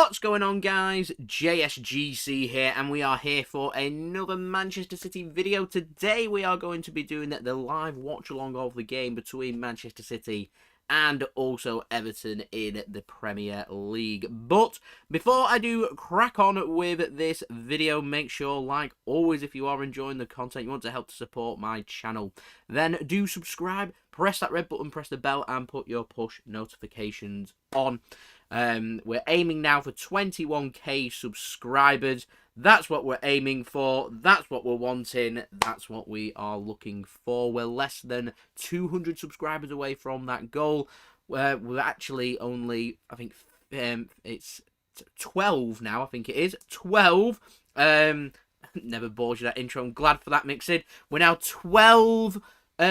What's going on, guys? JSGC here, and we are here for another Manchester City video. Today we are going to be doing the live watch-along of the game between Manchester City and also Everton in the Premier League. But before I do crack on with this video, make sure, like always, if you are enjoying the content, you want to help to support my channel, then do subscribe, press that red button, press the bell, and put your push notifications on. We're aiming now for 21k subscribers. That's what we're aiming for. That's what we're wanting. That's what we are looking for. We're less than 200 subscribers away from that goal. We're actually only, I think, it's 12 now. I think it is 12. Never bored you that intro. I'm glad for that, Mixed. We're now 12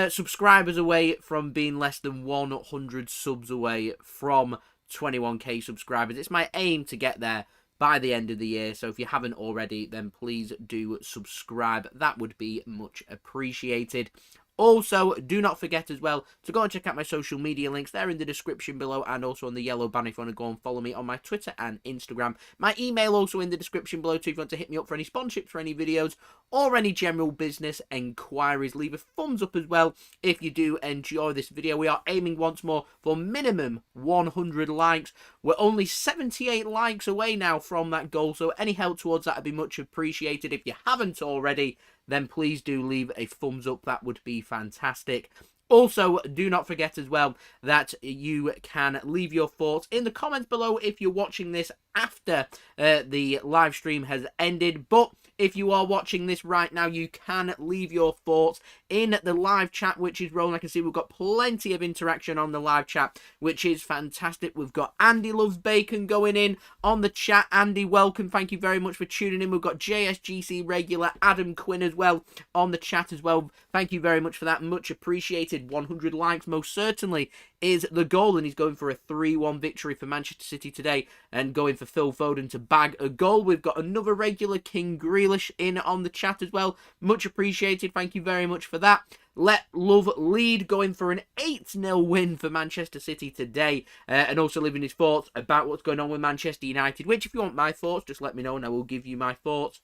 subscribers away from being less than 100 subs away from 21k subscribers. It's my aim to get there by the end of the year, so if you haven't already, then please do subscribe. That would be much appreciated. Also, do not forget as well to go and check out my social media links. They're in the description below and also on the yellow banner if you want to go and follow me on my Twitter and Instagram. My email also in the description below too if you want to hit me up for any sponsorships for any videos or any general business enquiries. Leave a thumbs up as well if you do enjoy this video. We are aiming once more for minimum 100 likes. We're only 78 likes away now from that goal, so any help towards that would be much appreciated. If you haven't already, then please do leave a thumbs up. That would be fantastic. Also, do not forget as well that you can leave your thoughts in the comments below if you're watching this after the live stream has ended. But if you are watching this right now, you can leave your thoughts in the live chat, which is rolling. I can see we've got plenty of interaction on the live chat, which is fantastic. We've got Andy Loves Bacon going in on the chat. Andy, welcome. Thank you very much for tuning in. We've got JSGC regular Adam Quinn as well on the chat as well. Thank you very much for that. Much appreciated. 100 likes most certainly is the goal, and he's going for a 3-1 victory for Manchester City today and going for Phil Foden to bag a goal. We've got another regular King Grealish in on the chat as well. Much appreciated. Thank you very much for that. Let Love Lead going for an 8-0 win for Manchester City today, and also leaving his thoughts about what's going on with Manchester United, which if you want my thoughts, just let me know and I will give you my thoughts.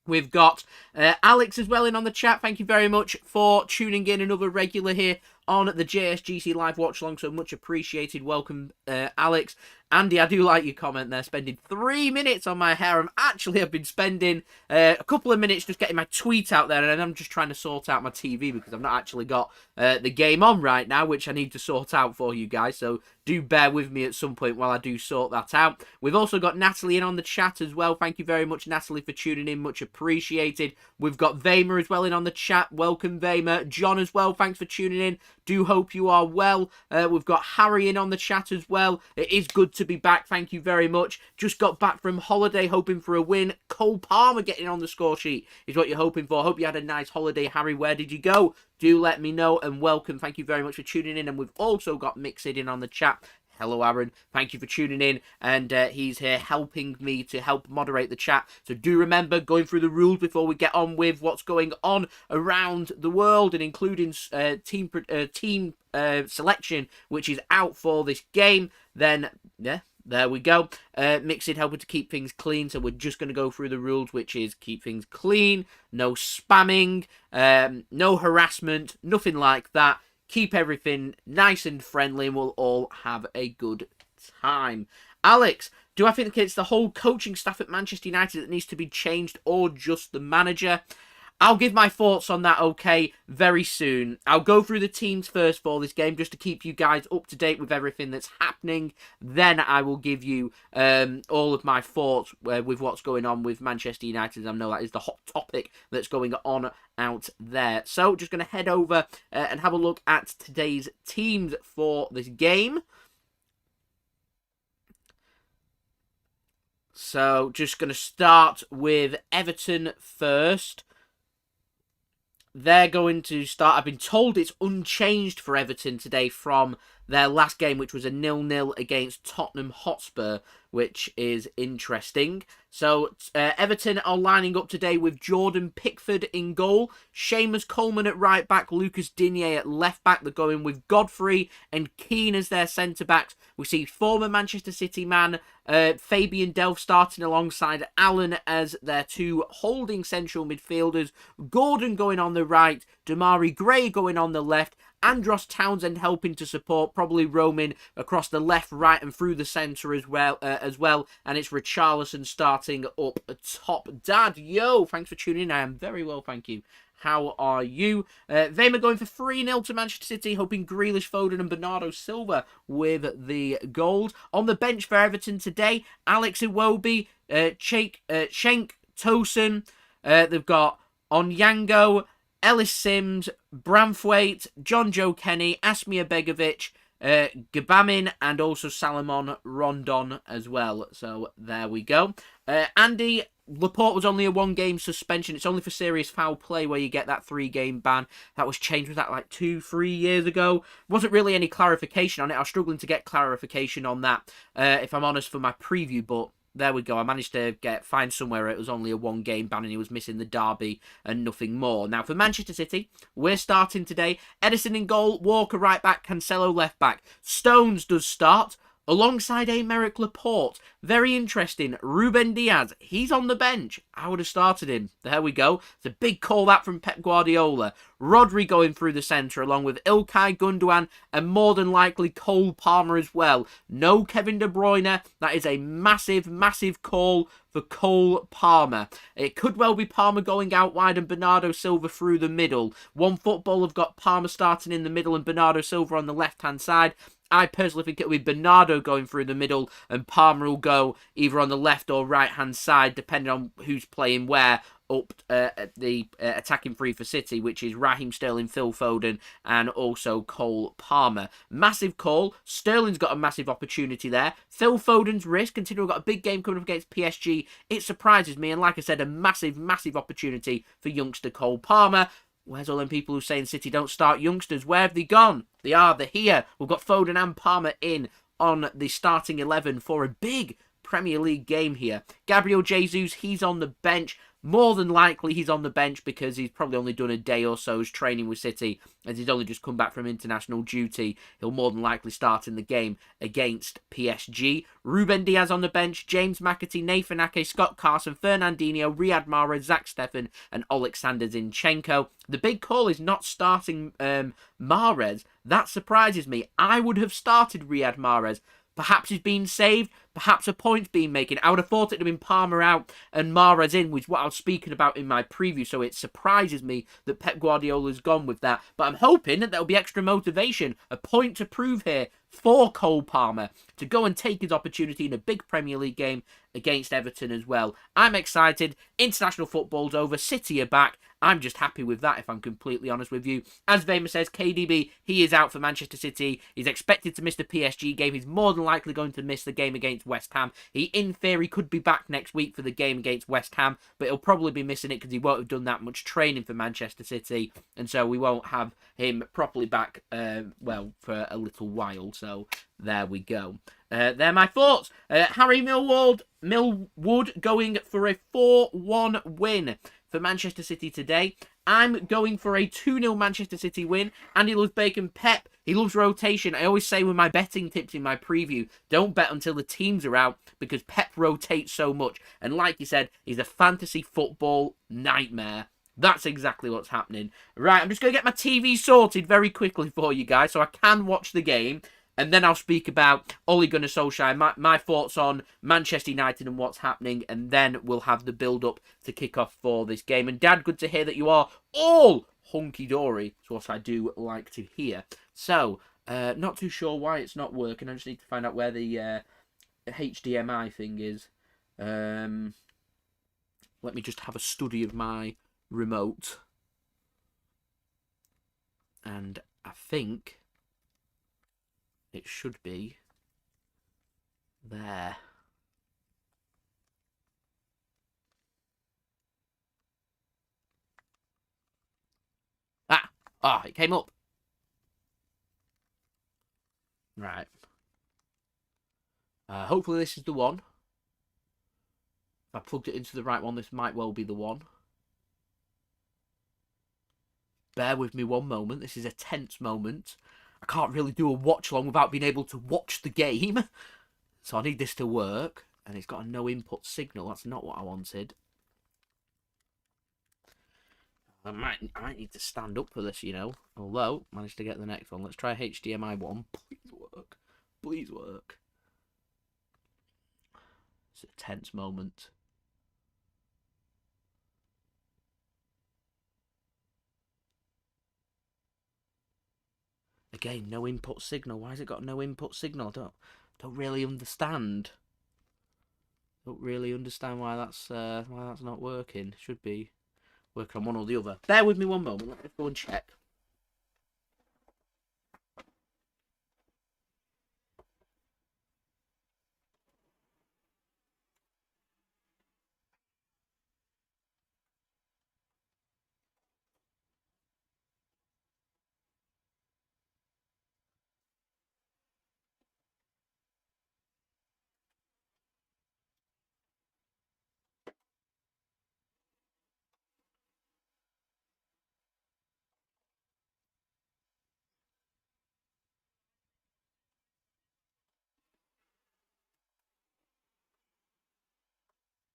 We've got Alex as well in on the chat. Thank you very much for tuning in. Another regular here on the JSGC live watch along, so much appreciated. Welcome, Alex. Andy, I do like your comment there, spending 3 minutes on my hair. I've been spending a couple of minutes just getting my tweet out there, and I'm just trying to sort out my TV because I've not actually got the game on right now, which I need to sort out for you guys, so do bear with me at some point while I do sort that out. We've also got Natalie in on the chat as well. Thank you very much, Natalie, for tuning in. Much appreciated. We've got Vamer as well in on the chat. Welcome, Vamer. John as well, thanks for tuning in. Do hope you are well. We've got Harry in on the chat as well. It is good to be back. Thank you very much. Just got back from holiday, hoping for a win. Cole Palmer getting on the score sheet is what you're hoping for. Hope you had a nice holiday, Harry. Where did you go? Do let me know, and welcome. Thank you very much for tuning in. And we've also got Mixed in on the chat. Hello, Aaron. Thank you for tuning in, and he's here helping me to help moderate the chat. So do remember, going through the rules before we get on with what's going on around the world, and including team selection, which is out for this game. Then, yeah, there we go. Mixed helping to keep things clean, so we're just going to go through the rules, which is keep things clean, no spamming, no harassment, nothing like that. Keep everything nice and friendly, and we'll all have a good time. Alex, do I think it's the whole coaching staff at Manchester United that needs to be changed, or just the manager? I'll give my thoughts on that, okay, very soon. I'll go through the teams first for this game, just to keep you guys up to date with everything that's happening. Then I will give you all of my thoughts with what's going on with Manchester United. I know that is the hot topic that's going on out there. So, just going to head over and have a look at today's teams for this game. So, just going to start with Everton first. They're going to start. I've been told it's unchanged for Everton today from their last game, which was a 0-0 against Tottenham Hotspur, which is interesting. So Everton are lining up today with Jordan Pickford in goal, Seamus Coleman at right back, Lucas Digne at left back. They're going with Godfrey and Keane as their centre-backs. We see former Manchester City man Fabian Delph starting alongside Allen as their two holding central midfielders. Gordon going on the right, Demarai Gray going on the left, Andros Townsend helping to support, probably roaming across the left, right, and through the centre as well. And it's Richarlison starting up top. Dad, yo, thanks for tuning in. I am very well, thank you. How are you? Weymouth going for 3-0 to Manchester City, hoping Grealish, Foden and Bernardo Silva with the goals. On the bench for Everton today, Alex Iwobi, Schenk, Tosin. They've got Onyango, Ellis Sims, Branthwaite, John Joe Kenny, Asmir Begovic, Gabamin, and also Salomon Rondon as well. So there we go. Andy, Laporte was only a 1-game suspension. It's only for serious foul play where you get that 3-game ban. That was changed, was that like 2-3 years ago? Wasn't really any clarification on it. I was struggling to get clarification on that, if I'm honest, for my preview, but there we go. I managed to find somewhere it was only a 1-game ban and he was missing the derby and nothing more. Now, for Manchester City, we're starting today. Ederson in goal, Walker right back, Cancelo left back. Stones does start alongside Aymeric Laporte. Very interesting. Ruben Dias, he's on the bench. I would have started him. There we go. It's a big call that from Pep Guardiola. Rodri going through the centre along with Ilkay Gundogan and more than likely Cole Palmer as well. No Kevin De Bruyne. That is a massive, massive call for Cole Palmer. It could well be Palmer going out wide and Bernardo Silva through the middle. One Football have got Palmer starting in the middle and Bernardo Silva on the left-hand side. I personally think it'll be Bernardo going through the middle and Palmer will go either on the left or right-hand side, depending on who's playing where, up at the attacking three for City, which is Raheem Sterling, Phil Foden, and also Cole Palmer. Massive call. Sterling's got a massive opportunity there. Phil Foden's risk, considering we've got a big game coming up against PSG, it surprises me. And like I said, a massive, massive opportunity for youngster Cole Palmer. Where's all them people who saying City don't start youngsters? Where have they gone? They're here. We've got Foden and Palmer in on the starting 11 for a big Premier League game here. Gabriel Jesus, he's on the bench. More than likely he's on the bench because he's probably only done a day or so's training with City as he's only just come back from international duty. He'll more than likely start in the game against PSG. Ruben Dias on the bench, James McAtee, Nathan Ake, Scott Carson, Fernandinho, Riyad Mahrez, Zack Steffen and Oleksandr Zinchenko. The big call is not starting Mahrez. That surprises me. I would have started Riyad Mahrez. Perhaps he's been saved. Perhaps a point's been making. I would have thought it would have been Palmer out and Mahrez in, which is what I was speaking about in my preview. So it surprises me that Pep Guardiola's gone with that. But I'm hoping that there'll be extra motivation, a point to prove here for Cole Palmer to go and take his opportunity in a big Premier League game against Everton as well. I'm excited. International football's over. City are back. I'm just happy with that, if I'm completely honest with you. As Weymouth says, KDB, he is out for Manchester City. He's expected to miss the PSG game. He's more than likely going to miss the game against West Ham. He, in theory, could be back next week for the game against West Ham, but he'll probably be missing it because he won't have done that much training for Manchester City, and so we won't have him properly back, for a little while. So there we go. They're my thoughts. Harry Millwood going for a 4-1 win for Manchester City today. I'm going for a 2-0 Manchester City win. Andy loves bacon. Pep, he loves rotation. I always say with my betting tips in my preview, don't bet until the teams are out because Pep rotates so much. And like you said, he's a fantasy football nightmare. That's exactly what's happening. Right, I'm just going to get my TV sorted very quickly for you guys so I can watch the game. And then I'll speak about Ole Gunnar Solskjaer, my thoughts on Manchester United and what's happening. And then we'll have the build-up to kick off for this game. And Dad, good to hear that you are all hunky-dory. It's what I do like to hear. So, not too sure why it's not working. I just need to find out where the HDMI thing is. Let me just have a study of my remote. And I think it should be there. It came up. Right. Hopefully this is the one. If I plugged it into the right one, this might well be the one. Bear with me one moment. This is a tense moment. I can't really do a watch along without being able to watch the game. So I need this to work. And it's got a no input signal. That's not what I wanted. I might need to stand up for this, you know. Although, managed to get the next one. Let's try HDMI 1. Please work. Please work. It's a tense moment. Again, no input signal. Why has it got no input signal? I don't really understand. Don't really understand why that's not working. Should be working on one or the other. Bear with me one moment. Let me go and check.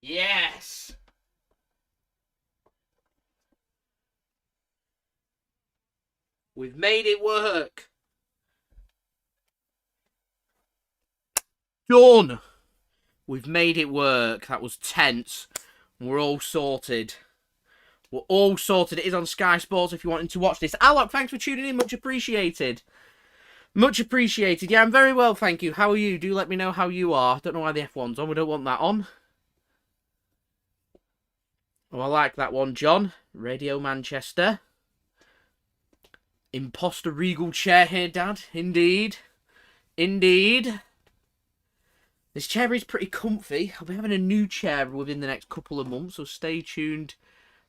Yes! We've made it work! Done! We've made it work. That was tense. We're all sorted. We're all sorted. It is on Sky Sports if you're wanting to watch this. Alok, thanks for tuning in. Much appreciated. Much appreciated. Yeah, I'm very well, thank you. How are you? Do let me know how you are. Don't know why the F1's on. We don't want that on. Oh, I like that one, John. Radio Manchester. Imposter Regal chair here, Dad. Indeed. Indeed. This chair is pretty comfy. I'll be having a new chair within the next couple of months, so stay tuned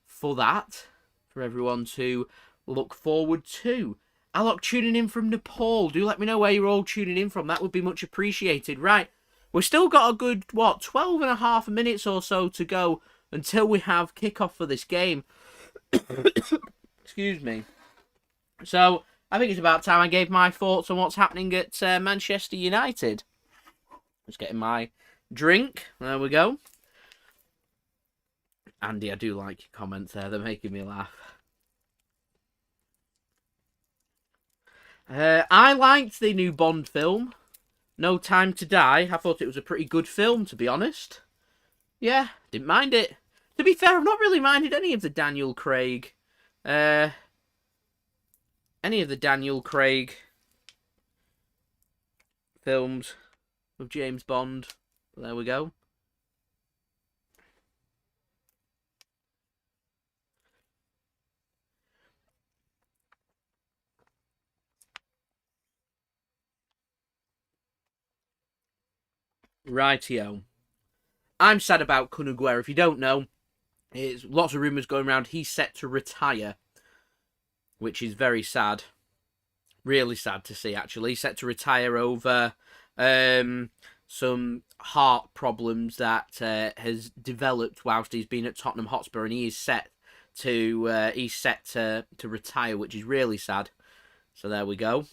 for that. For everyone to look forward to. Alok tuning in from Nepal. Do let me know where you're all tuning in from. That would be much appreciated. Right. We've still got a good, 12 and a half minutes or so to go until we have kickoff for this game. Excuse me. So, I think it's about time I gave my thoughts on what's happening at Manchester United. Just getting my drink. There we go. Andy, I do like your comments there. They're making me laugh. I liked the new Bond film, No Time to Die. I thought it was a pretty good film, to be honest. Yeah, didn't mind it. To be fair, I've not really minded any of the Daniel Craig films with James Bond. There we go. Rightio. I'm sad about Kun Aguero. If you don't know, there's lots of rumours going around. He's set to retire, which is very sad. Really sad to see, actually. Set to retire over some heart problems that has developed whilst he's been at Tottenham Hotspur, and he is set to retire, which is really sad. So there we go.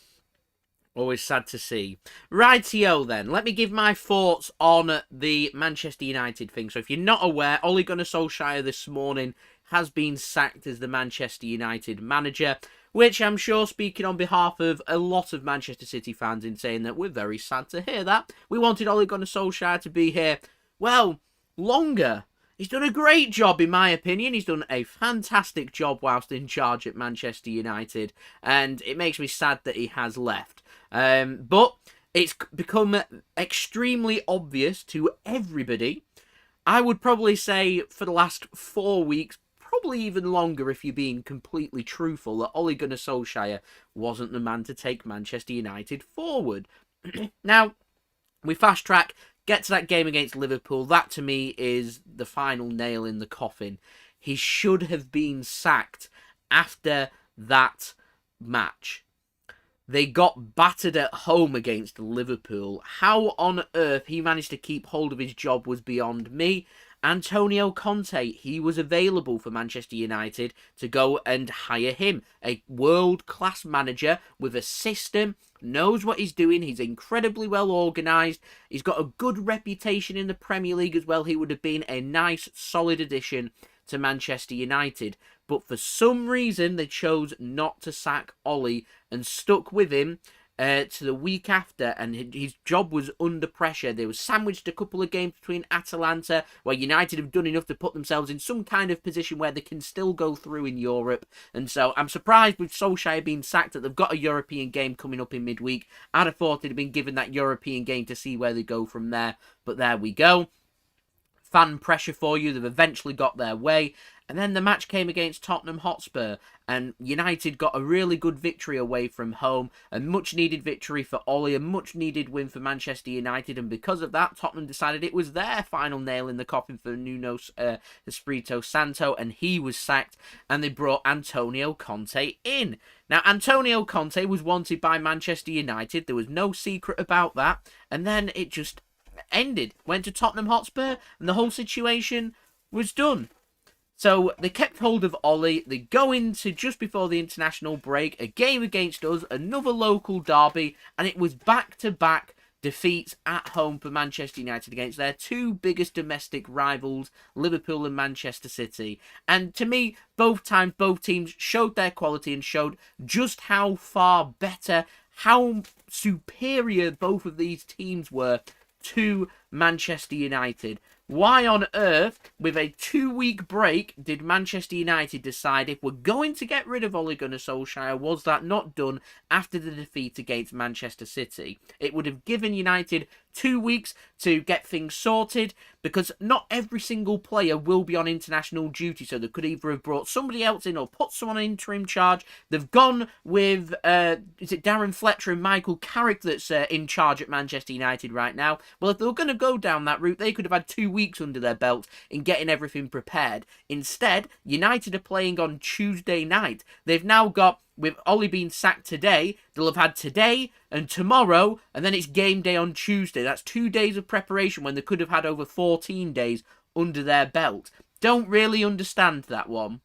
Always sad to see. Rightio then. Let me give my thoughts on the Manchester United thing. So if you're not aware, Ole Gunnar Solskjaer this morning has been sacked as the Manchester United manager, which I'm sure, speaking on behalf of a lot of Manchester City fans in saying that we're very sad to hear that. We wanted Ole Gunnar Solskjaer to be here, well, longer. He's done a great job, in my opinion. He's done a fantastic job whilst in charge at Manchester United, and it makes me sad that he has left. But it's become extremely obvious to everybody. I would probably say for the last 4 weeks, probably even longer if you're being completely truthful, that Ole Gunnar Solskjaer wasn't the man to take Manchester United forward. Now, we fast track, get to that game against Liverpool. That to me is the final nail in the coffin. He should have been sacked after that match. They got battered at home against Liverpool. How on earth he managed to keep hold of his job was beyond me. Antonio Conte, he was available for Manchester United to go and hire him. A world-class manager with a system, knows what he's doing. He's incredibly well organised. He's got a good reputation in the Premier League as well. He would have been a nice, solid addition to Manchester United. But for some reason, they chose not to sack Ole and stuck with him to the week after, and his job was under pressure. They were sandwiched a couple of games between Atalanta, where United have done enough to put themselves in some kind of position where they can still go through in Europe. And so I'm surprised with Solskjaer being sacked that they've got a European game coming up in midweek. I'd have thought they'd have been given that European game to see where they go from there, but there we go. Fan pressure for you. They've eventually got their way. And then the match came against Tottenham Hotspur, and United got a really good victory away from home, a much-needed victory for Ole, a much-needed win for Manchester United, and because of that, Tottenham decided it was their final nail in the coffin for Nuno Espirito Santo, and he was sacked, and they brought Antonio Conte in. Now, Antonio Conte was wanted by Manchester United. There was no secret about that, and then it just ended. Went to Tottenham Hotspur, and the whole situation was done. So they kept hold of Ole. They go into, just before the international break, a game against us, another local derby, and it was back-to-back defeats at home for Manchester United against their two biggest domestic rivals, Liverpool and Manchester City. And to me, both times, both teams showed their quality and showed just how far better, how superior both of these teams were to Manchester United. Why on earth, with a 2-week break, did Manchester United decide if we're going to get rid of Ole Gunnar Solskjaer? Was that not done after the defeat against Manchester City? It would have given United 2 weeks to get things sorted, because not every single player will be on international duty, so they could either have brought somebody else in or put someone on interim charge. They've gone with, is it Darren Fletcher and Michael Carrick that's in charge at Manchester United right now? Well, if they were going to go down that route, they could have had 2 weeks under their belt in getting everything prepared. Instead, United are playing on Tuesday night. They've now got, with Ole being sacked today, they'll have had today and tomorrow, and then it's game day on Tuesday. That's 2 days of preparation when they could have had over 14 days under their belt. Don't really understand that one.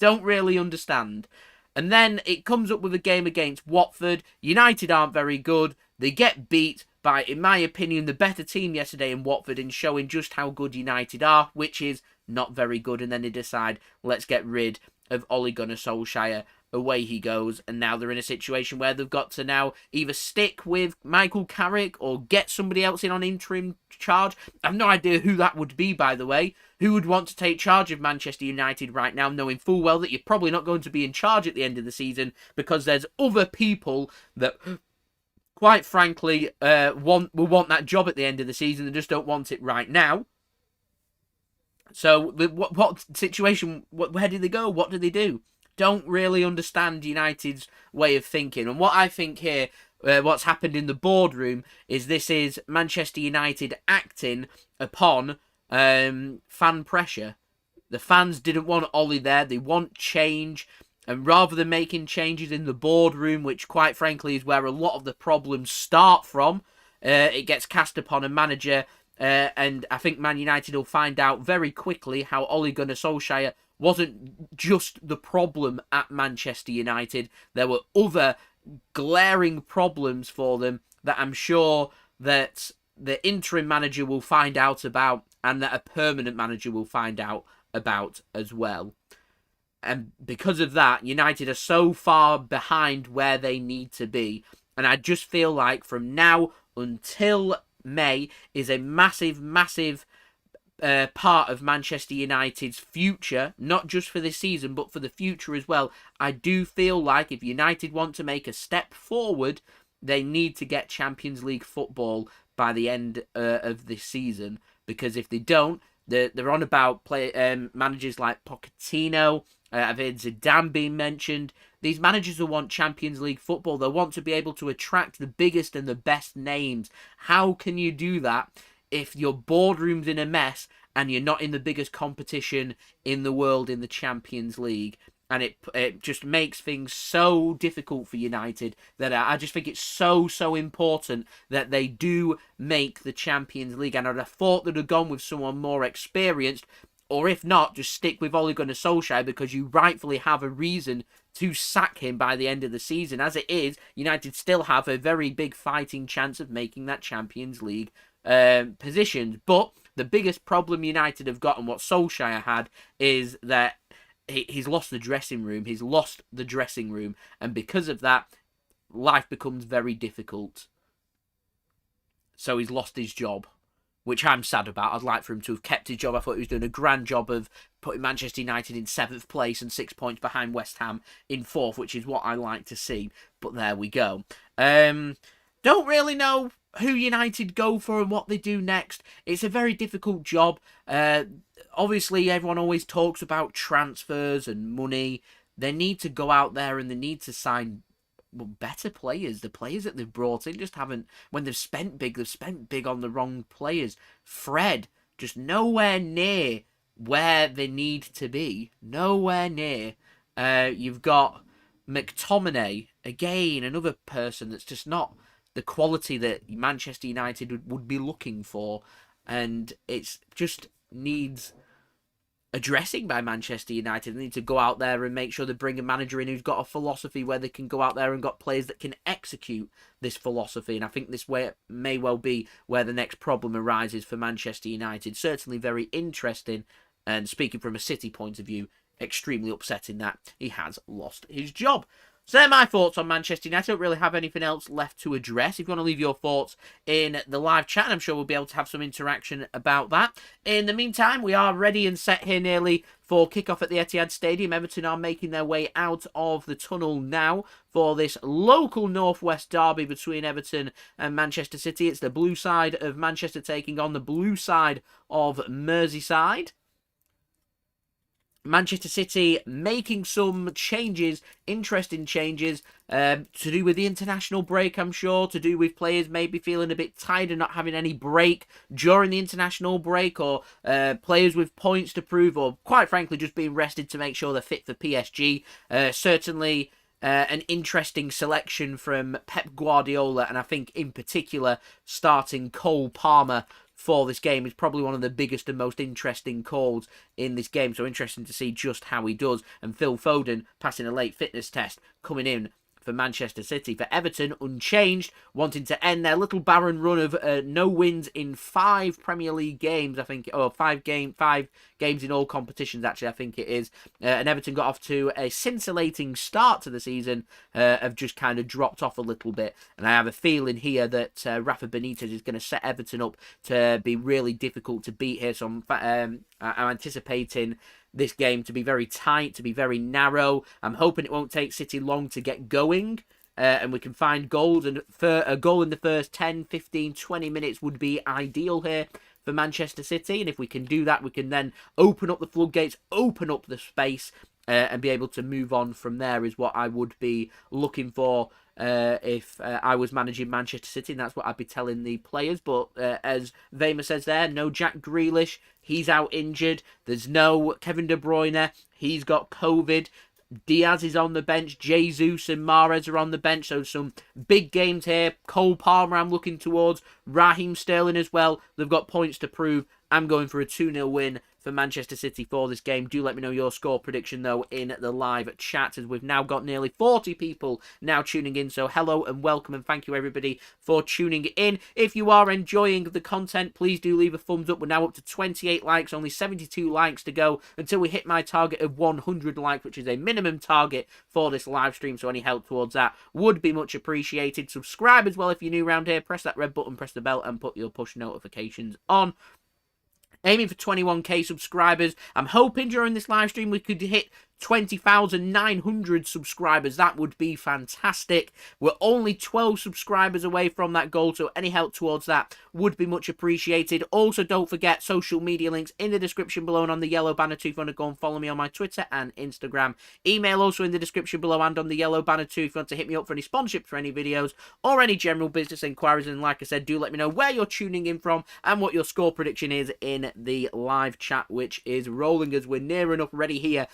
Don't really understand. And then it comes up with a game against Watford. United aren't very good. They get beat by, in my opinion, the better team yesterday in Watford, in showing just how good United are, which is not very good. And then they decide, let's get rid of Ole Gunnar Solskjaer. Away he goes, and now they're in a situation where they've got to now either stick with Michael Carrick or get somebody else in on interim charge. I have no idea who that would be, by the way. Who would want to take charge of Manchester United right now, knowing full well that you're probably not going to be in charge at the end of the season, because there's other people that, quite frankly, will want that job at the end of the season and just don't want it right now. So, what situation, where did they go? What did they do? Don't really understand United's way of thinking. And what I think here, what's happened in the boardroom, is this is Manchester United acting upon fan pressure. The fans didn't want Ole there. They want change. And rather than making changes in the boardroom, which quite frankly is where a lot of the problems start from, it gets cast upon a manager. And I think Man United will find out very quickly how Ole Gunnar Solskjaer wasn't just the problem at Manchester United. There were other glaring problems for them that I'm sure that the interim manager will find out about, and that a permanent manager will find out about as well. And because of that, United are so far behind where they need to be. And I just feel like from now until May is a massive, massive part of Manchester United's future, not just for this season, but for the future as well. I do feel like if United want to make a step forward, they need to get Champions League football by the end of this season, because if they don't, they're on about managers like Pochettino. I've heard Zidane being mentioned. These managers will want Champions League football. They'll want to be able to attract the biggest and the best names. How can you do that if your boardroom's in a mess and you're not in the biggest competition in the world in the Champions League? And it just makes things so difficult for United that I just think it's so important that they do make the Champions League. And I'd have thought they'd have gone with someone more experienced, or if not, just stick with Ole Gunnar Solskjaer, because you rightfully have a reason to sack him by the end of the season. As it is, United still have a very big fighting chance of making that Champions League position. But the biggest problem United have got, and what Solskjaer had, is that he's lost the dressing room. He's lost the dressing room. And because of that, life becomes very difficult. So he's lost his job, which I'm sad about. I'd like for him to have kept his job. I thought he was doing a grand job of putting Manchester United in 7th place and 6 points behind West Ham in 4th, which is what I like to see. But there we go. Don't really know who United go for and what they do next. It's a very difficult job. Obviously, everyone always talks about transfers and money. They need to go out there and they need to sign better players. The players that they've brought in just haven't, when they've spent big on the wrong players. Fred, just nowhere near where they need to be. Nowhere near. You've got McTominay, again, another person that's just not the quality that Manchester United would be looking for. And it's just needs addressing by Manchester United. They need to go out there and make sure they bring a manager in who's got a philosophy where they can go out there and got players that can execute this philosophy. And I think this way may well be where the next problem arises for Manchester United. Certainly very interesting, and speaking from a City point of view, extremely upsetting that he has lost his job. So they're my thoughts on Manchester United. I don't really have anything else left to address. If you want to leave your thoughts in the live chat, I'm sure we'll be able to have some interaction about that. In the meantime, we are ready and set here nearly for kickoff at the Etihad Stadium. Everton are making their way out of the tunnel now for this local Northwest derby between Everton and Manchester City. It's the blue side of Manchester taking on the blue side of Merseyside. Manchester City making some changes, interesting changes, to do with the international break, I'm sure, to do with players maybe feeling a bit tired and not having any break during the international break, or players with points to prove, or quite frankly just being rested to make sure they're fit for PSG. Certainly an interesting selection from Pep Guardiola, and I think in particular starting Cole Palmer for this game is probably one of the biggest and most interesting calls in this game. So interesting to see just how he does. And Phil Foden passing a late fitness test, coming in for Manchester City. For Everton, unchanged, wanting to end their little barren run of no wins in 5 Premier League games, I think, or 5 games in all competitions, actually, I think it is. And Everton got off to a scintillating start to the season, have just kind of dropped off a little bit. And I have a feeling here that Rafa Benitez is going to set Everton up to be really difficult to beat here. So I'm anticipating this game to be very tight, to be very narrow. I'm hoping it won't take City long to get going, and we can find goals. And for a goal in the first 10, 15, 20 minutes would be ideal here for Manchester City. And if we can do that, we can then open up the floodgates, open up the space, and be able to move on from there is what I would be looking for if I was managing Manchester City, and that's what I'd be telling the players. But as Weimar says there, no Jack Grealish, he's out injured. There's no Kevin De Bruyne, he's got COVID. Diaz is on the bench. Jesus and Mahrez are on the bench. So some big games here. Cole Palmer I'm looking towards. Raheem Sterling as well. They've got points to prove. I'm going for a 2-0 win for Manchester City for this game. Do let me know your score prediction, though, in the live chat, as we've now got nearly 40 people now tuning in. So hello and welcome, and thank you, everybody, for tuning in. If you are enjoying the content, please do leave a thumbs up. We're now up to 28 likes, only 72 likes to go until we hit my target of 100 likes, which is a minimum target for this live stream. So any help towards that would be much appreciated. Subscribe as well if you're new around here. Press that red button, press the bell, and put your push notifications on. Aiming for 21k subscribers. I'm hoping during this live stream we could hit 20,900 subscribers. That would be fantastic. We're only 12 subscribers away from that goal, so any help towards that would be much appreciated. Also, don't forget social media links in the description below and on the yellow banner too if you want to go and follow me on my Twitter and Instagram. Email also in the description below and on the yellow banner too if you want to hit me up for any sponsorship for any videos or any general business inquiries. And like I said, do let me know where you're tuning in from and what your score prediction is in in the live chat, which is rolling as we're near enough ready here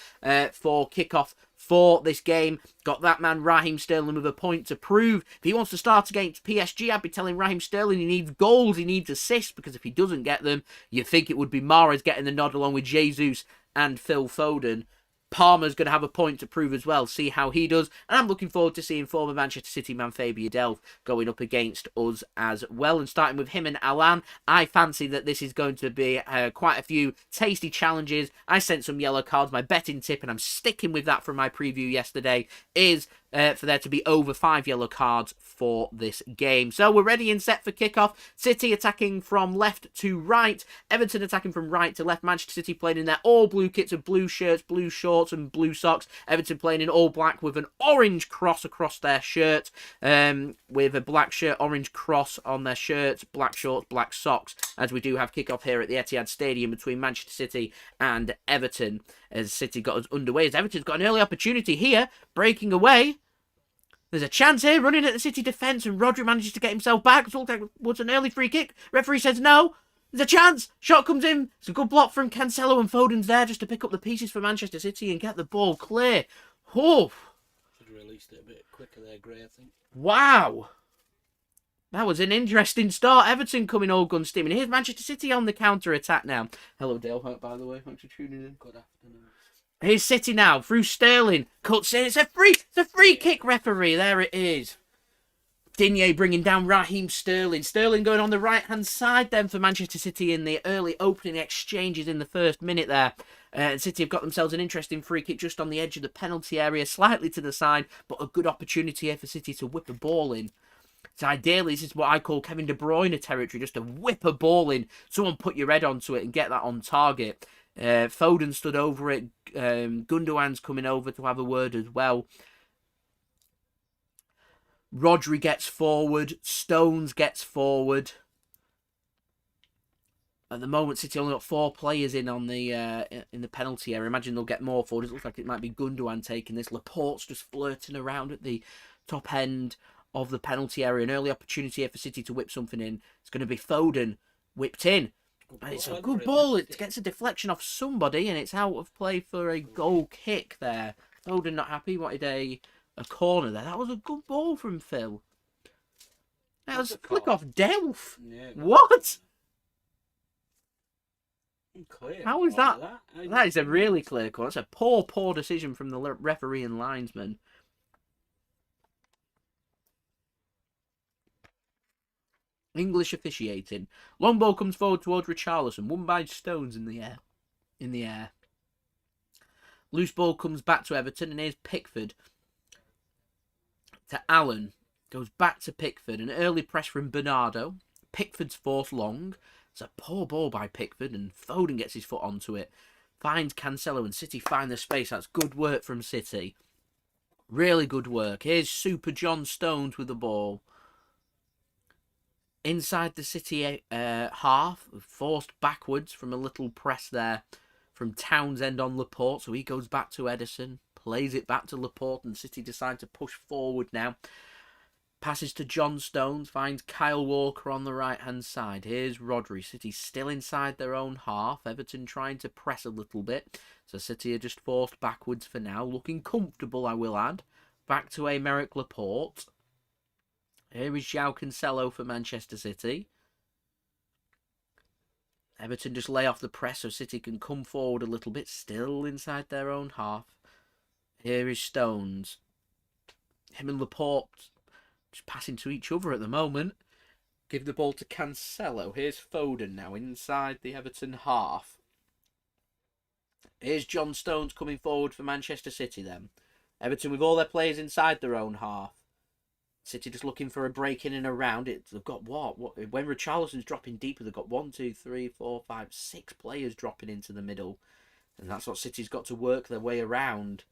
for kickoff for this game. Got that man Raheem Sterling with a point to prove. If he wants to start against PSG, I'd be telling Raheem Sterling he needs goals, he needs assists, because if he doesn't get them, you'd think it would be Mahrez getting the nod along with Jesus and Phil Foden. Palmer's going to have a point to prove as well. See how he does. And I'm looking forward to seeing former Manchester City man Fabian Delph going up against us as well. And starting with him and Alan, I fancy that this is going to be quite a few tasty challenges. I sent some yellow cards. My betting tip, and I'm sticking with that from my preview yesterday, is for there to be over 5 yellow cards for this game. So we're ready and set for kickoff. City attacking from left to right. Everton attacking from right to left. Manchester City playing in their all blue kits of blue shirts, blue shorts and blue socks. Everton playing in all black with an orange cross across their shirt. With a black shirt, orange cross on their shirts, black shorts, black socks. As we do have kickoff here at the Etihad Stadium between Manchester City and Everton. As City got us underway. As Everton's got an early opportunity here. Breaking away. There's a chance here, running at the City defence, and Rodri manages to get himself back. It looks like what's an early free kick. Referee says no. There's a chance. Shot comes in. It's a good block from Cancelo, and Foden's there just to pick up the pieces for Manchester City and get the ball clear. Oh. Should have released it a bit quicker there, Gray, I think. Wow. That was an interesting start. Everton coming all guns steaming. Here's Manchester City on the counter-attack now. Hello, Dale, by the way. Thanks for tuning in. Good afternoon. Here's City now, through Sterling. Cuts in. It's a free kick, referee. There it is. Digne bringing down Raheem Sterling. Sterling going on the right-hand side then for Manchester City in the early opening exchanges in the first minute there. City have got themselves an interesting free kick just on the edge of the penalty area, slightly to the side, but a good opportunity here for City to whip a ball in. So ideally, this is what I call Kevin De Bruyne territory, just to whip a ball in. Someone put your head onto it and get that on target. Foden stood over it. Gundogan's coming over to have a word as well. Rodri gets forward. Stones gets forward. At the moment, City only got 4 players in on the penalty area. Imagine they'll get more forward. It looks like it might be Gundogan taking this. Laporte's just flirting around at the top end of the penalty area. An early opportunity here for City to whip something in. It's going to be Foden whipped in. And it's a good ball. It gets a deflection off somebody, and it's out of play for a goal kick there. Foden not happy. Wanted a corner there. That was a good ball from Phil. That was a flick off Delph. Yeah, what? Clear. How is that? That is a really clear call. That's a poor decision from the referee and linesman. English officiating. Long ball comes forward towards Richarlison. Won by Stones in the air. Loose ball comes back to Everton, and here's Pickford. To Allen. Goes back to Pickford. An early press from Bernardo. Pickford's forced long. It's a poor ball by Pickford, and Foden gets his foot onto it. Finds Cancelo, and City find the space. That's good work from City. Really good work. Here's Super John Stones with the ball. Inside the City half, forced backwards from a little press there from Townsend on Laporte. So he goes back to Ederson, plays it back to Laporte, and City decide to push forward now. Passes to John Stones, finds Kyle Walker on the right-hand side. Here's Rodri. City still inside their own half. Everton trying to press a little bit. So City are just forced backwards for now. Looking comfortable, I will add. Back to Aymeric Laporte. Here is Joao Cancelo for Manchester City. Everton just lay off the press so City can come forward a little bit. Still inside their own half. Here is Stones. Him and Laporte just passing to each other at the moment. Give the ball to Cancelo. Here's Foden now inside the Everton half. Here's John Stones coming forward for Manchester City then. Everton with all their players inside their own half. City just looking for a break in and around it. They've got what? When Richarlison's dropping deeper, they've got 1, 2, 3, 4, 5, 6 players dropping into the middle. And that's what City's got to work their way around.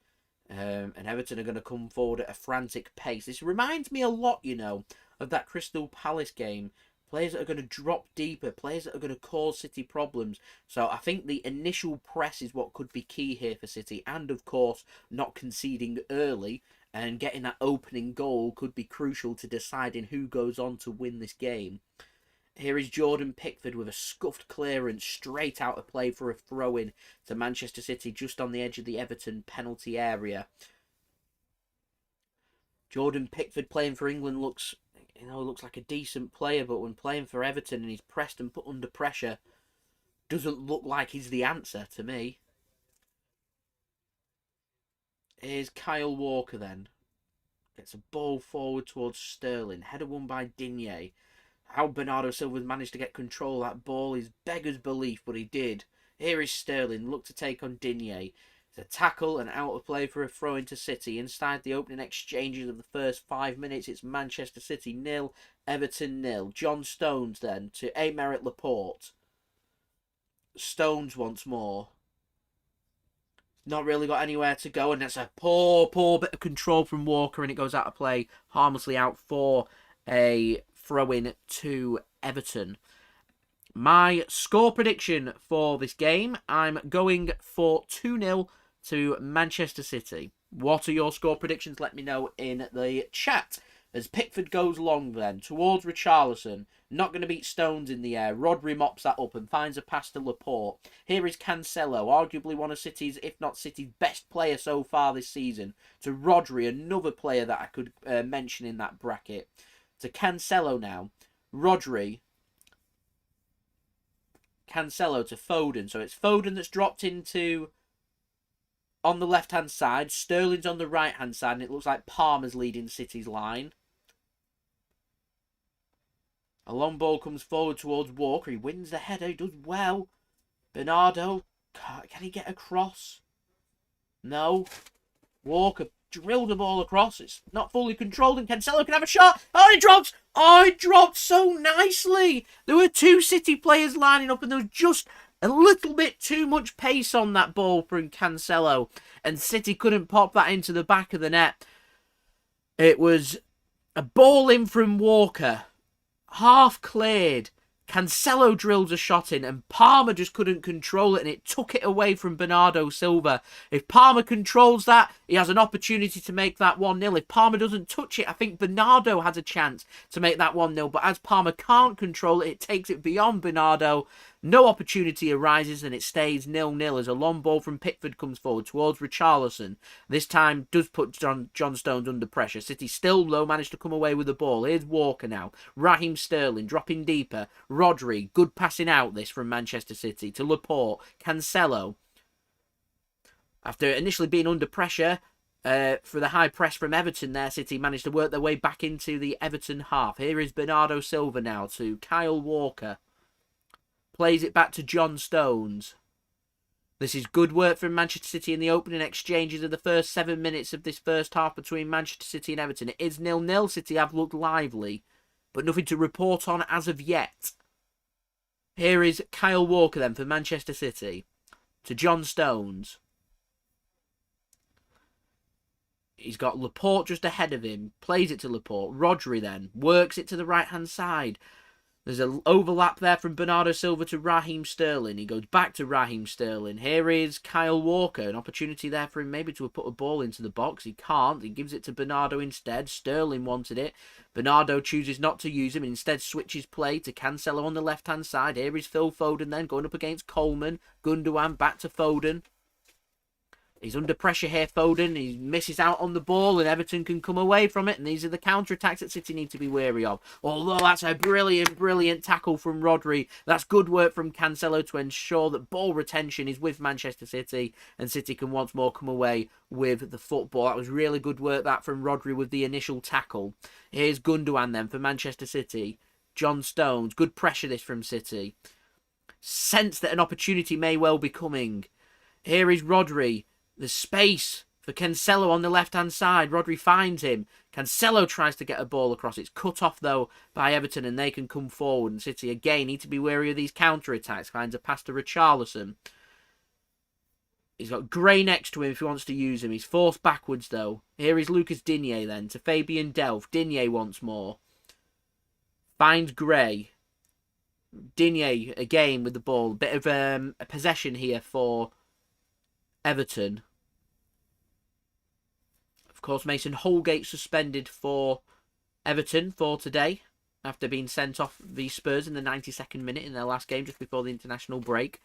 And Everton are going to come forward at a frantic pace. This reminds me a lot, you know, of that Crystal Palace game. Players that are going to drop deeper. Players that are going to cause City problems. So I think the initial press is what could be key here for City. And, of course, not conceding early. And getting that opening goal could be crucial to deciding who goes on to win this game. Here is Jordan Pickford with a scuffed clearance straight out of play for a throw-in to Manchester City just on the edge of the Everton penalty area. Jordan Pickford playing for England looks like a decent player, but when playing for Everton and he's pressed and put under pressure, doesn't look like he's the answer to me. Here's Kyle Walker then. Gets a ball forward towards Sterling. Header won by Digne. How Bernardo Silva managed to get control of that ball is beggars belief, but he did. Here is Sterling. Look to take on Digne. It's a tackle and out of play for a throw into City. Inside the opening exchanges of the first 5 minutes, it's Manchester City 0, Everton 0. John Stones then to Aymeric Laporte. Stones once more. Not really got anywhere to go, and that's a poor bit of control from Walker, and it goes out of play, harmlessly out for a throw-in to Everton. My score prediction for this game, I'm going for 2-0 to Manchester City. What are your score predictions? Let me know in the chat. As Pickford goes long then, towards Richarlison. Not going to beat Stones in the air. Rodri mops that up and finds a pass to Laporte. Here is Cancelo, arguably one of City's, if not City's, best player so far this season. To Rodri, another player that I could mention in that bracket. To Cancelo now. Rodri. Cancelo to Foden. So it's Foden that's dropped into on the left-hand side. Sterling's on the right-hand side, and it looks like Palmer's leading City's line. A long ball comes forward towards Walker. He wins the header. He does well. Bernardo. Can he get across? No. Walker drilled the ball across. It's not fully controlled, and Cancelo can have a shot. Oh, it drops. Oh, it dropped so nicely. There were two City players lining up, and there was just a little bit too much pace on that ball from Cancelo, and City couldn't pop that into the back of the net. It was a ball in from Walker. Half cleared. Cancelo drills a shot in, and Palmer just couldn't control it, and it took it away from Bernardo Silva. If Palmer controls that, he has an opportunity to make that 1-0. If Palmer doesn't touch it, I think Bernardo has a chance to make that 1-0. But as Palmer can't control it, it takes it beyond Bernardo. No opportunity arises, and it stays 0-0 as a long ball from Pickford comes forward towards Richarlison. This time does put John Stones under pressure. City still, though, managed to come away with the ball. Here's Walker now. Raheem Sterling dropping deeper. Rodri, good passing out this from Manchester City to Laporte. Cancelo. After initially being under pressure for the high press from Everton there, City managed to work their way back into the Everton half. Here is Bernardo Silva now to Kyle Walker. Plays it back to John Stones. This is good work from Manchester City in the opening exchanges of the first 7 minutes of this first half between Manchester City and Everton. It is 0-0. City have looked lively, but nothing to report on as of yet. Here is Kyle Walker then for Manchester City. To John Stones. He's got Laporte just ahead of him. Plays it to Laporte. Rodri then works it to the right-hand side. There's an overlap there from Bernardo Silva to Raheem Sterling. He goes back to Raheem Sterling. Here is Kyle Walker. An opportunity there for him maybe to put a ball into the box. He can't. He gives it to Bernardo instead. Sterling wanted it. Bernardo chooses not to use him and instead switches play to Cancelo on the left-hand side. Here is Phil Foden then going up against Coleman. Gundogan back to Foden. He's under pressure here, Foden. He misses out on the ball and Everton can come away from it. And these are the counter-attacks that City need to be wary of. Although that's a brilliant tackle from Rodri. That's good work from Cancelo to ensure that ball retention is with Manchester City. And City can once more come away with the football. That was really good work that from Rodri with the initial tackle. Here's Gundogan then for Manchester City. John Stones. Good pressure this from City. Sense that an opportunity may well be coming. Here is Rodri. The space for Cancelo on the left-hand side. Rodri finds him. Cancelo tries to get a ball across. It's cut off, though, by Everton, and they can come forward. And City, again, need to be wary of these counter-attacks. Finds a pass to Richarlison. He's got Gray next to him if he wants to use him. He's forced backwards, though. Here is Lucas Digne, then, to Fabian Delph. Digne once more. Finds Gray. Digne, again, with the ball. Bit of a possession here for Everton. Of course, Mason Holgate suspended for Everton for today. after being sent off the Spurs in the 92nd minute in their last game just before the international break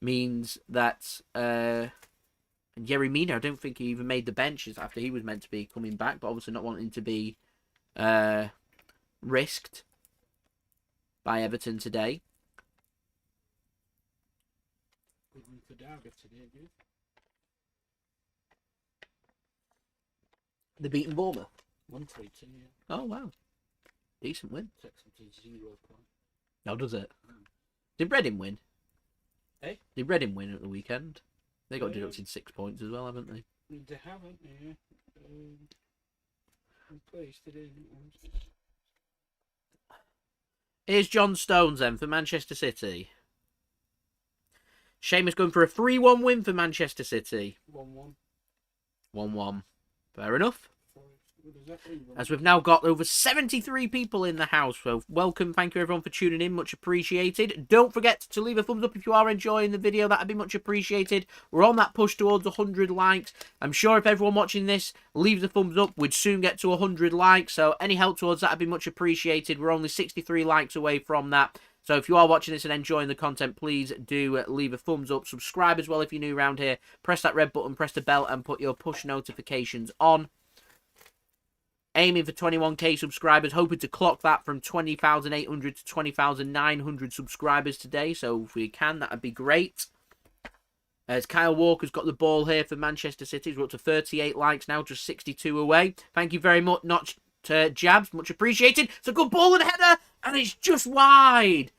means that Yerry Mina, I don't think he even made the benches after he was meant to be coming back, but obviously not wanting to be risked by Everton today. Good win for Derby today, dude. They beaten Bournemouth. 1-3-2, yeah. Oh, wow. Decent win. Takes them to 0 points. Now does it? Did Reading win? Eh? Did Reading win at the weekend? They got deducted 6 points as well, haven't they? They haven't, yeah. I'm pleased today. Here's John Stones then for Manchester City. Seamus going for a 3-1 win for Manchester City. 1-1. 1-1. Fair enough. Exactly. As we've now got over 73 people in the house. So welcome. Thank you everyone for tuning in. Much appreciated. Don't forget to leave a thumbs up if you are enjoying the video. That'd be much appreciated. We're on that push towards 100 likes. I'm sure if everyone watching this leaves a thumbs up, we'd soon get to 100 likes. So any help towards that would be much appreciated. We're only 63 likes away from that. So if you are watching this and enjoying the content, please do leave a thumbs up. Subscribe as well if you're new around here. Press that red button, press the bell, and put your push notifications on. Aiming for 21k subscribers, hoping to clock that from 20,800 to 20,900 subscribers today. So if we can, that would be great. As Kyle Walker's got the ball here for Manchester City. We're up to 38 likes now, just 62 away. Thank you very much, not to Jabs, much appreciated. It's a good ball and a header, and it's just wide.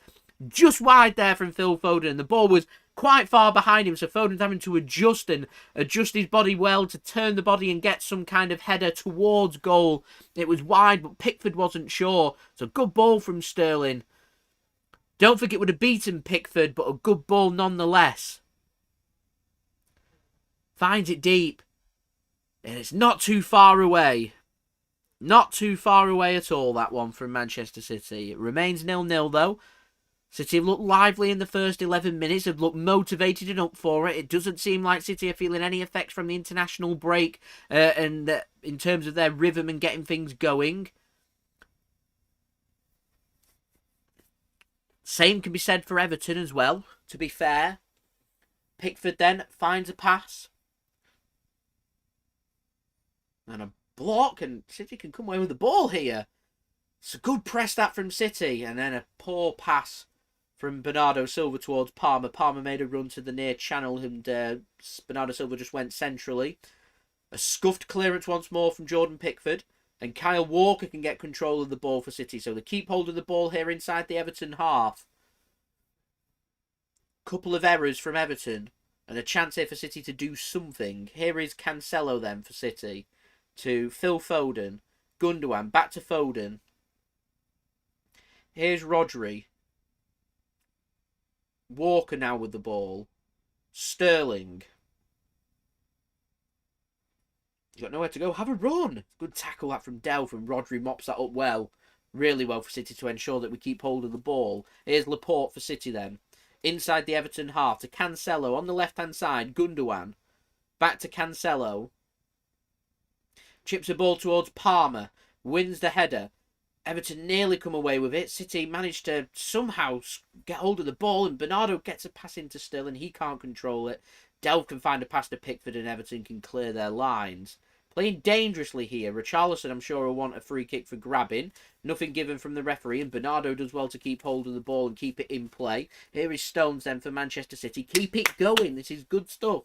Just wide there from Phil Foden. The ball was quite far behind him, so Foden's having to adjust his body well to turn the body and get some kind of header towards goal. It was wide, but Pickford wasn't sure. It's a good ball from Sterling. Don't think it would have beaten Pickford, but a good ball nonetheless. Finds it deep, and it's not too far away. Not too far away at all, that one from Manchester City. It remains 0-0 though. City have looked lively in the first 11 minutes, have looked motivated and up for it. It doesn't seem like City are feeling any effects from the international break in terms of their rhythm and getting things going. Same can be said for Everton as well, to be fair. Pickford then finds a pass. And a block, and City can come away with the ball here. It's a good press that from City, and then a poor pass from Bernardo Silva towards Palmer. Palmer made a run to the near channel, and Bernardo Silva just went centrally. A scuffed clearance once more from Jordan Pickford, and Kyle Walker can get control of the ball for City. So they keep hold of the ball here inside the Everton half. Couple of errors from Everton, and a chance here for City to do something. Here is Cancelo then for City. To Phil Foden. Gundogan, back to Foden. Here's Rodri. Walker now with the ball. Sterling. He's got nowhere to go. Have a run. Good tackle that from Delph, and Rodri mops that up well. Really well for City to ensure that we keep hold of the ball. Here's Laporte for City then. Inside the Everton half to Cancelo on the left-hand side. Gundogan. Back to Cancelo. Chips a ball towards Palmer. Wins the header. Everton nearly come away with it. City managed to somehow get hold of the ball, and Bernardo gets a pass into Sterling. He can't control it. Delph can find a pass to Pickford, and Everton can clear their lines. Playing dangerously here. Richarlison, I'm sure, will want a free kick for grabbing. Nothing given from the referee, and Bernardo does well to keep hold of the ball and keep it in play. Here is Stones then for Manchester City. Keep it going. This is good stuff.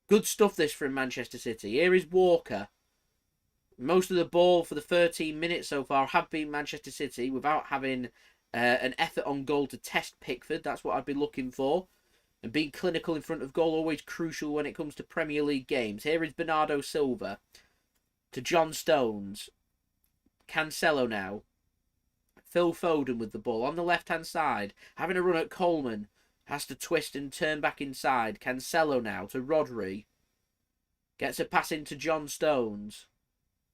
Good stuff this from Manchester City. Here is Walker. Most of the ball for the 13 minutes so far have been Manchester City without having an effort on goal to test Pickford. That's what I'd be looking for. And being clinical in front of goal, always crucial when it comes to Premier League games. Here is Bernardo Silva to John Stones. Cancelo now. Phil Foden with the ball on the left-hand side. Having a run at Coleman. Has to twist and turn back inside. Cancelo now to Rodri. Gets a pass into John Stones.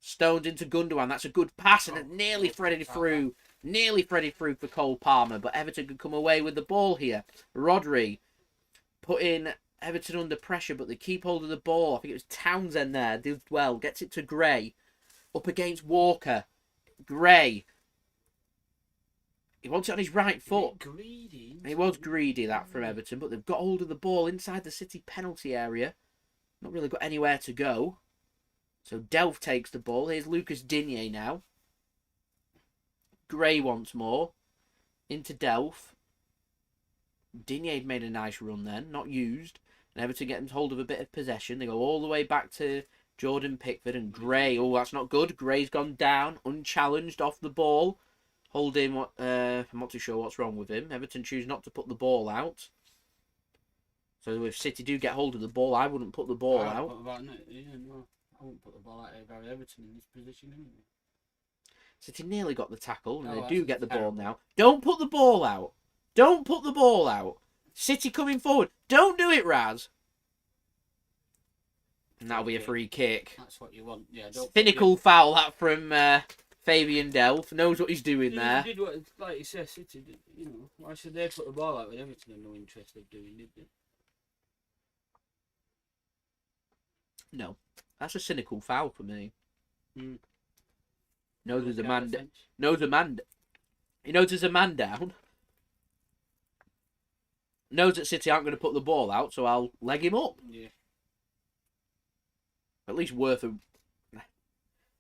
Stones into Gundogan. That's a good pass, and it nearly threaded through. Nearly threaded through for Cole Palmer, but Everton can come away with the ball here. Rodri putting Everton under pressure, but they keep hold of the ball. I think it was Townsend there. Did well. Gets it to Gray. Up against Walker. Gray. He wants it on his right foot. Greedy. It was greedy, that, from Everton, but they've got hold of the ball inside the City penalty area. Not really got anywhere to go. So Delph takes the ball. Here's Lucas Digne now. Gray wants more. Into Delph. Digne had made a nice run then, not used. And Everton getting hold of a bit of possession. They go all the way back to Jordan Pickford and Gray. Oh, that's not good. Gray's gone down, unchallenged off the ball. Holding, I'm not too sure what's wrong with him. Everton choose not to put the ball out. So if City do get hold of the ball, I wouldn't put the ball out. No, I wouldn't put the ball out if I were Everton in this position anyway. City nearly got the tackle, and they that's do get the terrible. ball now. Don't put the ball out. Don't put the ball out. City coming forward. Don't do it, Raz. And that'll be a free kick. That's what you want. Yeah. Cynical foul that from Fabian Delph. Knows what he's doing there. Did what, like you said, City did, you know. Why should they put the ball out with Everton and no interest of doing, did they? No. That's a cynical foul for me. Mm. Knows there's a man. Defense. He knows there's a man down. Knows that City aren't going to put the ball out, so I'll leg him up. Yeah. At least worth a...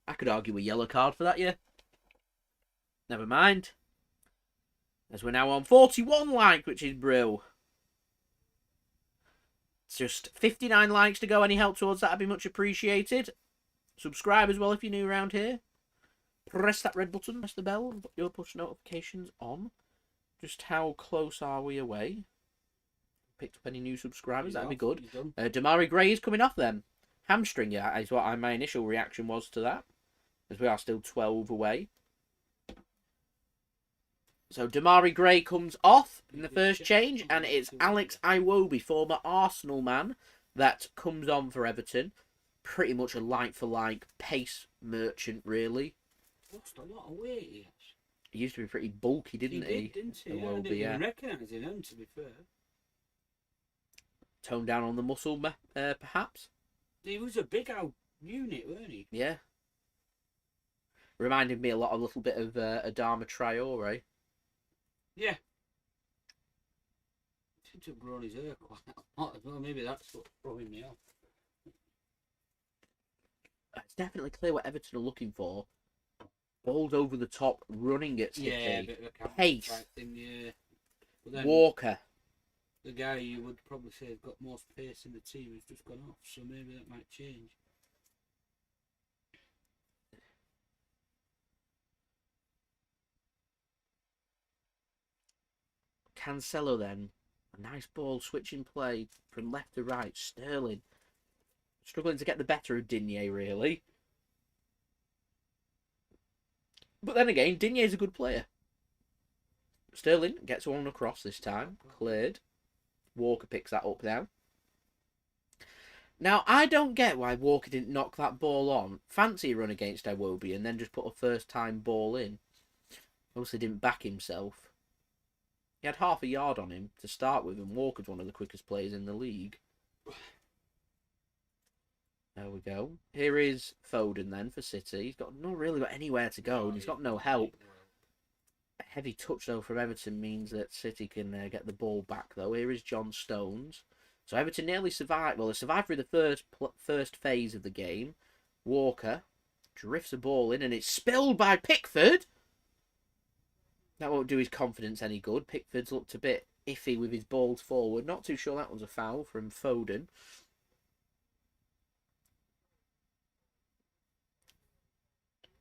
I could argue a yellow card for that, yeah. Never mind. As we're now on 41 likes, which is brill. It's just 59 likes to go. Any help towards that would be much appreciated. Subscribe as well if you're new around here. Press that red button, press the bell, and put your push notifications on. Just how close are we away? Picked up any new subscribers, that'd be good. Demarai Gray is coming off then. Hamstring, yeah, is what my initial reaction was to that. As we are still 12 away. So Demarai Gray comes off in the first change, and it's Alex Iwobi, former Arsenal man, that comes on for Everton. Pretty much a like-for-like pace merchant, really. Lost a lot of weight, he has. He used to be pretty bulky, didn't he? Didn't he? Iwobi, I didn't yeah. even recognise him, to be fair. Toned down on the muscle, perhaps? He was a big old unit, weren't he? Yeah. Reminded me a little bit of Adama Traore. Yeah. Seems to have grown his hair quite a lot as well. Maybe that's what's throwing me off. It's definitely clear what Everton are looking for. Balls over the top, running at City. Yeah, a bit of a counter Pace. type thing, yeah. But then Walker. the guy you would probably say has got most pace in the team has just gone off, so maybe that might change. Cancelo then. A nice ball switching play from left to right. Sterling. Struggling to get the better of Digne, really. But then again, Digne is a good player. Sterling gets one across this time. Cleared. Walker picks that up now. Now, I don't get why Walker didn't knock that ball on. Fancy a run against Iwobi and then just put a first-time ball in. Obviously didn't back himself. He had half a yard on him to start with, and Walker's one of the quickest players in the league. There we go. Here is Foden then for City. He's not really got anywhere to go, and he's got no help. A heavy touch, though, from Everton means that City can get the ball back, though. Here is John Stones. So Everton nearly survived. Well, they survived through the first phase of the game. Walker drifts a ball in, and it's spilled by Pickford. That won't do his confidence any good. Pickford's looked a bit iffy with his balls forward. Not too sure that was a foul from Foden.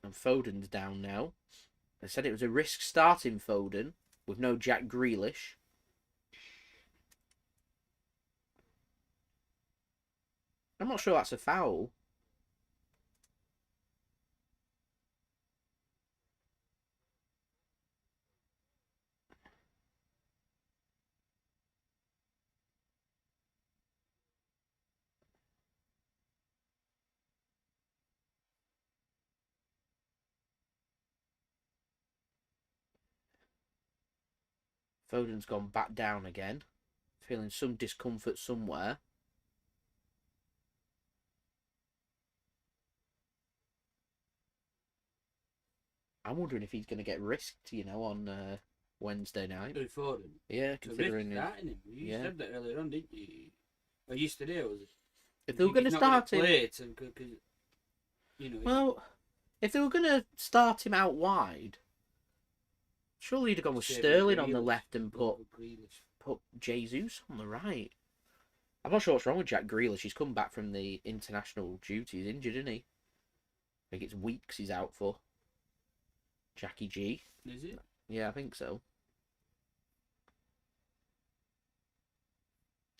And Foden's down now. They said it was a risk starting Foden with no Jack Grealish. I'm not sure that's a foul. Foden's gone back down again. Feeling some discomfort somewhere. I'm wondering if he's going to get risked, on Wednesday night. Who, Foden? Yeah, considering starting him. You said that earlier on, didn't you? Or yesterday, was it? If they were going to start him, well, if they were going to start him out wide, surely you'd have gone with Sterling on the left and put Jesus on the right. I'm not sure what's wrong with Jack Grealish. He's come back from the international duty. He's injured, isn't he? I think it's weeks he's out for. Jackie G. Is it? Yeah, I think so.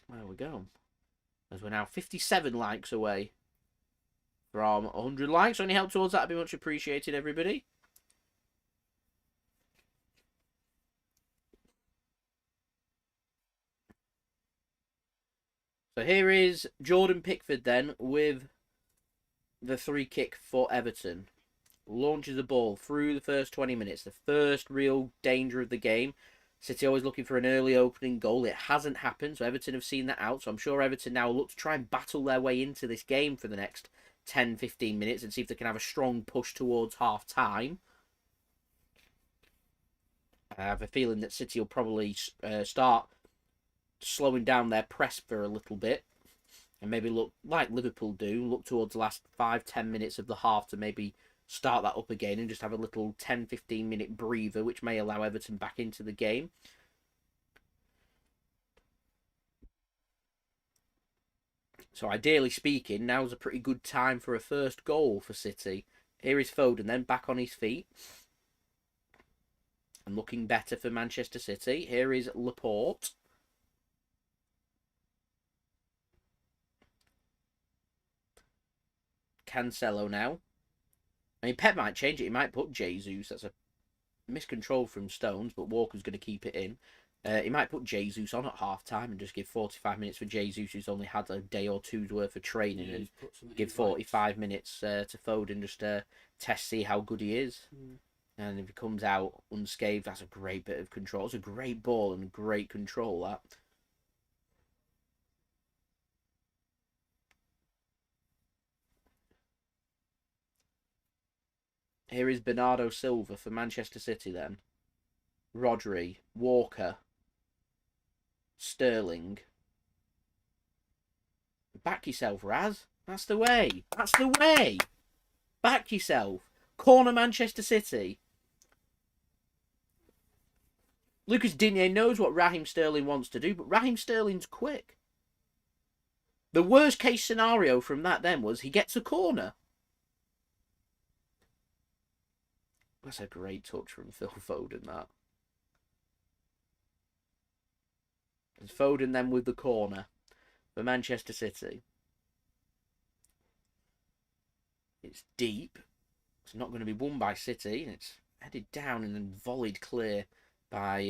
There we go. As we're now 57 likes away from 100 likes. Any help towards that would be much appreciated, everybody. So here is Jordan Pickford then with the free kick for Everton. Launches the ball through the first 20 minutes. The first real danger of the game. City always looking for an early opening goal. It hasn't happened, so Everton have seen that out. So I'm sure Everton now will look to try and battle their way into this game for the next 10-15 minutes and see if they can have a strong push towards half-time. I have a feeling that City will probably start slowing down their press for a little bit and maybe look like Liverpool do, look towards the last 5-10 minutes of the half to maybe start that up again and just have a little 10-15 minute breather, which may allow Everton back into the game. So ideally speaking, now's a pretty good time for a first goal for City. Here is Foden then back on his feet and looking better for Manchester City. Here is Laporte. Cancelo now. I mean, Pep might change it. He might put Jesus. That's a miscontrol from Stones, but Walker's going to keep it in. He might put Jesus on at half-time and just give 45 minutes for Jesus, who's only had a day or two's worth of training, and give 45 minutes to Foden just to test, see how good he is. And if he comes out unscathed, that's a great bit of control. It's a great ball and great control, that. Here is Bernardo Silva for Manchester City then. Rodri, Walker, Sterling. Back yourself, Raz. That's the way. That's the way. Back yourself. Corner Manchester City. Lucas Digne knows what Raheem Sterling wants to do, but Raheem Sterling's quick. The worst case scenario from that then was he gets a corner. That's a great touch from Phil Foden, that. There's Foden then with the corner for Manchester City. It's deep. It's not going to be won by City. And it's headed down and then volleyed clear by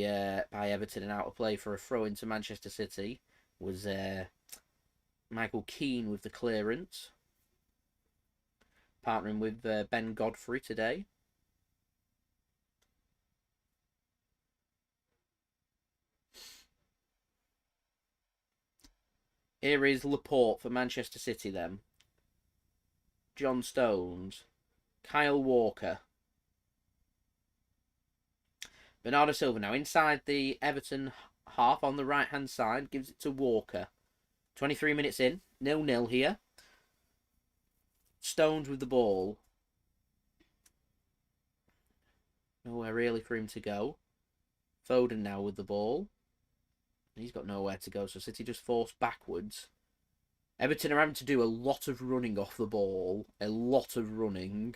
Everton and out of play for a throw into Manchester City. Was Michael Keane with the clearance. Partnering with Ben Godfrey today. Here is Laporte for Manchester City then. John Stones. Kyle Walker. Bernardo Silva now inside the Everton half on the right-hand side. Gives it to Walker. 23 minutes in. 0-0 here. Stones with the ball. Nowhere really for him to go. Foden now with the ball. He's got nowhere to go, so City just forced backwards. Everton are having to do a lot of running off the ball. A lot of running.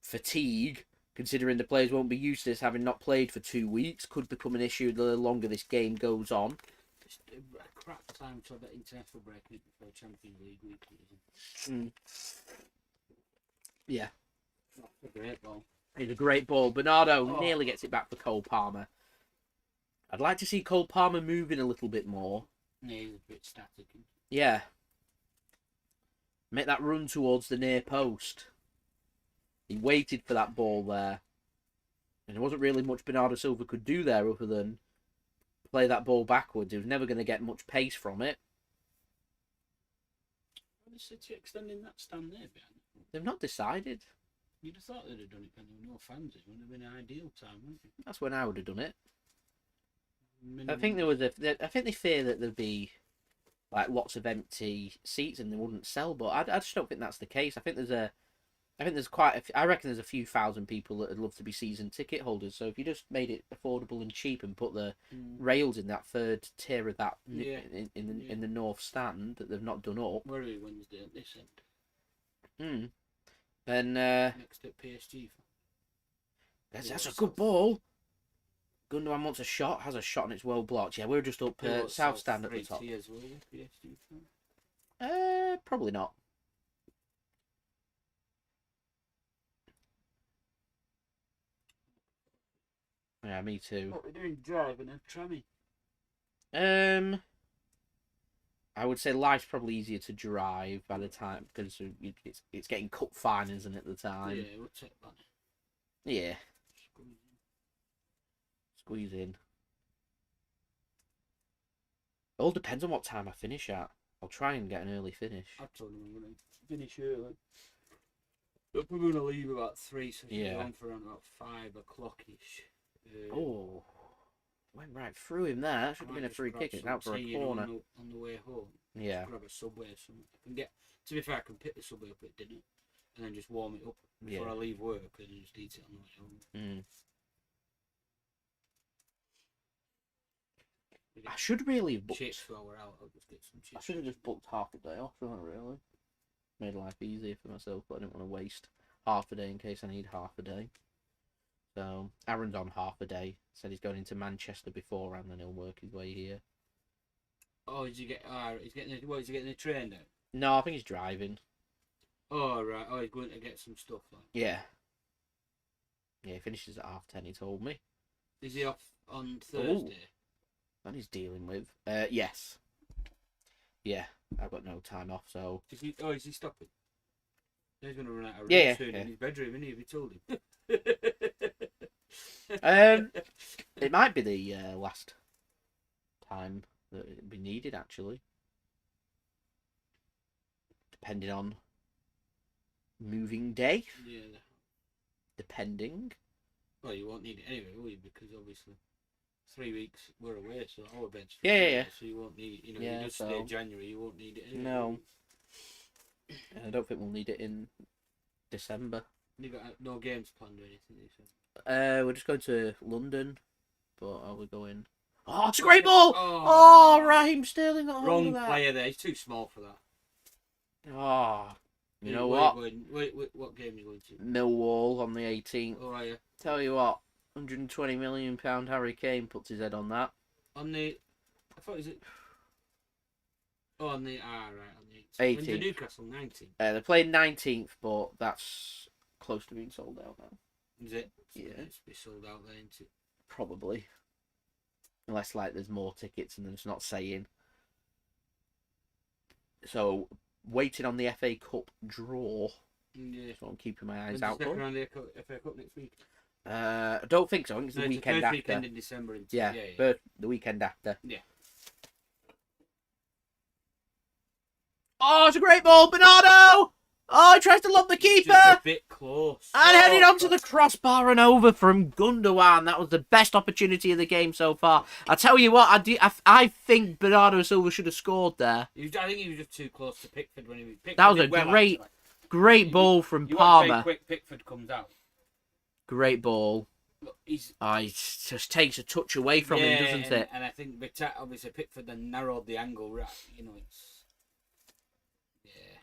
Fatigue, considering the players won't be used to this, having not played for 2 weeks, could become an issue the longer this game goes on. It's a crap time to have that international break before Champions League week, isn't it? Yeah. That's a great ball. It's a great ball. Bernardo nearly gets it back for Cole Palmer. I'd like to see Cole Palmer moving a little bit more. Yeah, he's a bit static. Yeah. Make that run towards the near post. He waited for that ball there. And there wasn't really much Bernardo Silva could do there other than play that ball backwards. He was never going to get much pace from it. Are the City extending that stand there behind? They've not decided. You'd have thought they'd have done it when there were no fans. It would have been an ideal time, wouldn't it? That's when I would have done it. Minimum. I think there was I think they fear that there'd be like lots of empty seats and they wouldn't sell. But I just don't think that's the case. I think there's quite. I reckon there's a few thousand people that would love to be season ticket holders. So if you just made it affordable and cheap and put the rails in that third tier of that in the north stand that they've not done up. Where are we Wednesday at this end? Then Next at PSG. that's a good ball. Gundogan wants a shot, has a shot and it's well blocked. Yeah, we're just up south stand at the top. Tiers, will you, PSG fan? Probably not. Yeah, me too. What we're doing, driving a trammy. I would say life's probably easier to drive by the time because it's getting cut fine, isn't it? At the time. Yeah, we'll take that. Yeah. Squeeze in. All depends on what time I finish at. I'll try and get an early finish. I told him I'm going to finish early. But we're going to leave about 3, so we're on for around about 5 o'clock-ish. Oh, went right through him there. That should have been a free kick. It's out for a corner. On the way home. Yeah. Grab a subway or something. I can get. To be fair, I can pick the subway up at dinner, and then just warm it up before I leave work, and just eat it on the way home. I should really have booked. Chips while we're out. I'll just get some chips. I should have just booked half a day off, shouldn't I, really? Made life easier for myself, but I didn't want to waste half a day in case I need half a day. So Aaron's on half a day. Said he's going into Manchester beforehand, then he'll work his way here. Oh, did you get? He's getting. What is he getting a train now? No, I think he's driving. Oh right. Oh, he's going to get some stuff. Like. Yeah. Yeah, he finishes at 10:30. He told me. Is he off on Thursday? That he's dealing with. Yes. Yeah, I've got no time off, so. Is he stopping? He's going to run out of room soon in his bedroom, isn't he? Have you told him? It might be the last time that it'd be needed, actually. Depending on moving day. Yeah. Depending. Well, you won't need it anyway, will you? Because obviously 3 weeks we're away, so our bench. Yeah. So you won't need it. You know, you just stay January, you won't need it anyway. No. I don't think we'll need it in December. You got no games planned or anything? We're just going to London, but are we going? Oh, it's a great ball! Oh, Raheem Sterling got hold of that. Wrong player there. He's too small for that. Oh, you know what? What game are you going to? Millwall on the 18th. Oh, are you? Tell you what, £120 million Harry Kane puts his head on that. On the, I thought it was. Oh, on the right, on the 18th. When did Newcastle 19th? They're playing 19th, but that's close to being sold out now. Is it? So yeah. It's be sold out there, isn't it? Probably. Unless like there's more tickets and it's not saying. So waiting on the FA Cup draw. Yeah. So I'm keeping my eyes out for. Around the FA Cup next week. I don't think so. I think it's the weekend after. Weekend in December. Yeah, but the weekend after. Yeah. Oh, it's a great ball, Bernardo! Oh, he tries to lob the keeper! Just a bit close. And headed onto the crossbar and over from Gundogan. That was the best opportunity of the game so far. I tell you what, I think Bernardo Silva should have scored there. I think he was just too close to Pickford when he was. That was a great ball from Palmer. How quick Pickford comes out. Great ball. Look, he just takes a touch away from him, doesn't it? And I think obviously Pickford then narrowed the angle. Right, you know, it's.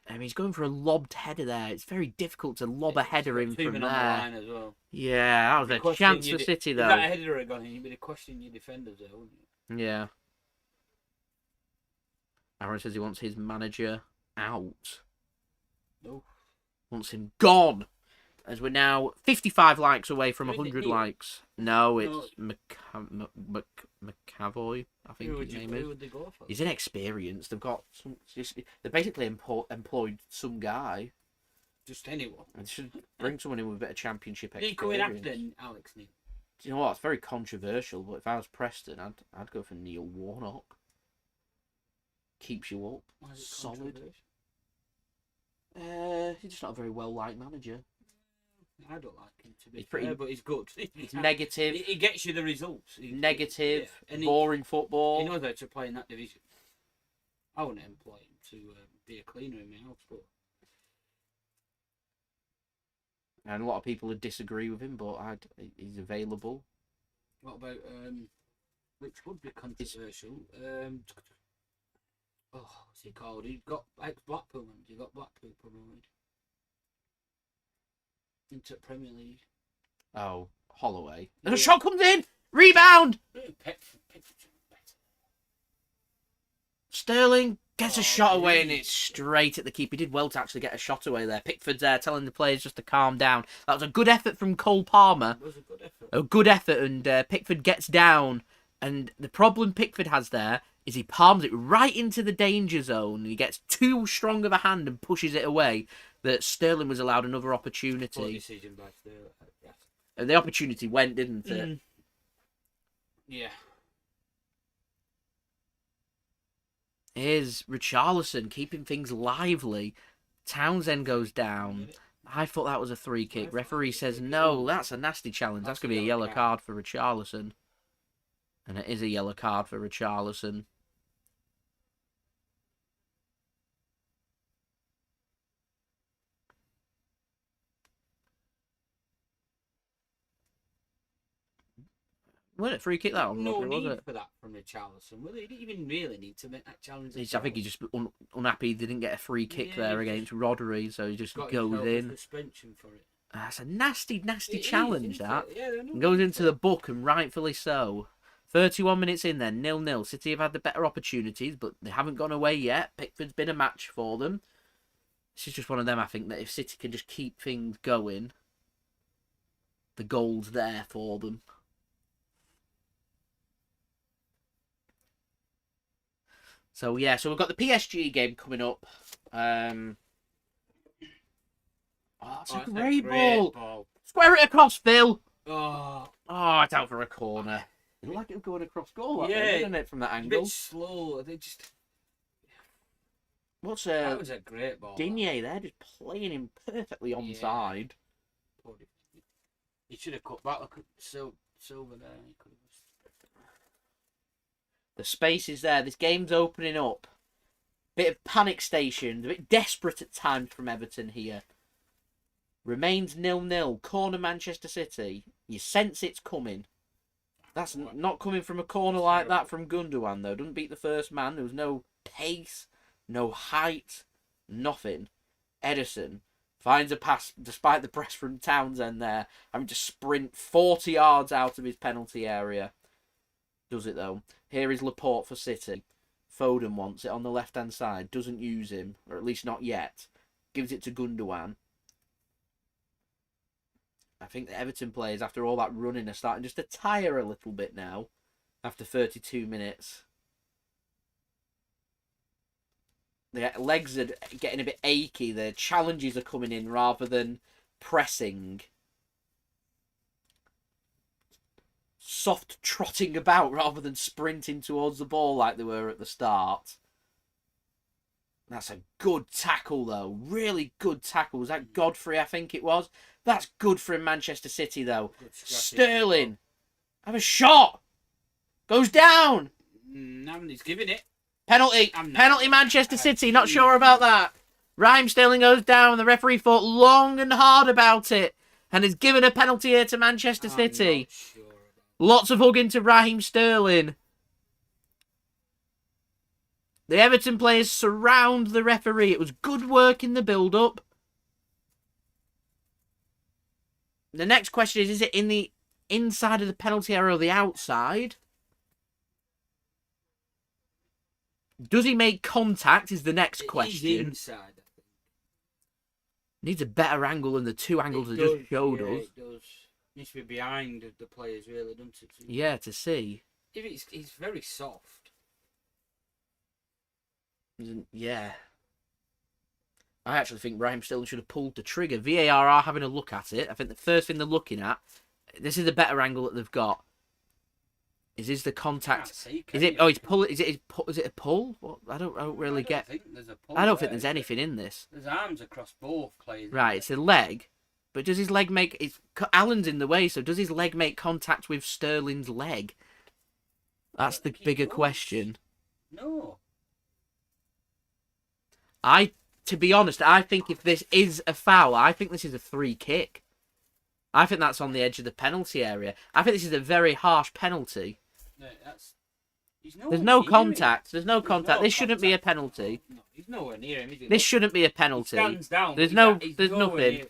I mean, he's going for a lobbed header there. It's very difficult to lob a header in from there. As well. Yeah, that was a chance for City, though. If that header had gone in, you'd be questioning your defenders there, wouldn't you? Yeah. Aaron says he wants his manager out. No. Wants him gone. As we're now 55 likes away from 100 likes. No, it's McAvoy, I think his name is. Who would they go for? He's inexperienced. They've got they basically employed some guy. Just anyone. They should bring someone in with a bit of championship experience. He coming after Alex Neil. Do you know what? It's very controversial, but if I was Preston, I'd go for Neil Warnock. Keeps you up. Why is it solid. He's just not a very well liked manager. I don't like him to be He's fair, pretty- but he's good. He's negative. He gets you the results. Negative, and boring he football. knows how to play in that division. I wouldn't employ him to be a cleaner in my house, but And a lot of people would disagree with him, but he's available. what about which would be controversial? What's he called? He got ex-Blackpool, man. He got Blackpool promoted into Premier League. Oh, Holloway. And Yeah. a shot comes in! Rebound! Pickford's better. Sterling gets a shot away and really? it's straight at the keeper. He did well to actually get a shot away there. Pickford's there telling the players just to calm down. That was a good effort from Cole Palmer. It was a good effort. A good effort, and Pickford gets down. And the problem Pickford has there is he palms it right into the danger zone. And he gets too strong of a hand and pushes it away. That Sterling was allowed another Poor opportunity. decision by Sterling. Yes. And the opportunity went, didn't it? Yeah. Here's Richarlison keeping things lively. Townsend goes down. I thought that was a free kick. Referee says no, that's a nasty challenge. That's going to be a yellow card for Richarlison. And it is a yellow card for Richarlison. Wasn't it a free kick that one? No Was need it? for that from Richarlison. Well, he didn't even really need to make that challenge. I think he's just unhappy they didn't get a free kick there against Rodri, so he just goes in. Suspension for it. That's a nasty, nasty It is, challenge, isn't that. it? Yeah, And goes into the book, and rightfully so. 31 minutes in then, 0-0. City have had the better opportunities, but they haven't gone away yet. Pickford's been a match for them. This is just one of them, I think, that if City can just keep things going, the goal's there for them. So, yeah, so we've got the PSG game coming up. Oh, it's a great ball. Square it across, Phil. Oh, It's out for a corner. You like it going across goal, Yeah, isn't it, from that a angle? bit slow. They just What's that was a great ball. Digne there, just playing him perfectly onside. He should have cut back. Look at Silva there. He could have. The space is there. This game's opening up. Bit of panic stations. A bit desperate at times from Everton here. Remains 0-0. Corner Manchester City. You sense it's coming. That's not coming from a corner like that from Gundogan, though. Doesn't beat the first man. There was no pace, no height, nothing. Ederson finds a pass despite the press from Townsend there. Having to sprint 40 yards out of his penalty area. Does it, though. Here is Laporte for City. Foden wants it on the left-hand side. Doesn't use him, or at least not yet. Gives it to Gundogan. I think the Everton players, after all that running, are starting just to tire a little bit now. After 32 minutes. Their legs are getting a bit achy. Their challenges are coming in rather than pressing. Soft trotting about rather than sprinting towards the ball like they were at the start. That's a good tackle, though. Really good tackle. Was that Godfrey, I think it was? That's good for Manchester City, though. Sterling. Have a shot. Goes down. He's giving it. Penalty. Penalty Manchester City. Not sure about that. Raheem Sterling goes down. The referee thought long and hard about it. And has given a penalty here to Manchester City. Sure. Lots of hugging to Raheem Sterling. The Everton players surround the referee. It was good work in the build-up. The next question is it in the inside of the penalty area or the outside? Does he make contact is the next question. He's inside, I think. Needs a better angle than the two angles that just showed us. It does. Needs to be behind the players, really, doesn't it? Yeah, to see. If it's very soft. Yeah. I actually think Raheem Sterling should have pulled the trigger. VAR are having a look at it. I think the first thing they're looking at, this is a better angle that they've got. Is the contact? Is it? Oh, it's pull. Is it a pull? What? I don't really get. Think there's a pull I don't think there's anything in this. There's arms across both players. Right, it's a leg, But does his leg make... Allen's in the way, so does his leg make contact with Sterling's leg? That's the bigger question. No. To be honest, I think if this is a foul, I think this is a free kick. I think that's on the edge of the penalty area. I think this is a very harsh penalty. No, There's no contact. There's no contact. This shouldn't be a penalty. No, he's nowhere near him, is he? This shouldn't be a penalty. He stands down. There's He's nothing. Near.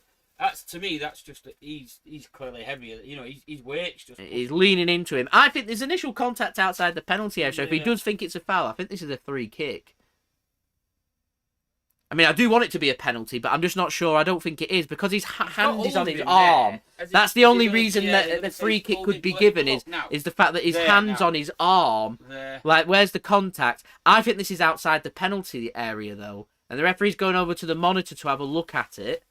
To me, that's just that he's clearly heavier. You know, his weight's just. He's leaning into him. I think there's initial contact outside the penalty area. So if he does think it's a foul, I think this is a free kick. I mean, I do want it to be a penalty, but I'm just not sure. I don't think it is because his hand is on his arm. That's the only reason that the free kick could be given is the fact that his hand's on his arm. Like, where's the contact? I think this is outside the penalty area, though. And the referee's going over to the monitor to have a look at it,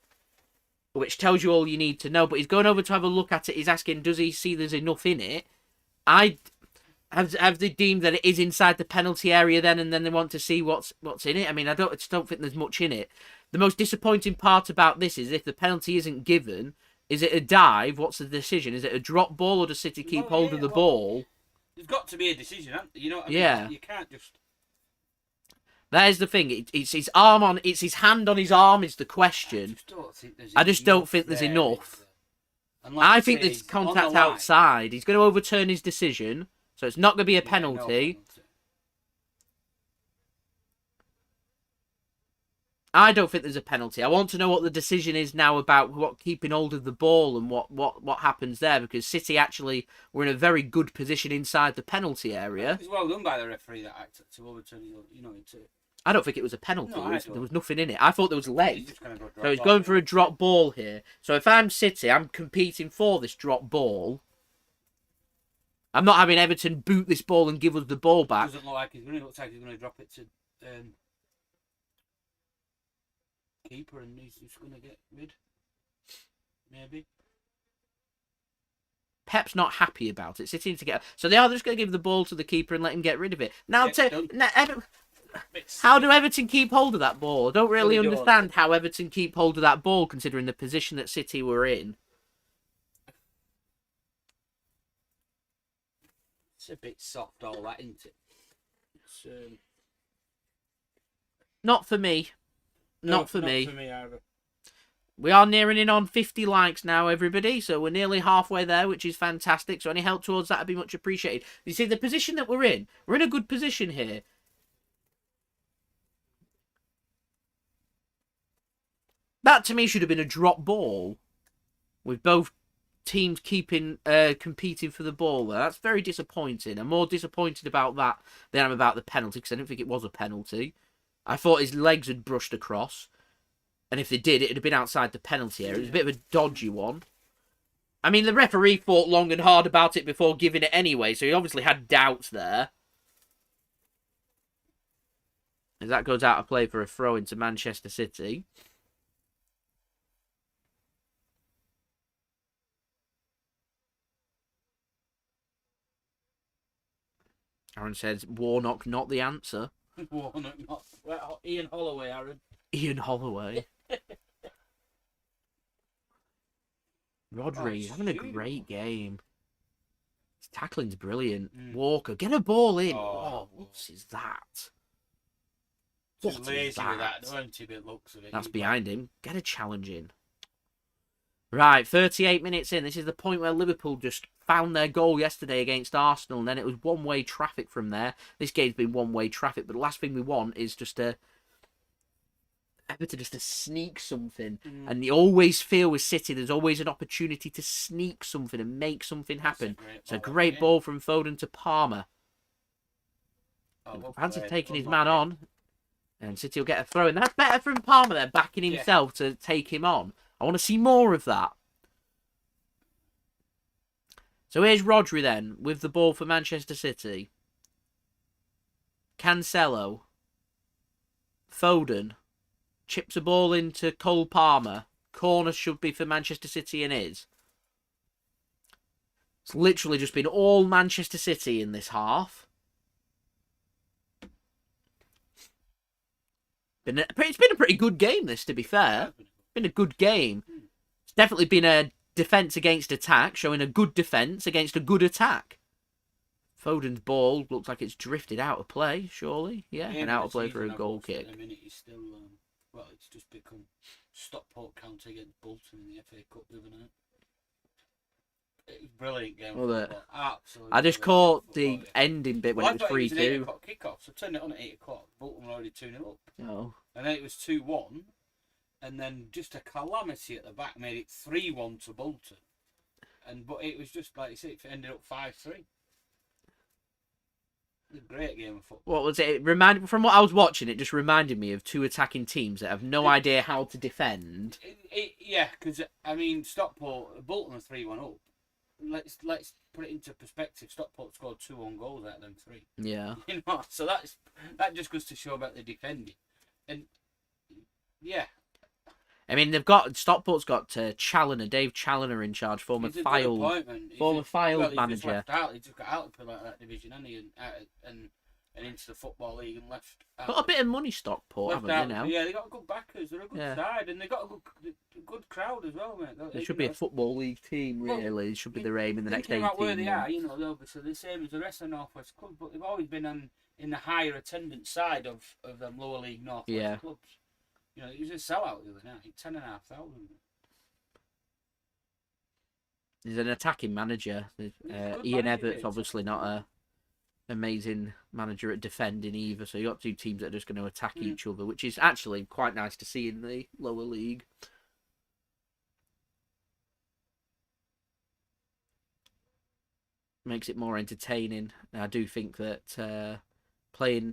which tells you all you need to know. But he's going over to have a look at it. He's asking, does he see there's enough in it? Have they deemed that it is inside the penalty area then, and then they want to see what's in it? I mean, I just don't think there's much in it. The most disappointing part about this is if the penalty isn't given, is it a dive? What's the decision? Is it a drop ball, or does City keep hold of the ball? There's got to be a decision, hasn't there? You know what I mean? Yeah. You can't just... There's the thing. It's his arm on... It's his hand on his arm is the question. I just don't think there's enough. I think there's contact outside. He's going to overturn his decision. So it's not going to be a penalty. I don't think there's a penalty. I want to know what the decision is now about keeping hold of the ball and what happens there, because City actually were in a very good position inside the penalty area. It was well done by the referee that acted to overturn, I don't think it was a penalty. No, there was nothing in it. I thought there was leg. So he's ball, going for a drop ball here. So if I'm City, I'm competing for this drop ball. I'm not having Everton boot this ball and give us the ball back. It doesn't look like he's going to. Looks like he's going to drop it to keeper, and he's just going to get rid. Maybe. Pep's not happy about it. City need to get. So they are just going to give the ball to the keeper and let him get rid of it. Now, how do Everton keep hold of that ball? I don't really understand how Everton keep hold of that ball, considering the position that City were in. It's a bit soft, all that, isn't it? It's, not for me. Not for me. Not for me either. We are nearing in on 50 likes now, everybody. So we're nearly halfway there, which is fantastic. So any help towards that would be much appreciated. You see, the position that we're in a good position here. That, to me, should have been a drop ball. With both teams competing for the ball there. That's very disappointing. I'm more disappointed about that than I'm about the penalty, because I didn't think it was a penalty. I thought his legs had brushed across, and if they did, it would have been outside the penalty area. It was a bit of a dodgy one. I mean, the referee thought long and hard about it before giving it anyway, so he obviously had doubts there. As that goes out of play for a throw into Manchester City. Aaron says, Warnock not the answer. Warnock not... Well, Ian Holloway, Aaron. Ian Holloway. Rodri, having a great game. His tackling's brilliant. Walker, get a ball in. Oh, what is that? What is that? That's behind him. Get a challenge in. Right, 38 minutes in. This is the point where Liverpool just found their goal yesterday against Arsenal, and then it was one-way traffic from there. This game's been one-way traffic, but the last thing we want is just Everton just to sneak something. And you always feel with City, there's always an opportunity to sneak something and make something happen. It's a great ball from Foden to Palmer. Fancy taking his man on, and City will get a throw, and that's better from Palmer there, backing himself to take him on. I want to see more of that. So here's Rodri then, with the ball for Manchester City. Cancelo. Foden. Chips a ball into Cole Palmer. Corner should be for Manchester City and is. It's literally just been all Manchester City in this half. It's been a pretty good game, this, to be fair. Been a good game. definitely been a defence against attack, showing a good defence against a good attack. Foden's ball looks like it's drifted out of play, surely. Yeah, and out of play for a goal kick. At the minute, he's still, well, it's just become Stockport County against Bolton in the FA Cup the other night. It was a brilliant game. Well, absolutely. I just caught the ending bit when it was 3-2. It was an 8 o'clock kickoff, so I turned it on at 8 o'clock. Bolton were already 2-0 up. Oh. And then it was 2-1. And then just a calamity at the back made it 3-1 to Bolton. But it was just, like you say, it ended up 5-3. A great game of football. What was it? From what I was watching, it just reminded me of two attacking teams that have no idea how to defend. Yeah, because, I mean, Bolton are 3-1 up. Let's put it into perspective. Stockport scored 2 on goals out of them 3. Yeah. You know, so that just goes to show about the defending. And, yeah. I mean, Stockport's got Challoner, Dave Challoner in charge, former Fylde manager. He just got out of that division, and into the Football League and left. Got a bit of money, Stockport, haven't they now? Yeah, they got good backers. They're a good side, and they got a good crowd as well, mate. They should be a Football League team, really. It should be their aim in the next 18 months. Where they are, you know, they're obviously the same as the rest of the North West clubs, but they've always been in the higher attendance side of them lower league North West clubs. You know, it was a sellout the other night, 10,500. He's an attacking manager. Ian Everett's obviously not a amazing manager at defending either. So you got two teams that are just going to attack each other, which is actually quite nice to see in the lower league. Makes it more entertaining. I do think that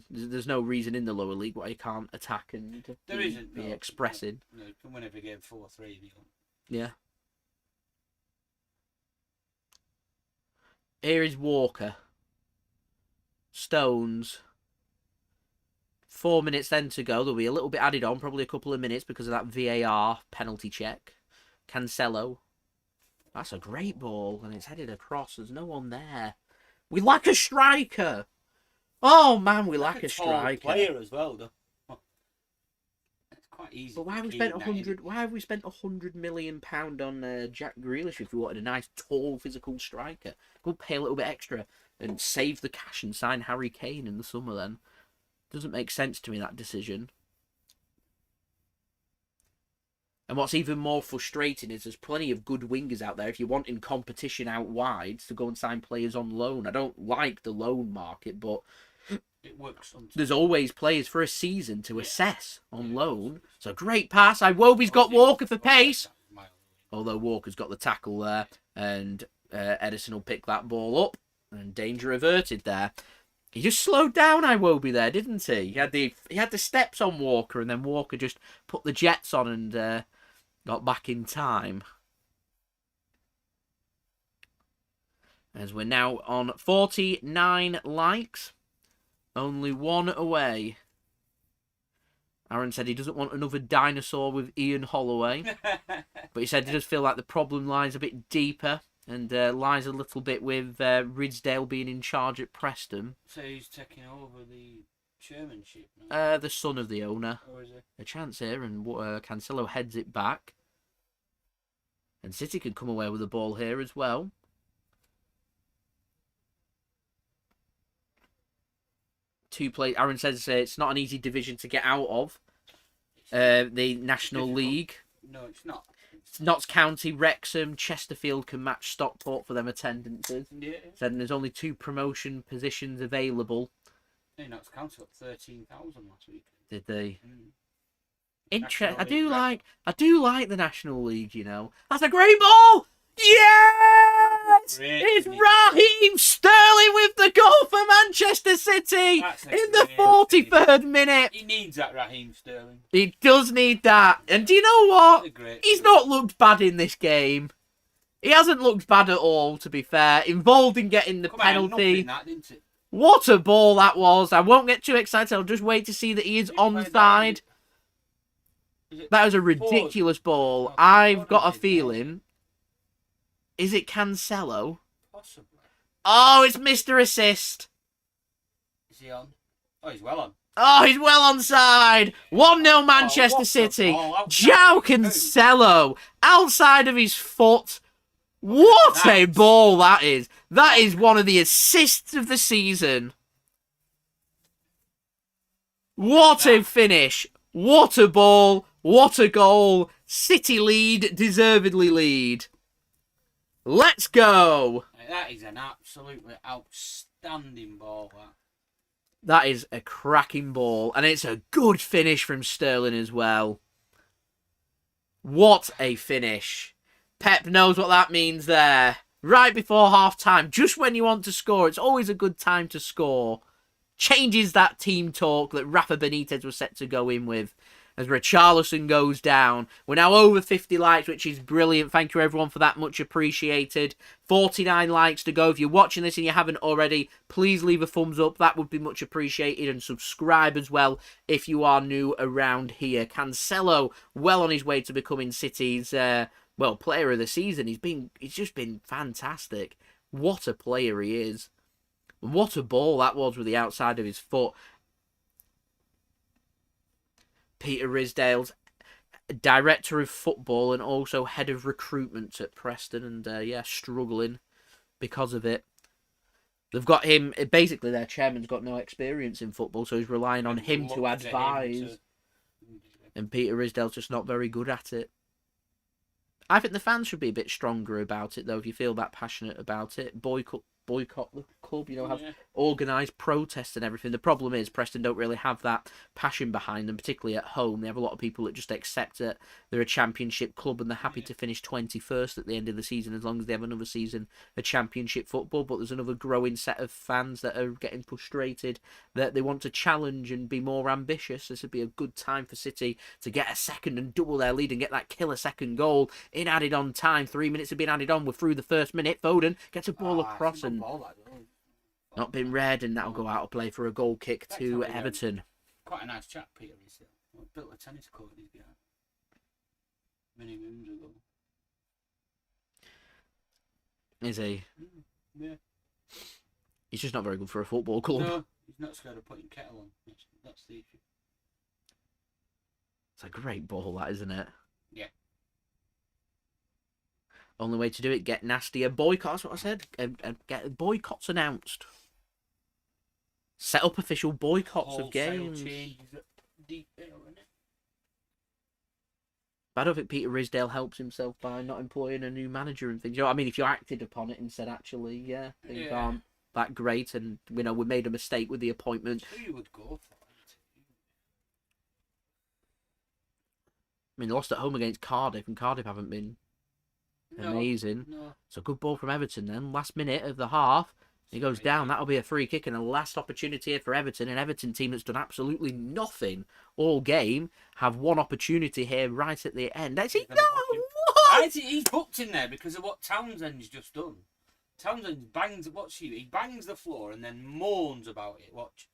there's no reason in the lower league why you can't attack and be expressing. No, you can win every game 4-3. Yeah. Here is Walker. Stones. 4 minutes then to go. There'll be a little bit added on, probably a couple of minutes because of that VAR penalty check. Cancelo. That's a great ball, and it's headed across. There's no one there. We lack a striker. Oh man, we lack a striker. Player as well, though. It's quite easy. But why have we spent £100 million on Jack Grealish if we wanted a nice, tall, physical striker? We'll pay a little bit extra and save the cash and sign Harry Kane in the summer. Then doesn't make sense to me, that decision. And what's even more frustrating is there's plenty of good wingers out there if you're wanting competition out wide to go and sign players on loan. I don't like the loan market, but it works sometimes. There's always players for a season to assess on loan. It's a great pass. Iwobi's got Walker for pace. Although Walker's got the tackle there, and Ederson will pick that ball up, and danger averted there. He just slowed down Iwobi there, didn't he? He had the steps on Walker, and then Walker just put the jets on and got back in time. As we're now on 49 likes. Only one away. Aaron said he doesn't want another dinosaur with Ian Holloway. But he said he does feel like the problem lies a bit deeper. And lies a little bit with Ridsdale being in charge at Preston. So he's taking over the chairmanship now? The son of the owner. Or is it? A chance here, and Cancelo heads it back. And City can come away with the ball here as well. Aaron says it's not an easy division to get out of. The National League. No, it's not. Notts County, Wrexham, Chesterfield can match Stockport for them attendances. Yeah. Said there's only 2 promotion positions available. Hey, Notts County got 13,000 last week. Did they? I do like the National League, you know. That's a great ball! Yes! It's Raheem Sterling with the goal for Manchester City in the 43rd minute. He needs that, Raheem Sterling. He does need that. And do you know what? He's not looked bad in this game. He hasn't looked bad at all, to be fair. Involved in getting the penalty. What a ball that was. I won't get too excited. I'll just wait to see that he is onside. That was a ridiculous ball. I've got a feeling... Is it Cancelo? Possibly. Oh, it's Mr. Assist. Is he on? Oh, he's well on. Oh, he's well onside. 1-0 Manchester City. Joao Cancelo outside of his foot. What a ball that is. That is one of the assists of the season. What a finish. What a ball. What a goal. City lead, deservedly lead. Let's go. That is an absolutely outstanding ball. That is a cracking ball. And it's a good finish from Sterling as well. What a finish. Pep knows what that means there. Right before half-time, just when you want to score, it's always a good time to score. Changes that team talk that Rafa Benitez was set to go in with. As Richarlison goes down. We're now over 50 likes, which is brilliant. Thank you, everyone, for that. Much appreciated. 49 likes to go. If you're watching this and you haven't already, please leave a thumbs up. That would be much appreciated. And subscribe as well if you are new around here. Cancelo, well on his way to becoming City's, player of the season. He's just been fantastic. What a player he is. What a ball that was with the outside of his foot. Peter Ridsdale's director of football and also head of recruitment at Preston, and struggling because of it. They've got him, basically their chairman's got no experience in football, so he's relying on him to advise. And Peter Ridsdale's just not very good at it. I think the fans should be a bit stronger about it, though, if you feel that passionate about it. Boycott the club, have organised protests and everything. The problem is Preston don't really have that passion behind them, particularly at home. They have a lot of people that just accept that they're a championship club and they're happy to finish 21st at the end of the season as long as they have another season of championship football. But there's another growing set of fans that are getting frustrated, that they want to challenge and be more ambitious. This would be a good time for City to get a second and double their lead and get that killer second goal in added on time. 3 minutes have been added on. We're through the first minute. Foden gets a ball across and not been read, and that'll go out of play for a goal kick to Everton. Quite a nice chap, Peter. He's built a tennis court in his behind. Many moons ago. Is he? Yeah. He's just not very good for a football club. No, he's not scared of putting kettle on. That's the issue. It's a great ball, that, isn't it? Yeah. Only way to do it, get nastier. Boycott, that's what I said. Get boycotts announced. Set up official boycotts of games. But I don't think Peter Ridsdale helps himself by not employing a new manager and things. You know what I mean? If you acted upon it and said, actually, things aren't that great, and we made a mistake with the appointment. Who you would go for? I mean, they lost at home against Cardiff, and Cardiff haven't been amazing. No. It's a good ball from Everton then. Last minute of the half, he goes down. That'll be a free kick and a last opportunity here for Everton. An Everton team that's done absolutely nothing all game have one opportunity here right at the end. That's it. No, what? He's booked in there because of what Townsend's just done. Townsend bangs. He bangs the floor and then moans about it. Watch.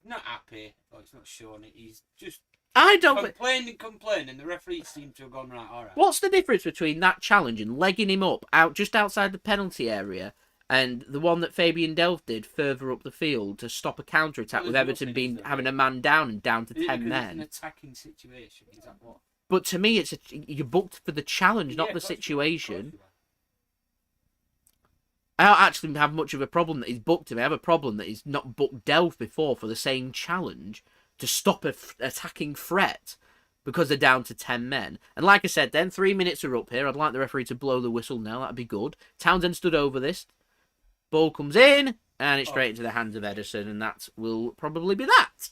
Not happy. Oh, it's not showing it. He's just. I don't complaining. The referees seem to have gone right. All right. What's the difference between that challenge and legging him up out just outside the penalty area and the one that Fabian Delph did further up the field to stop a counter attack with Everton having a man down and down to 10 men? It's an attacking situation. Is that what? But to me, you're booked for the challenge, not the situation. I don't actually have much of a problem that he's booked him. I have a problem that he's not booked Delph before for the same challenge to stop an attacking threat because they're down to 10 men. And like I said, then 3 minutes are up here. I'd like the referee to blow the whistle now. That'd be good. Townsend stood over this. Ball comes in, and it's straight into the hands of Ederson, and that will probably be that.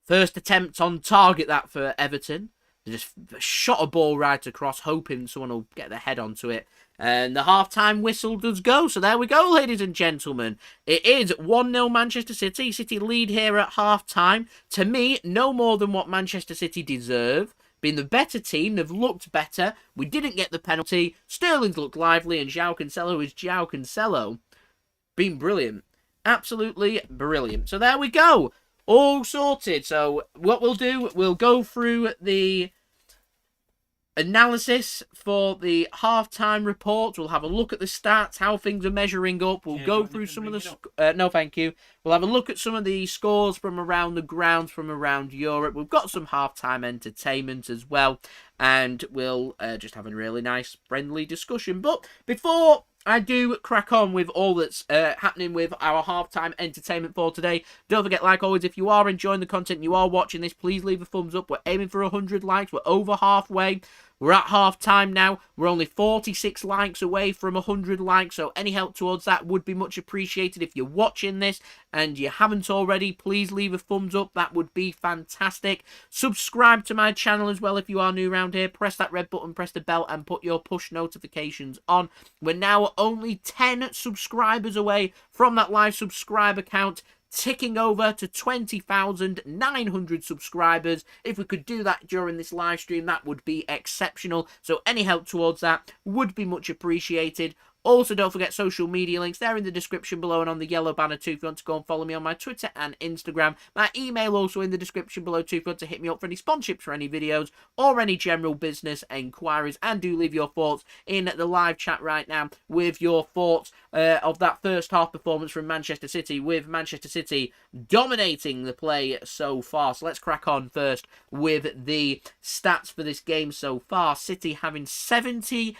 First attempt on target, that for Everton. They just shot a ball right across, hoping someone will get their head onto it. And the half-time whistle does go. So there we go, ladies and gentlemen. It is 1-0 Manchester City. City lead here at half-time. To me, no more than what Manchester City deserve. Being the better team, they've looked better. We didn't get the penalty. Sterling's looked lively, and Joao Cancelo is Joao Cancelo. Been brilliant. Absolutely brilliant. So there we go. All sorted. So what we'll do, we'll go through the analysis for the halftime report. We'll have a look at the stats, how things are measuring up. We'll go through some of the... no, thank you. We'll have a look at some of the scores from around the grounds, from around Europe. We've got some halftime entertainment as well. And we'll just have a really nice, friendly discussion. But before I do crack on with all that's happening with our halftime entertainment for today, don't forget, like always, if you are enjoying the content and you are watching this, please leave a thumbs up. We're aiming for 100 likes. We're over halfway. We're at half-time now. We're only 46 likes away from 100 likes, so any help towards that would be much appreciated. If you're watching this and you haven't already, please leave a thumbs up. That would be fantastic. Subscribe to my channel as well if you are new around here. Press that red button, press the bell, and put your push notifications on. We're now only 10 subscribers away from that live subscriber count, ticking over to 20,900 subscribers. If we could do that during this live stream, that would be exceptional. So any help towards that would be much appreciated. Also, don't forget social media links. They're in the description below and on the yellow banner too if you want to go and follow me on my Twitter and Instagram. My email also in the description below too if you want to hit me up for any sponsorships for any videos or any general business enquiries. And do leave your thoughts in the live chat right now with your thoughts of that first half performance from Manchester City, with Manchester City dominating the play so far. So let's crack on first with the stats for this game so far. City having 79%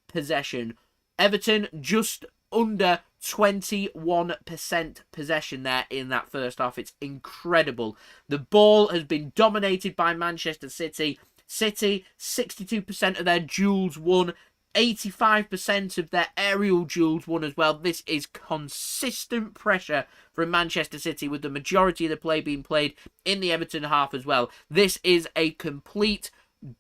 possession. Everton just under 21% possession there in that first half. It's incredible. The ball has been dominated by Manchester City. City, 62% of their duels won. 85% of their aerial duels won as well. This is consistent pressure from Manchester City, with the majority of the play being played in the Everton half as well. This is a complete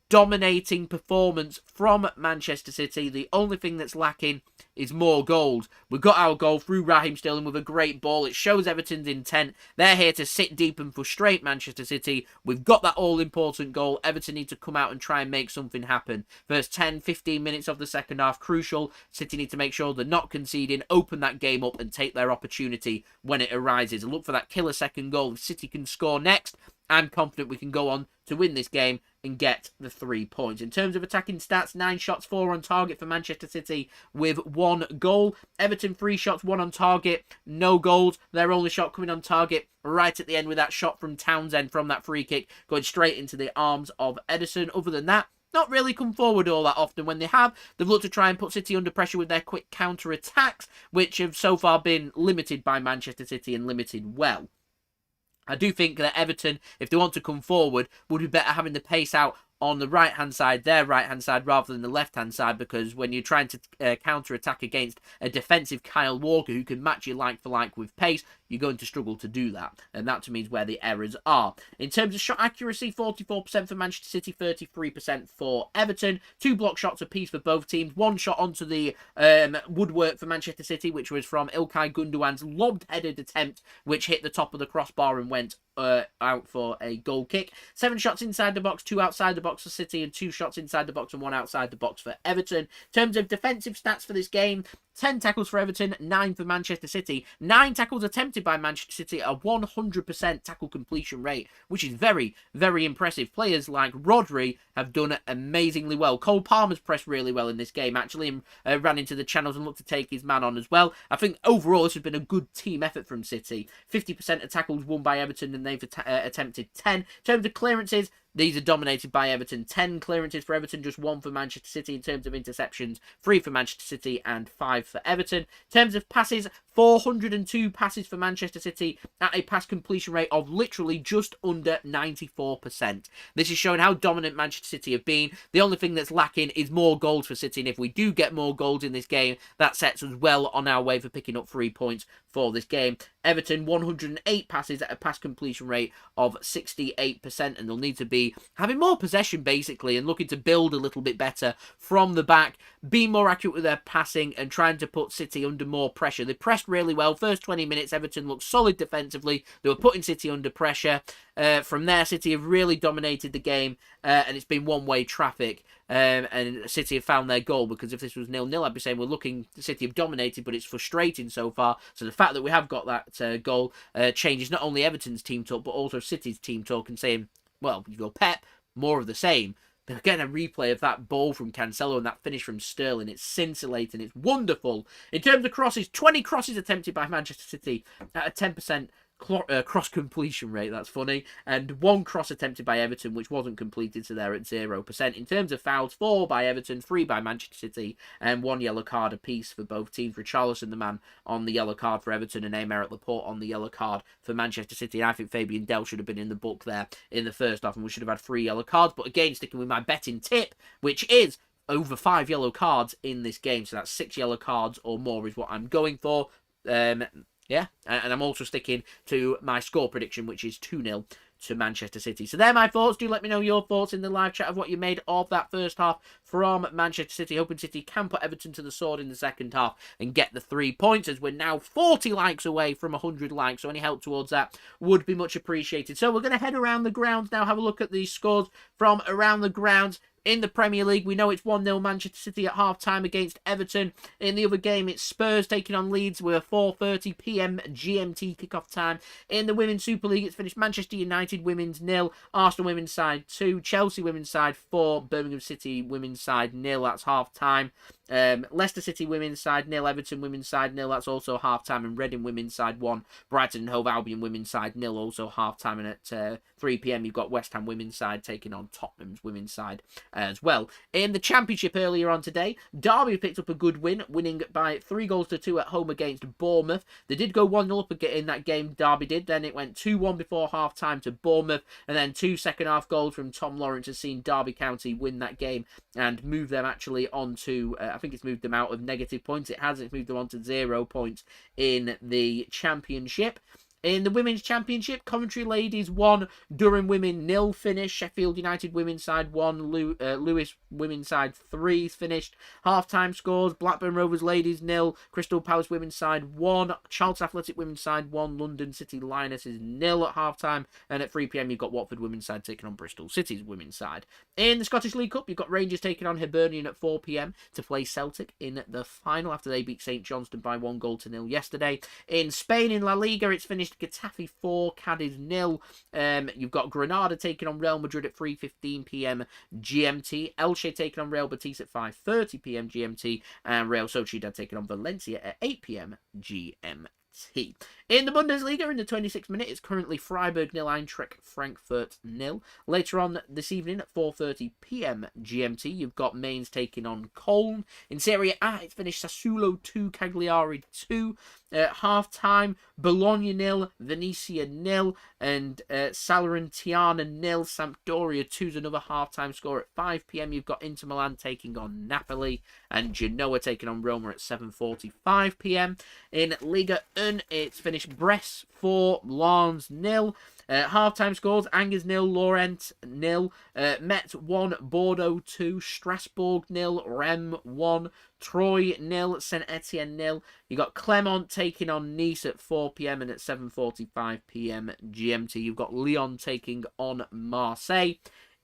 dominating performance from Manchester City. The only thing that's lacking is more goals. We got our goal through Raheem Sterling with a great ball. It shows Everton's intent. They're here to sit deep and frustrate Manchester City. We've got that all-important goal. Everton need to come out and try and make something happen. First 10-15 minutes of the second half, crucial. City need to make sure they're not conceding, open that game up and take their opportunity when it arises. Look for that killer second goal. If City can score next, I'm confident we can go on to win this game and get the 3 points. In terms of attacking stats, 9 shots, 4 on target for Manchester City with 1 goal. Everton 3 shots, 1 on target, no goals. Their only shot coming on target right at the end with that shot from Townsend from that free kick going straight into the arms of Ederson. Other than that, not really come forward all that often. When they have, they've looked to try and put City under pressure with their quick counter-attacks, which have so far been limited by Manchester City and limited well. I do think that Everton, if they want to come forward, would be better having the pace out on the right-hand side, their right-hand side, rather than the left-hand side, because when you're trying to counter-attack against a defensive Kyle Walker who can match you like-for-like with pace, you're going to struggle to do that. And that, to me, is where the errors are. In terms of shot accuracy, 44% for Manchester City, 33% for Everton. 2 block shots apiece for both teams. 1 shot onto the woodwork for Manchester City, which was from Ilkay Gundogan's lobbed-headed attempt, which hit the top of the crossbar and went out for a goal kick. 7 shots inside the box, 2 outside the box for City, and 2 shots inside the box and 1 outside the box for Everton. In terms of defensive stats for this game, 10 tackles for Everton, 9 for Manchester City. 9 tackles attempted by Manchester City, a 100% tackle completion rate, which is very, very impressive. Players like Rodri have done amazingly well. Cole Palmer's pressed really well in this game, actually, and ran into the channels and looked to take his man on as well. I think overall this has been a good team effort from City. 50% of tackles won by Everton, and they've attempted 10. In terms of clearances, these are dominated by Everton. 10 clearances for Everton, just 1 for Manchester City. In terms of interceptions, 3 for Manchester City and 5 for Everton. In terms of passes, 402 passes for Manchester City at a pass completion rate of literally just under 94%. This is showing how dominant Manchester City have been. The only thing that's lacking is more goals for City, and if we do get more goals in this game, that sets us well on our way for picking up 3 points for this game. Everton, 108 passes at a pass completion rate of 68%, and they'll need to be having more possession, basically, and looking to build a little bit better from the back, be more accurate with their passing, and trying to put City under more pressure. They pressed really well. First 20 minutes, Everton looked solid defensively. They were putting City under pressure. From there, City have really dominated the game, and it's been one-way traffic. And City have found their goal, because if this was 0-0, I'd be saying we're looking, City have dominated, but it's frustrating so far. So the fact that we have got that goal changes not only Everton's team talk, but also City's team talk, and saying, well, you go Pep, more of the same. They're getting a replay of that ball from Cancelo and that finish from Sterling. It's scintillating. It's wonderful. In terms of crosses, 20 crosses attempted by Manchester City at a 10% cross completion rate. That's funny. And 1 cross attempted by Everton, which wasn't completed, so they're at 0%. In terms of fouls, 4 by Everton, 3 by Manchester City, and 1 yellow card apiece for both teams. Richarlison, the man on the yellow card for Everton, and Aymeric Laporte on the yellow card for Manchester City. And I think Fabian Delph should have been in the book there in the first half, and we should have had 3 yellow cards. But again, sticking with my betting tip, which is over 5 yellow cards in this game, so that's 6 yellow cards or more is what I'm going for. Yeah, and I'm also sticking to my score prediction, which is 2-0 to Manchester City. So they're my thoughts. Do let me know your thoughts in the live chat of what you made of that first half from Manchester City. Hoping City can put Everton to the sword in the second half and get the 3 points, as we're now 40 likes away from 100 likes. So any help towards that would be much appreciated. So we're going to head around the grounds now, have a look at these scores from around the grounds. In the Premier League, we know it's 1-0 Manchester City at half-time against Everton. In the other game, it's Spurs taking on Leeds with a 4:30 p.m. GMT kickoff time. In the Women's Super League, it's finished Manchester United Women's 0, Arsenal Women's side 2, Chelsea Women's side 4, Birmingham City Women's side 0. That's half-time. Leicester City Women's side 0, Everton Women's side 0. That's also half-time. And Reading Women's side 1, Brighton and Hove Albion Women's side 0. Also half-time. And at 3 p.m, you've got West Ham Women's side taking on Tottenham's Women's side as well. In the Championship earlier on today, Derby picked up a good win, winning by 3-2 at home against Bournemouth. They did go 1-0 up in that game, Derby did. Then it went 2-1 before half-time to Bournemouth. And then 2 second-half goals from Tom Lawrence has seen Derby County win that game and move them actually onto... I think it's moved them out of negative points. It hasn't. It's moved them on to 0 points in the Championship. In the Women's Championship, Coventry Ladies 1, Durham Women 0 finish. Sheffield United Women's side 1, Lewis Women's side 3 finished. Half-time scores, Blackburn Rovers Ladies 0, Crystal Palace Women's side 1, Charlton Athletic Women's side 1, London City Lionesses 0 at half-time. And at 3 p.m, you've got Watford Women's side taking on Bristol City's Women's side. In the Scottish League Cup, you've got Rangers taking on Hibernian at 4 p.m. to play Celtic in the final after they beat St Johnstone by 1-0 yesterday. In Spain, in La Liga, it's finished Getafe 4, Cadiz 0. You've got Granada taking on Real Madrid at 3:15 p.m. GMT. Elche taking on Real Betis at 5:30 p.m. GMT. And Real Sociedad taking on Valencia at 8 p.m. GMT. In the Bundesliga, in the 26th minute, it's currently Freiburg 0, Eintracht Frankfurt 0. Later on this evening at 4:30 p.m. GMT, you've got Mainz taking on Cologne. In Serie A, it's finished Sassuolo 2, Cagliari 2. At half-time, Bologna 0, Venezia 0, and Salernitana 0, Sampdoria 2 is another half-time score. At 5 p.m, you've got Inter Milan taking on Napoli, and Genoa taking on Roma at 7:45 p.m. In Liga 1, it's finished Brest 4, Lens 0. Half-time scores, Angers 0, Lorient 0, Metz 1, Bordeaux 2, Strasbourg 0, Rennes 1, Troyes 0, Saint Etienne 0. You got Clermont taking on Nice at 4 p.m. and at 7:45 p.m. GMT. You've got Lyon taking on Marseille.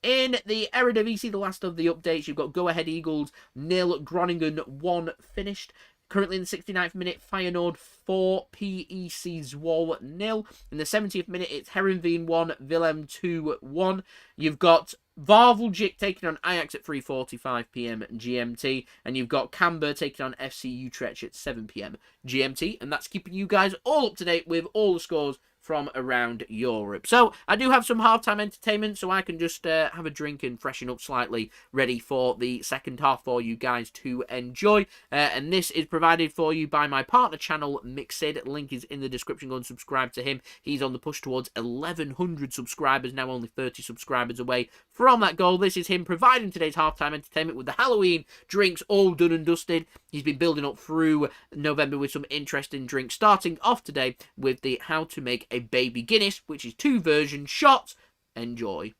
In the Eredivisie, the last of the updates, you've got Go Ahead Eagles 0, Groningen 1 finished. Currently in the 69th minute, Feyenoord 4, PEC Zwolle 0. In the 70th minute, it's Heerenveen 1, Willem 2 1. You've got Vavelgik taking on Ajax at 3:45 p.m. GMT. And you've got Camber taking on FC Utrecht at 7 p.m. GMT. And that's keeping you guys all up to date with all the scores from around Europe. So I do have some halftime entertainment, so I can just have a drink and freshen up slightly, ready for the second half for you guys to enjoy. And this is provided for you by my partner channel, Mixed. Link is in the description. Go and subscribe to him. He's on the push towards 1,100 subscribers, now only 30 subscribers away from that goal. This is him providing today's halftime entertainment with the Halloween drinks all done and dusted. He's been building up through November with some interesting drinks, starting off today with the How to Make a Baby Guinness, which is 2 version shots. Enjoy.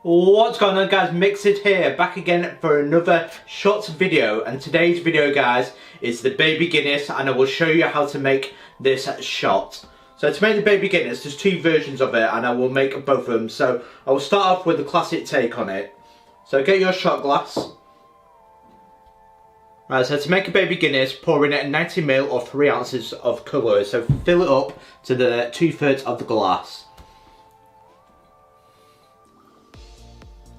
What's going on, guys? Mixed here, back again for another shots video, and today's video, guys, is the Baby Guinness, and I will show you how to make this shot. So to make the Baby Guinness, there's 2 versions of it, and I will make both of them. So I will start off with the classic take on it. So get your shot glass. Right, so to make a Baby Guinness, pour in 90ml or 3 ounces of colour. So fill it up to the 2/3 of the glass.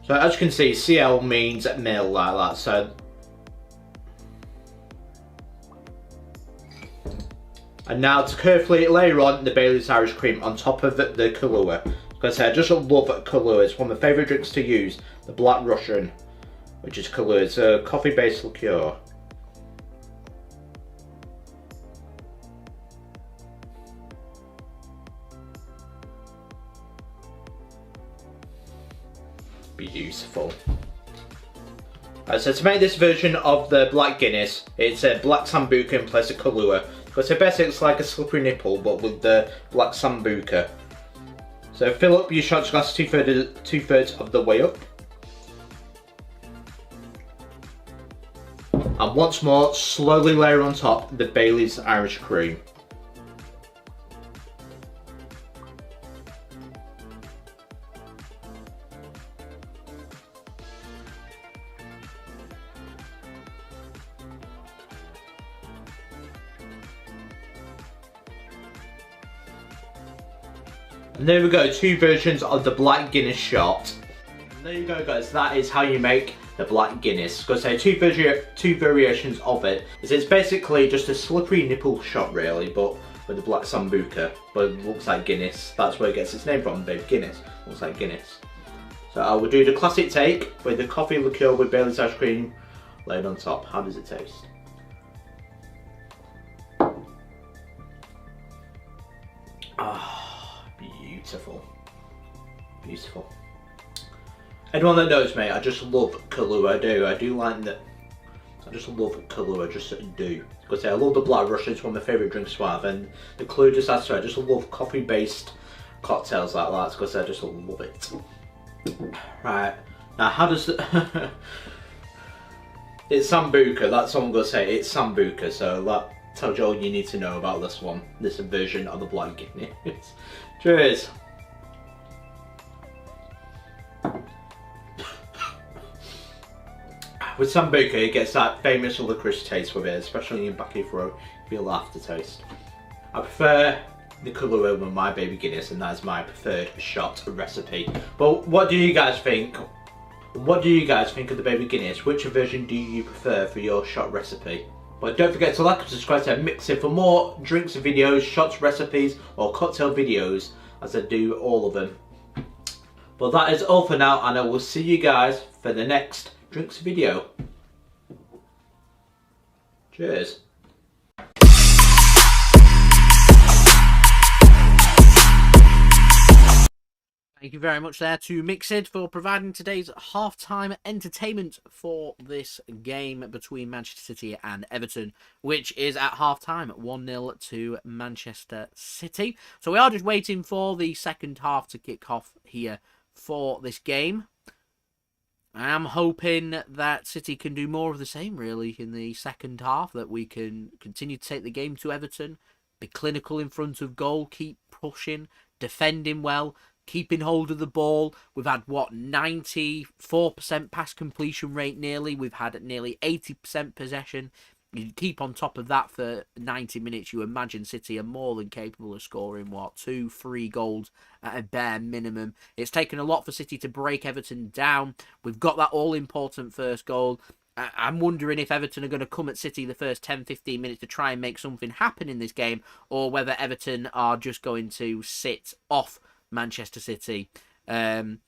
So as you can see, CL means mil like that. So, and now to carefully layer on the Bailey's Irish Cream on top of the Kahlua. Because I just love Kahlua. It's one of my favourite drinks to use. The Black Russian, which is Kahlua. It's a coffee-based liqueur. Beautiful. So to make this version of the Black Guinness, it's a Black Sambuca in place of Kahlua. Because basically it's like a slippery nipple, but with the Black Sambuca. So fill up your shot glass two-thirds of the way up. And once more, slowly layer on top the Bailey's Irish Cream. And there we go, two versions of the Black Guinness shot. And there you go guys, that is how you make the Black Guinness. Got to say two variations of it. It's basically just a slippery nipple shot really, but with the Black Sambuca. But it looks like Guinness, that's where it gets its name from, babe, Guinness. Looks like Guinness. So I will do the classic take with the coffee liqueur with Bailey's ice cream laid on top. How does it taste? Beautiful. Beautiful. Anyone that knows me, I just love Kahlua, I do like that. I just love Kahlua, I just do. Because I love the Black Russian, it's one of my favourite drinks to have, and the Kahlua just adds to it. I just love coffee based cocktails like that, because I just love it. Right, now how does the it's Sambuca, that's what I'm going to say, it's Sambuca, so that tells you all you need to know about this one, this version of the Black Guinness. Cheers. With Sambuca, it gets that famous licorice taste with it, especially in the back of your throat. You feel the aftertaste. I prefer the Kahlua with my baby Guinness, and that is my preferred shot recipe. But what do you guys think? What do you guys think of the baby Guinness? Which version do you prefer for your shot recipe? But don't forget to like and subscribe to Mix It for more drinks videos, shots recipes, or cocktail videos, as I do all of them. But that is all for now, and I will see you guys for the next drinks video. Cheers. Thank you very much there to Mixed for providing today's half-time entertainment for this game between Manchester City and Everton, which is at half-time 1-0 to Manchester City. So we are just waiting for the second half to kick off here for this game. I am hoping that City can do more of the same, really, in the second half, that we can continue to take the game to Everton, be clinical in front of goal, keep pushing, defending well, keeping hold of the ball. We've had, what, 94% pass completion rate nearly. We've had nearly 80% possession. You keep on top of that for 90 minutes, you imagine City are more than capable of scoring, what, 2-3 goals at a bare minimum. It's taken a lot for City to break Everton down. We've got that all-important first goal. I'm wondering if Everton are going to come at City the first 10-15 minutes to try and make something happen in this game, or whether Everton are just going to sit off Manchester City and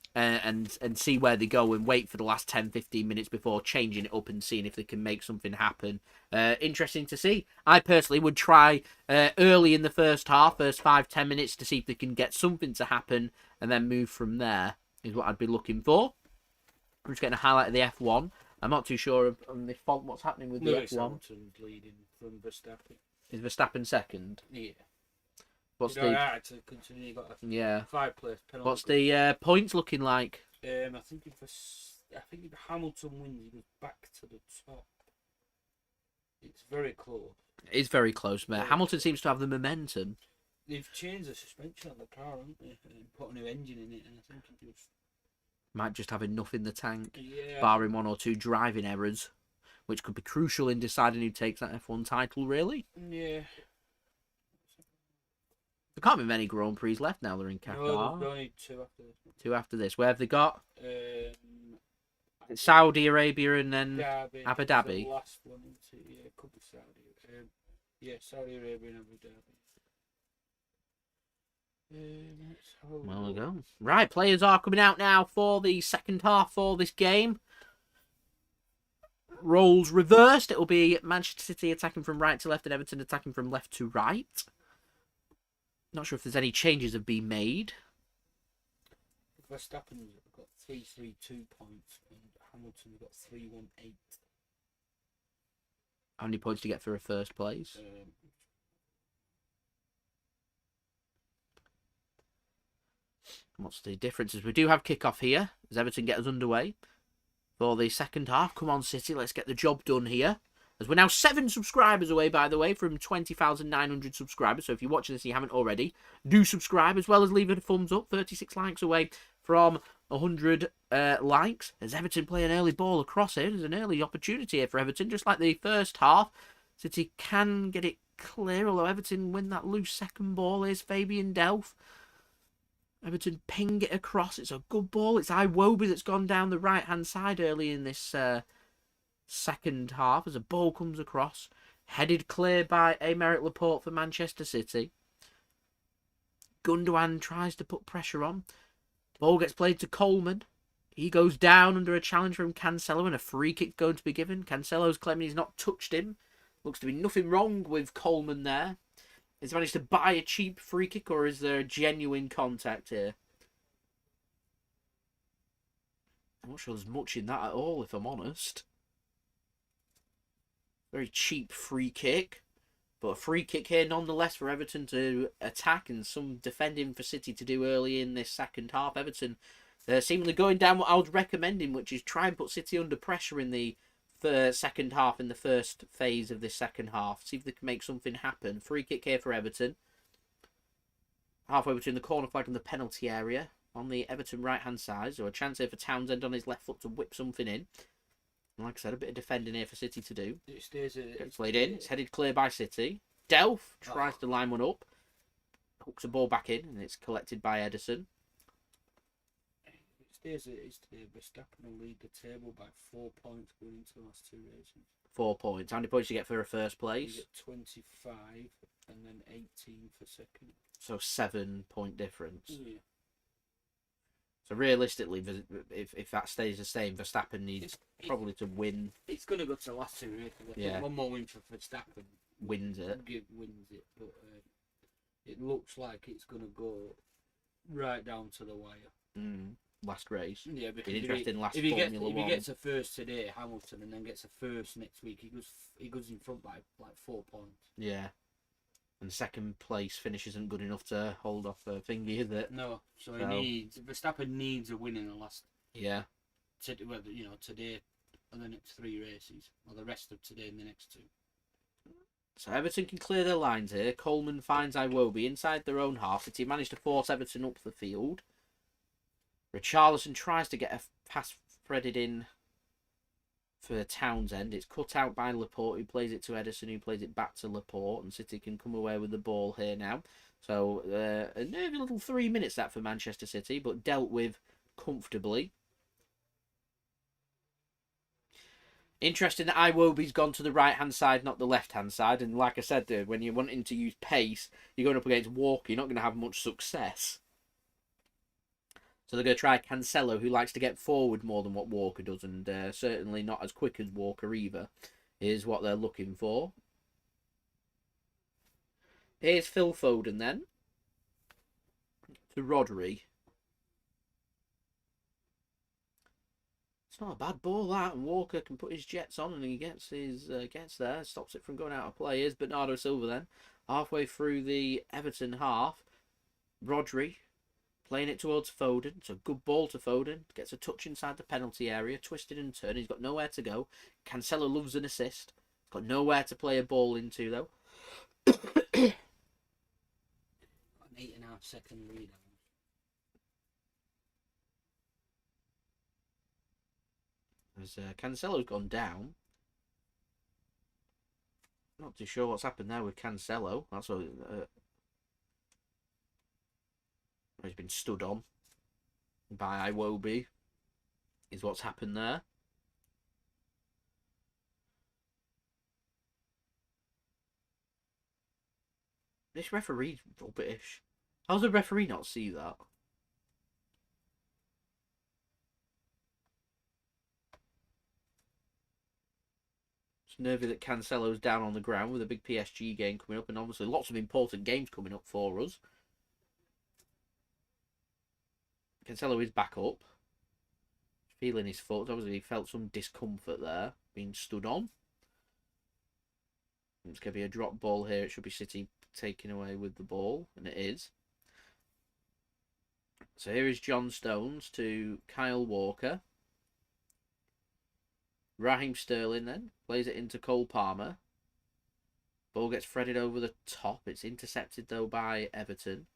see where they go and wait for the last 10-15 minutes before changing it up and seeing if they can make something happen. Interesting to see. I personally would try early in the first half, first 5-10 minutes, to see if they can get something to happen and then move from there, is what I'd be looking for. I'm just getting a highlight of the F1. I'm not too sure on the font what's happening with the F1. Hamilton's leading from Verstappen. Is Verstappen second? Yeah. What's the right to continue? You got a 5-place penalty. What's the points looking like? I think if Hamilton wins, he goes back to the top. It's very close. It's very close, mate. Hamilton seems to have the momentum. They've changed the suspension on the car, haven't they? And put a new engine in it, and I think it just might just have enough in the tank, yeah, barring 1 or 2 driving errors, which could be crucial in deciding who takes that F1 title, really. Yeah. There can't be many Grand Prix left now they're in Qatar. No, there's only 2 after this. 2 after this. Where have they got? Saudi Arabia and then Derby, Abu the Dhabi. last one, isn't it? Yeah, it could be Saudi. Yeah, Saudi Arabia and Abu Dhabi. Let's have a Well, we look. go. Right, players are coming out now for the second half for this game. Roles reversed. It will be Manchester City attacking from right to left and Everton attacking from left to right. Not sure if there's any changes have been made. Verstappen's got 332 points and Hamilton's got 318. How many points do you get for a first place? What's the differences? We do have kick-off here as Everton get us underway for the second half. Come on, City, let's get the job done here. As we're now 7 subscribers away, by the way, from 20,900 subscribers. So if you're watching this and you haven't already, do subscribe as well as leave it a thumbs up. 36 likes away from 100 likes. As Everton play an early ball across here, there's an early opportunity here for Everton, just like the first half. City can get it clear, although Everton win that loose second ball. Here's Fabian Delph. Everton ping it across. It's a good ball. It's Iwobi that's gone down the right-hand side early in this second half as a ball comes across. Headed clear by Aymeric Laporte for Manchester City. Gundogan tries to put pressure on. Ball gets played to Coleman. He goes down under a challenge from Cancelo and a free kick going to be given. Cancelo's claiming he's not touched him. Looks to be nothing wrong with Coleman there. Has he managed to buy a cheap free kick or is there a genuine contact here? I'm not sure there's much in that at all, if I'm honest. Very cheap free kick. But a free kick here nonetheless for Everton to attack and some defending for City to do early in this second half. Everton seemingly going down what I was recommending, which is try and put City under pressure in the second half, in the first phase of this second half. See if they can make something happen. Free kick here for Everton. Halfway between the corner flag and the penalty area on the Everton right-hand side. So a chance here for Townsend on his left foot to whip something in. And like I said, a bit of defending here for City to do. It stays Gets played in. It's headed clear by City. Delph tries to line one up. Hooks the ball back in and it's collected by Ederson. It is today. Verstappen will lead the table by 4 points going into the last 2 races. 4 points. How many points do you get for a first You place? get 25 and then 18 for second. So 7 point difference. Yeah. So realistically, if that stays the same, Verstappen needs probably to win. It's going to go to the last 2 races. Yeah. One more win for Verstappen Wins it. wins it, but it looks like it's going to go right down to the wire. Last race. Yeah, because Interesting last if he Formula One. gets a first today, Hamilton, and then gets a first next week, he goes in front by like 4 points. Yeah. And second place finish isn't good enough to hold off a thingy, is it? No, so Verstappen needs a win in the last. Yeah. Today and the next 3 races, or the rest of today and the next 2. So Everton can clear their lines here. Coleman finds Iwobi inside their own half. City managed to force Everton up the field. Richarlison tries to get a pass threaded in for Townsend. It's cut out by Laporte, who plays it to Ederson, who plays it back to Laporte, and City can come away with the ball here now. So a nervy little 3 minutes that for Manchester City, but dealt with comfortably. Interesting that Iwobi's gone to the right-hand side, not the left-hand side. And like I said, when you're wanting to use pace, you're going up against Walker, you're not going to have much success. So they're going to try Cancelo, who likes to get forward more than what Walker does, and certainly not as quick as Walker either, is what they're looking for. Here's Phil Foden then. To Rodri. It's not a bad ball that, and Walker can put his jets on and he gets there, stops it from going out of play. Here's Bernardo Silva then, halfway through the Everton half. Rodri playing it towards Foden. It's a good ball to Foden. Gets a touch inside the penalty area, twisted and turned. He's got nowhere to go. Cancelo loves an assist. He's got nowhere to play a ball into though. An 8.5-second lead. As Cancelo's gone down. Not too sure what's happened there with Cancelo. That's what he's been stood on by Iwobi. Is what's happened there. This referee's rubbish. How does the referee not see that? It's nervy that Cancelo's down on the ground with a big PSG game coming up, and obviously lots of important games coming up for us. Cancelo is back up. Feeling his foot. Obviously, he felt some discomfort there, being stood on. It's going to be a drop ball here. It should be City taking away with the ball, and it is. So here is John Stones to Kyle Walker. Raheem Sterling then plays it into Cole Palmer. Ball gets threaded over the top. It's intercepted though by Everton.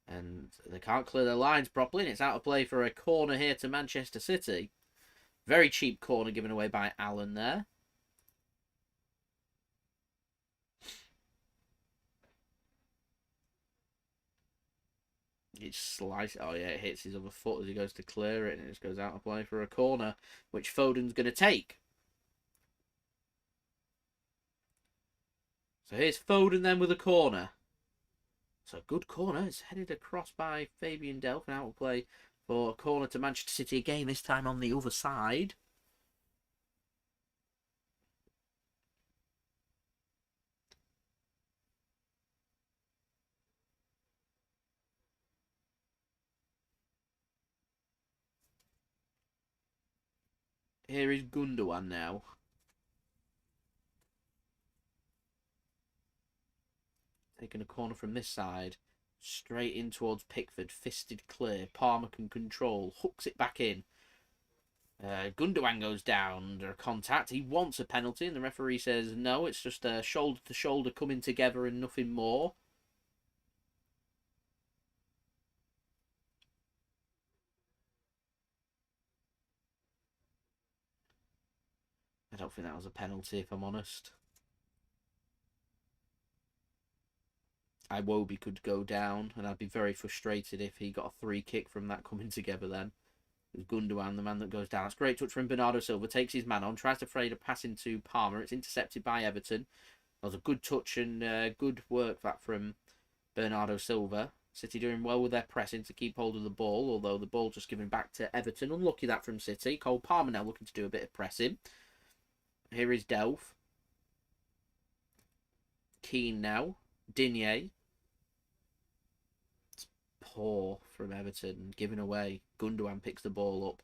And they can't clear their lines properly, and it's out of play for a corner here to Manchester City. Very cheap corner given away by Allen there. It's sliced. Oh yeah, it hits his other foot as he goes to clear it, and it just goes out of play for a corner, which Foden's going to take. So here's Foden then with a corner. So a good corner. It's headed across by Fabian Delph, and out of play for a corner to Manchester City again, this time on the other side. Here is Gundogan now. Taking a corner from this side. Straight in towards Pickford. Fisted clear. Palmer can control. Hooks it back in. Gundogan goes down under contact. He wants a penalty, and the referee says no. It's just a shoulder-to-shoulder coming together and nothing more. I don't think that was a penalty, if I'm honest. Iwobi could go down, and I'd be very frustrated if he got a free kick from that coming together then. It was Gundogan, the man that goes down. It's a great touch from Bernardo Silva. Takes his man on, tries to fade a pass into Palmer. It's intercepted by Everton. That was a good touch and good work that from Bernardo Silva. City doing well with their pressing to keep hold of the ball, although the ball just given back to Everton. Unlucky that from City. Cole Palmer now looking to do a bit of pressing. Here is Delph. Keane now. Digne. It's poor from Everton. Giving away. Gundogan picks the ball up.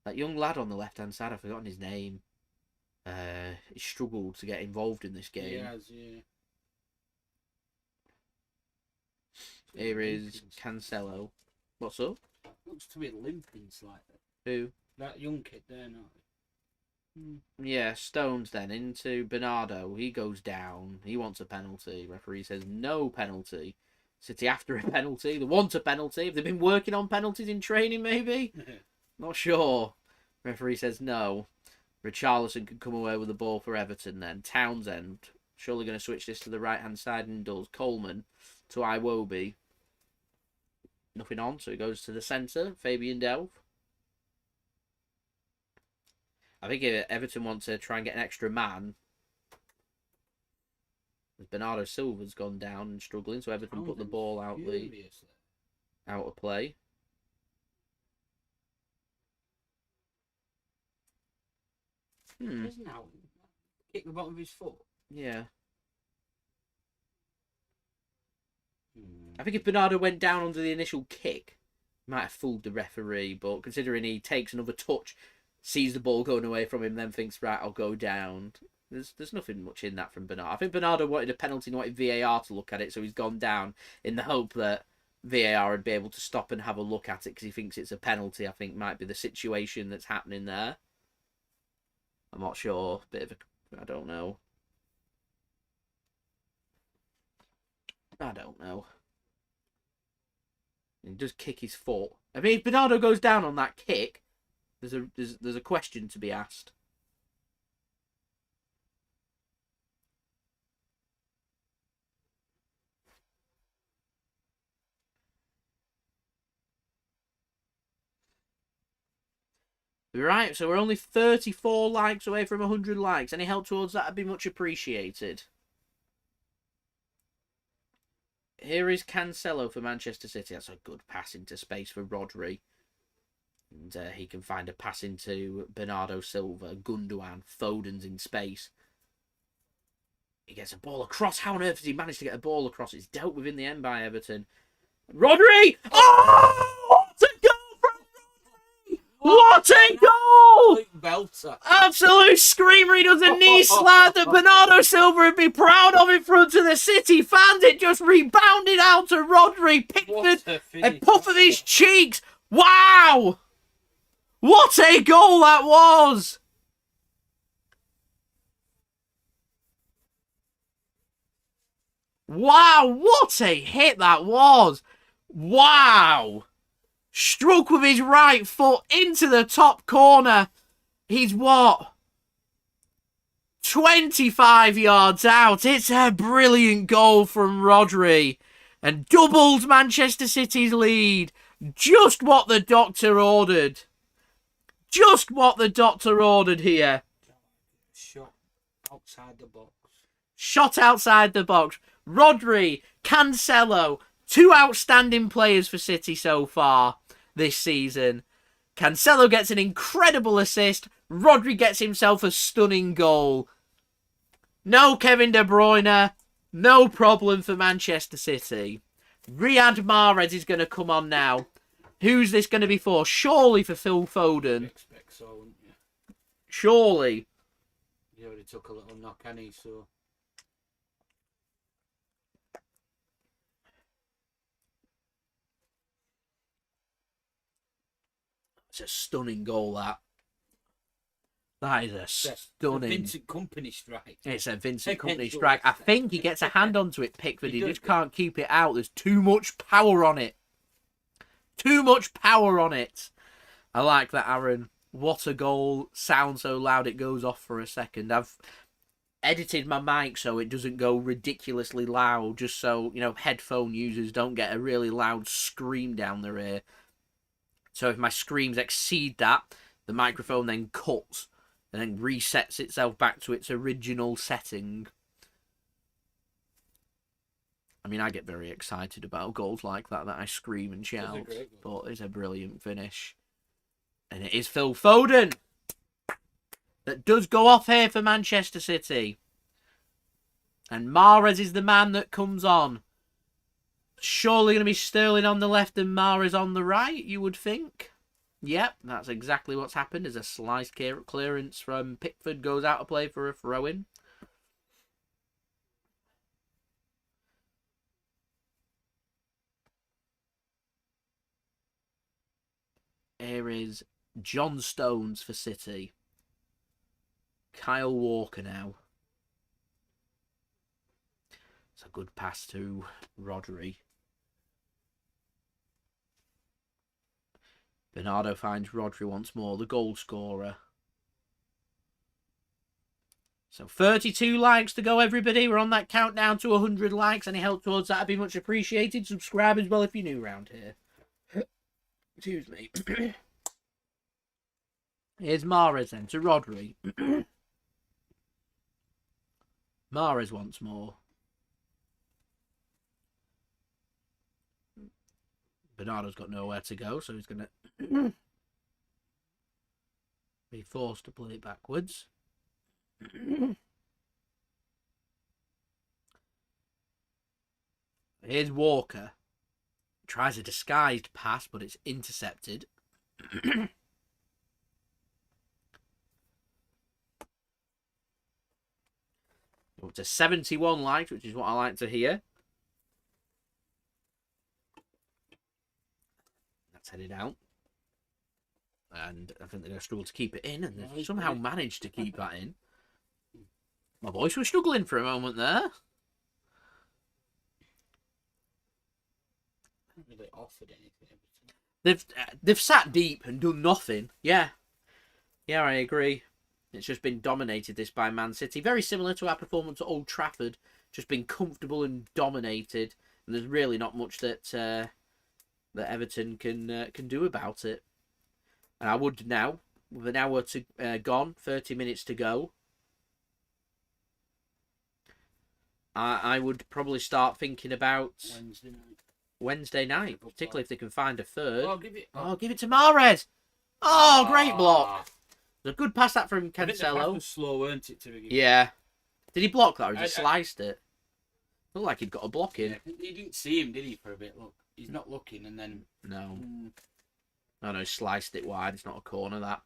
That young lad on the left-hand side, I've forgotten his name. He struggled to get involved in this game. He has, yeah. Here is Cancelo. What's up? Looks to be limping slightly. Who? That young kid there, no. Yeah, Stones then into Bernardo. He goes down. He wants a penalty. Referee says no penalty. City after a penalty. They want a penalty. Have they been working on penalties in training, maybe? Not sure. Referee says no. Richarlison can come away with the ball for Everton then. Townsend. Surely going to switch this to the right-hand side and does. Coleman to Iwobi. Nothing on, so he goes to the centre. Fabian Delph. I think if Everton want to try and get an extra man, Bernardo Silva's gone down and struggling, so Everton put the ball out of play. Isn't out? Kick the bottom of his foot. Yeah. I think if Bernardo went down under the initial kick, he might have fooled the referee, but considering he takes another touch, sees the ball going away from him, then thinks, right, I'll go down. There's nothing much in that from Bernardo. I think Bernardo wanted a penalty and wanted VAR to look at it, so he's gone down in the hope that VAR would be able to stop and have a look at it because he thinks it's a penalty. I think might be the situation that's happening there. I'm not sure. I don't know. I don't know. He does kick his foot. I mean, if Bernardo goes down on that kick, there's a question to be asked. Right, so we're only 34 likes away from 100 likes. Any help towards that would be much appreciated. Here is Cancelo for Manchester City. That's a good pass into space for Rodri. And he can find a pass into Bernardo Silva, Gundogan, Foden's in space. He gets a ball across. How on earth has he managed to get a ball across? It's dealt with in the end by Everton. Rodri! Oh! What a goal from Rodri! What a goal! Belter. Absolute screamer. He does a knee slide that Bernardo Silva would be proud of in front of the City fans. It just rebounded out to Rodri. Pickford, a puff of his cheeks. Wow! What a goal that was! Wow, what a hit that was! Wow! Struck with his right foot into the top corner. He's what? 25 yards out. It's a brilliant goal from Rodri. And doubles Manchester City's lead. Just what the doctor ordered. Just what the doctor ordered here. Shot outside the box. Shot outside the box. Rodri, Cancelo, two outstanding players for City so far this season. Cancelo gets an incredible assist. Rodri gets himself a stunning goal. No Kevin De Bruyne. No problem for Manchester City. Riyad Mahrez is going to come on now. Who's this going to be for? Surely for Phil Foden. I expect so, wouldn't you? Surely. He already took a little knock, hadn't he? So. It's a stunning goal, that. That is a stunning... Vincent Kompany strike. It's a Vincent Kompany strike. I think he gets a hand onto it, Pickford. He just can't keep it out. There's too much power on it. Too much power on it. I like that, Aaron. What a goal. Sounds so loud it goes off for a second. I've edited my mic so it doesn't go ridiculously loud, just so, you know, headphone users don't get a really loud scream down their ear. So if my screams exceed that, the microphone then cuts and then resets itself back to its original setting. I mean, I get very excited about goals like that I scream and shout. But it's a brilliant finish. And it is Phil Foden that does go off here for Manchester City. And Mahrez is the man that comes on. Surely going to be Sterling on the left and Mahrez on the right, you would think. Yep, that's exactly what's happened. As a slice clearance from Pickford goes out of play for a throw-in. Here is John Stones for City. Kyle Walker now. It's a good pass to Rodri. Bernardo finds Rodri once more, the goal scorer. So 32 likes to go, everybody. We're on that countdown to 100 likes. Any help towards that would be much appreciated. Subscribe as well if you're new around here. Excuse me. Here's Mahrez then to Rodri. Mahrez once more. Bernardo's got nowhere to go, so he's going to be forced to play it backwards. Here's Walker. Tries a disguised pass, but it's intercepted. Up to 71 likes, which is what I like to hear. That's headed out. And I think they're going to struggle to keep it in, and they've somehow managed to keep that in. My voice was struggling for a moment there. Really offered anything. They've sat deep and done nothing. Yeah, I agree. It's just been dominated this by Man City. Very similar to our performance at Old Trafford. Just been comfortable and dominated. And there's really not much that that Everton can do about it. And I would now, with an hour to gone, 30 minutes to go, I would probably start thinking about Wednesday night. Wednesday night, particularly if they can find a third. Oh, give it to Mahrez. Oh, great block. It was a good pass that from I think the pass Cancelo. was slow, weren't it, to begin? Yeah. Did he block that or he I- just sliced it? Looked like he'd got a block in. Yeah, he didn't see him, did he, for a bit? Look, he's not looking, and then... No. No, he sliced it wide. It's not a corner, that.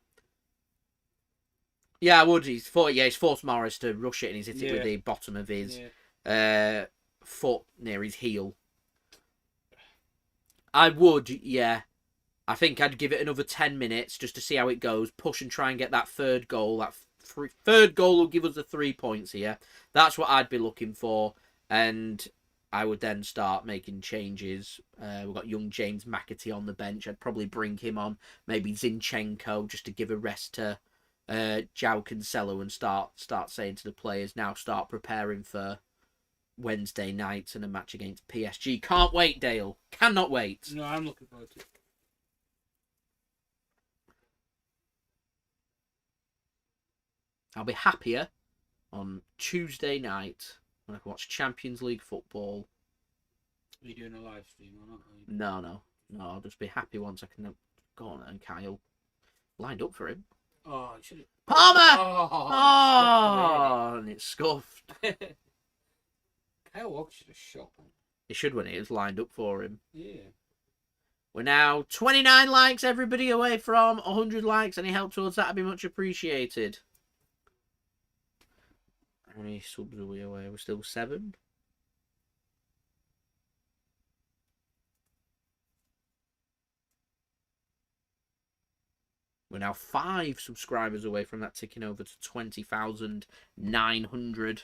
Yeah, I would. He's forced Mahrez to rush it and he's hit it with the bottom of his foot near his heel. I would, yeah. I think I'd give it another 10 minutes just to see how it goes. Push and try and get that third goal. That third goal will give us the 3 points here. That's what I'd be looking for. And I would then start making changes. We've got young James McAtee on the bench. I'd probably bring him on. Maybe Zinchenko just to give a rest to Joao Cancelo and start saying to the players, now start preparing for Wednesday night and a match against PSG. Can't wait, Dale. Cannot wait. No, I'm looking forward to it. I'll be happier on Tuesday night when I can watch Champions League football. Are you doing a live stream or not? No. I'll just be happy once I can go on and Kyle lined up for him. Oh, you should have... Palmer! Oh! And it's scuffed. Kyle Walker should have shot him. He should when it was lined up for him. Yeah. We're now 29 likes, everybody, away from 100 likes. Any help towards that would be much appreciated. How many subs are we away? We're still 7. We're now 5 subscribers away from that ticking over to 20,900.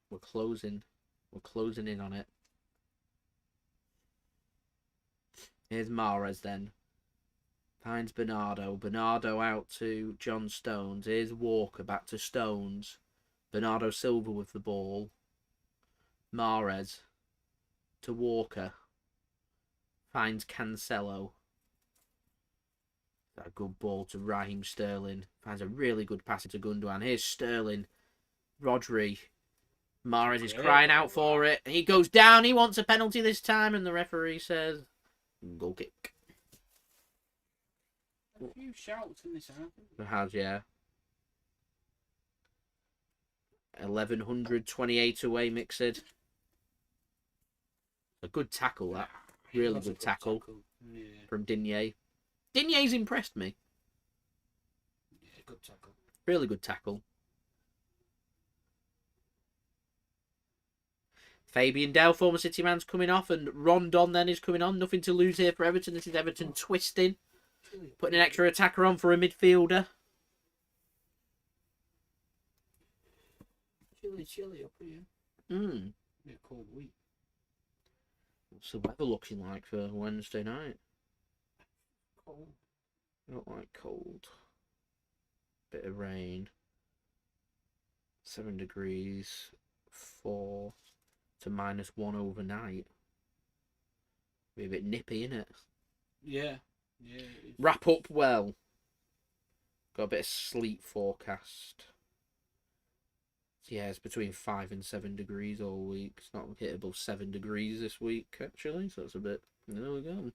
We're closing in on it. Here's Mahrez then. Finds Bernardo. Bernardo out to John Stones. Here's Walker back to Stones. Bernardo Silva with the ball. Mahrez to Walker. Finds Cancelo. That good ball to Raheem Sterling. Finds a really good pass to Gundogan. Here's Sterling. Rodri. Mahrez is crying out for it. He goes down. He wants a penalty this time. And the referee says, goal kick. A few shouts in this half. It has, yeah. 1128 away, Mixed. A good tackle, that. Really good tackle. Yeah. From Digne. Digne's impressed me. Yeah, good tackle. Really good tackle. Fabian Delph, former City man's coming off, and Rondon then is coming on. Nothing to lose here for Everton. This is Everton twisting. Putting an extra attacker on for a midfielder. Chilly up here. Yeah, cold week. What's the weather looking like for Wednesday night? Cold. Not like cold. Bit of rain. 7 degrees. 4 to -1 overnight. Be a bit nippy, innit? Yeah. Wrap up well. Got a bit of sleet forecast. Yeah, it's between 5 and 7 degrees all week. It's not hit above 7 degrees this week, actually, so it's a bit... There we go.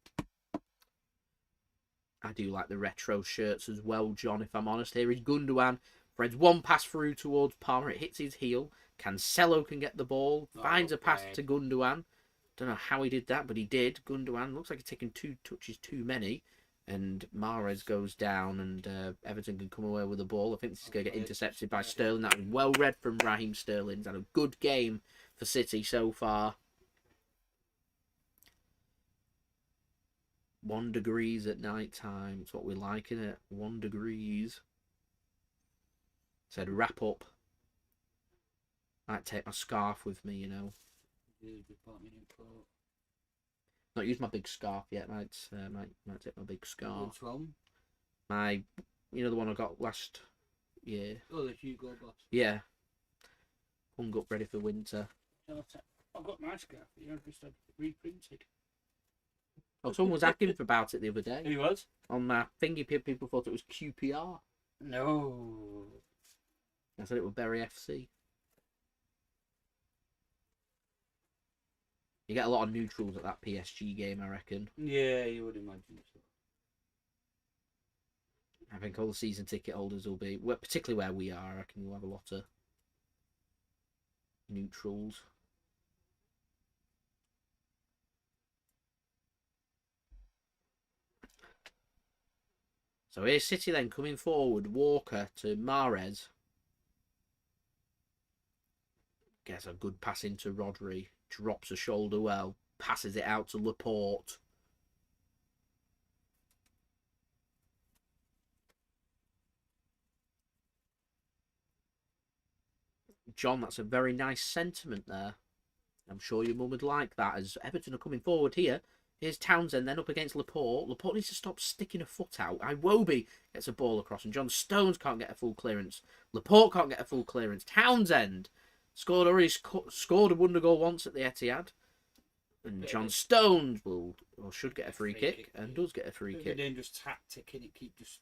I do like the retro shirts as well, John, if I'm honest. Here is Gundogan. Fred's one pass through towards Palmer. It hits his heel. Cancelo can get the ball. Finds a pass to Gundogan. Don't know how he did that, but he did. Gundogan looks like he's taken 2 touches too many. And Mahrez goes down and Everton can come away with the ball. I think this is going to get intercepted by Sterling. That was well read from Raheem Sterling. He's had a good game for City so far. 1 degrees at night time. It's what we like, isn't it? 1 degrees. Said wrap up. Might take my scarf with me, you know. Not used my big scarf yet. Might take my big scarf. Which one? My, you know, the one I got last year. Oh, the Hugo Boss. Yeah. Hung up ready for winter. I've got my scarf. You know, just had reprinted. Oh, someone was asking about it the other day. Who was? On my thingy, people thought it was QPR. No. I said it would Bury FC. You get a lot of neutrals at that PSG game, I reckon. Yeah, you would imagine so. I think all the season ticket holders will be, well, particularly where we are, I reckon we'll have a lot of neutrals. So here's City then coming forward. Walker to Mahrez. Gets a good pass into Rodri. Drops a shoulder well. Passes it out to Laporte. John, that's a very nice sentiment there. I'm sure your mum would like that, as Everton are coming forward here. Here's Townsend then up against Laporte. Laporte needs to stop sticking a foot out. Iwobi gets a ball across and John Stones can't get a full clearance. Laporte can't get a full clearance. Townsend scored a wonder goal once at the Etihad. And John Stones should get a free kick and does get a free kick. It's a dangerous tactic, and it keep just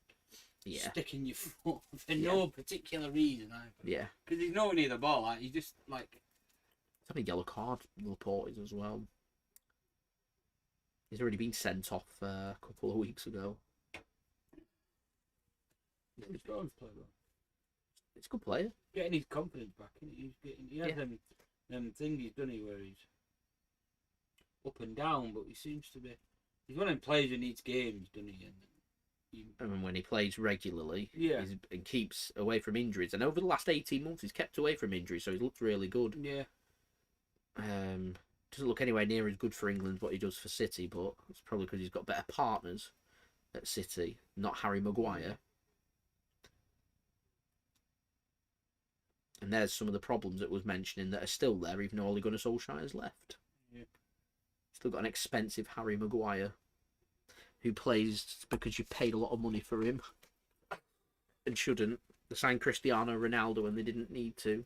sticking your foot for no particular reason either. Yeah. Because he's nowhere near the ball. Like, he's just like... It's having a yellow card, Laporte is as well. He's already been sent off a couple of weeks ago. He's Stones play well. It's a good player. Getting his confidence back. He had them thingies, doesn't he, where he's up and down, but he seems to be... He's one of them players who needs games, doesn't he? And when he plays regularly, and keeps away from injuries. And over the last 18 months, he's kept away from injuries, so he's looked really good. Yeah. Doesn't look anywhere near as good for England what he does for City, but it's probably because he's got better partners at City, not Harry Maguire. And there's some of the problems that was mentioning that are still there, even though Ole Gunnar Solskjaer has left. Yeah. Still got an expensive Harry Maguire, who plays because you paid a lot of money for him and shouldn't. They signed Cristiano Ronaldo and they didn't need to.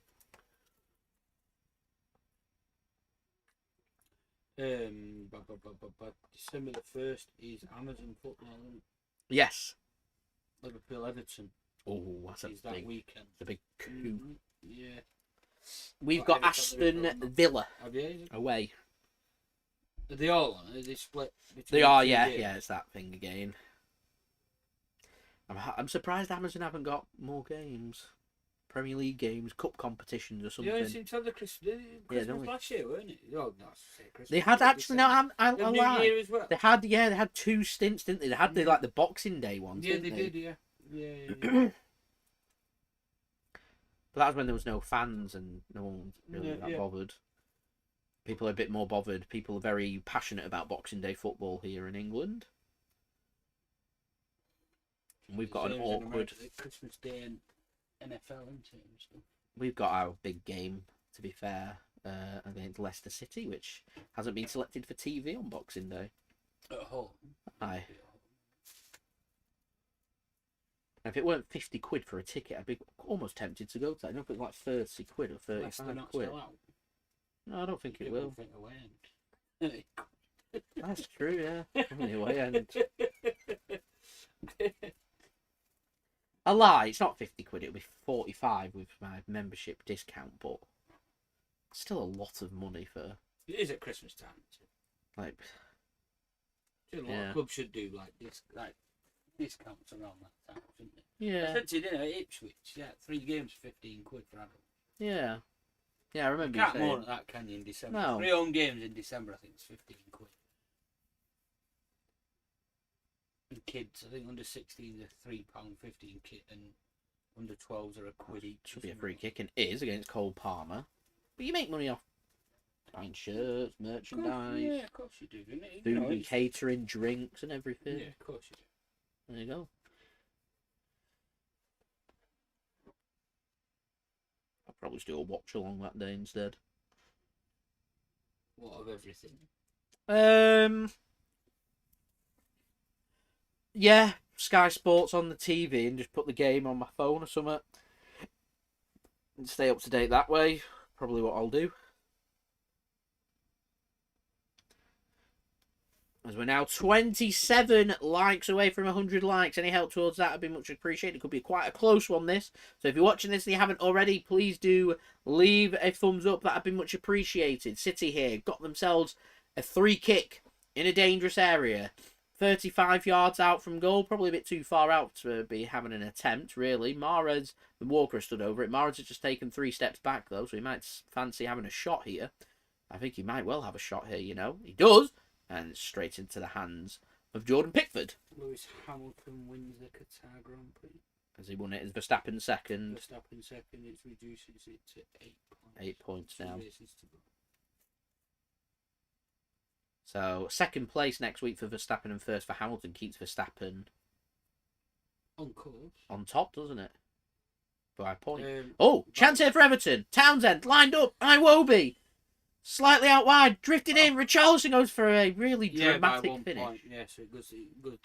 December the 1st is Amazon football, isn't it? Yes. Liverpool Everton. Oh, that's that weekend. The big coup. Yeah. We've got Aston Villa away. Are they all on? Are they split between They are, games? yeah, it's that thing again. I'm surprised Amazon haven't got more games. Premier League games, cup competitions or something. Yeah, it seemed to have the Christmas last year, weren't it? Oh, no, Christmas. They had actually, no, I lied. Year as well. They had 2 stints, didn't they? They had the Boxing Day ones, Yeah, didn't they did, yeah. But that was when there was no fans and no one really that bothered. People are a bit more bothered. People are very passionate about Boxing Day football here in England. And we've got an awkward... Christmas Day and NFL, isn't it? We've got our big game, to be fair, against Leicester City, which hasn't been selected for TV on Boxing Day. At home. Aye. If it weren't 50 quid for a ticket, I'd be almost tempted to go to that. I don't know if it's like 30 quid or 35 quid. No, I don't think it will. That's true, yeah. Anyway, and I lie, it's not 50 quid, it'll be 45 with my membership discount, but still a lot of money for... It is at Christmas time. Like... A lot of clubs should do discounts around that time, shouldn't they? Yeah. I said to you, didn't I, Ipswich, 3 games for 15 quid for adults. Yeah. Yeah, I remember you can't more than that, can you, in December? No. 3 home games in December, I think it's 15 quid. And kids, I think under 16s are £3.15 kit, and under 12s are a quid each. Should be a free kick, and is against Cole Palmer. But you make money off buying shirts, merchandise. Yeah, of course you do. Food and catering, drinks, and everything. Yeah, of course you do. There you go. I'll probably just do a watch along that day instead. What of everything? Yeah, Sky Sports on the TV and just put the game on my phone or something. And stay up to date that way. Probably what I'll do. As we're now 27 likes away from 100 likes. Any help towards that would be much appreciated. It could be quite a close one, this. So if you're watching this and you haven't already, please do leave a thumbs up. That would be much appreciated. City here got themselves a free kick in a dangerous area. 35 yards out from goal. Probably a bit too far out to be having an attempt, really. Mahrez, the Walker stood over it. Mahrez has just taken 3 steps back, though, so he might fancy having a shot here. I think he might well have a shot here, you know. He does. And straight into the hands of Jordan Pickford. Lewis Hamilton wins the Qatar Grand Prix. As he won it as Verstappen second. Verstappen second, it reduces it to 8 points. 8 points now. 2 races to go. So, second place next week for Verstappen and first for Hamilton keeps Verstappen on course. On top, doesn't it? By a point. Chance here for Everton. Townsend lined up. Iwobi. Slightly out wide, drifted in. Richarlison goes for a really dramatic finish. Point. Yeah, so it goes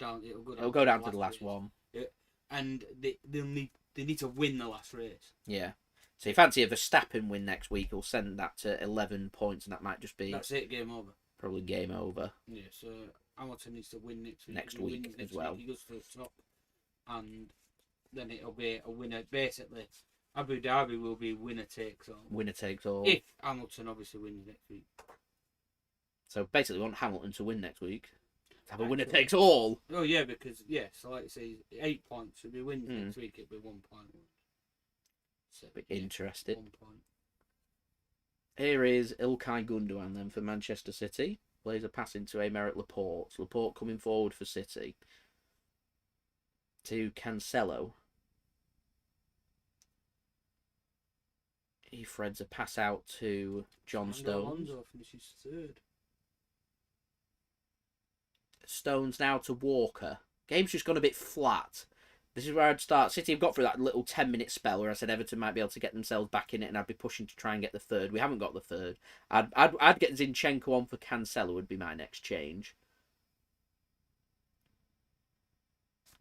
down. It'll go down to the last one. Yeah. And they need to win the last race. Yeah. So you fancy a Verstappen win next week? He'll send that to 11 points, and that might just be. That's it. Game over. Probably game over. Yeah. So Hamilton needs to win next week. Next week as well. He goes to the top, and then it'll be a winner. Basically, Abu Dhabi will be winner takes all. Winner takes all. If Hamilton obviously wins next week. So basically, we want Hamilton to win next week. Have a winner takes all. Oh yeah, because so like I say, 8 points. If he wins next week, it'll be 1 point. So, interesting. 1 point. Here is Ilkay Gundogan then for Manchester City. Plays a pass into Aymeric Laporte. Laporte coming forward for City. To Cancelo. He threads a pass out to John Stones. Finishes third. Stones now to Walker. Game's just gone a bit flat. This is where I'd start. City have got through that little 10-minute spell where I said Everton might be able to get themselves back in it, and I'd be pushing to try and get the third. We haven't got the third. I'd get Zinchenko on for Cancelo would be my next change.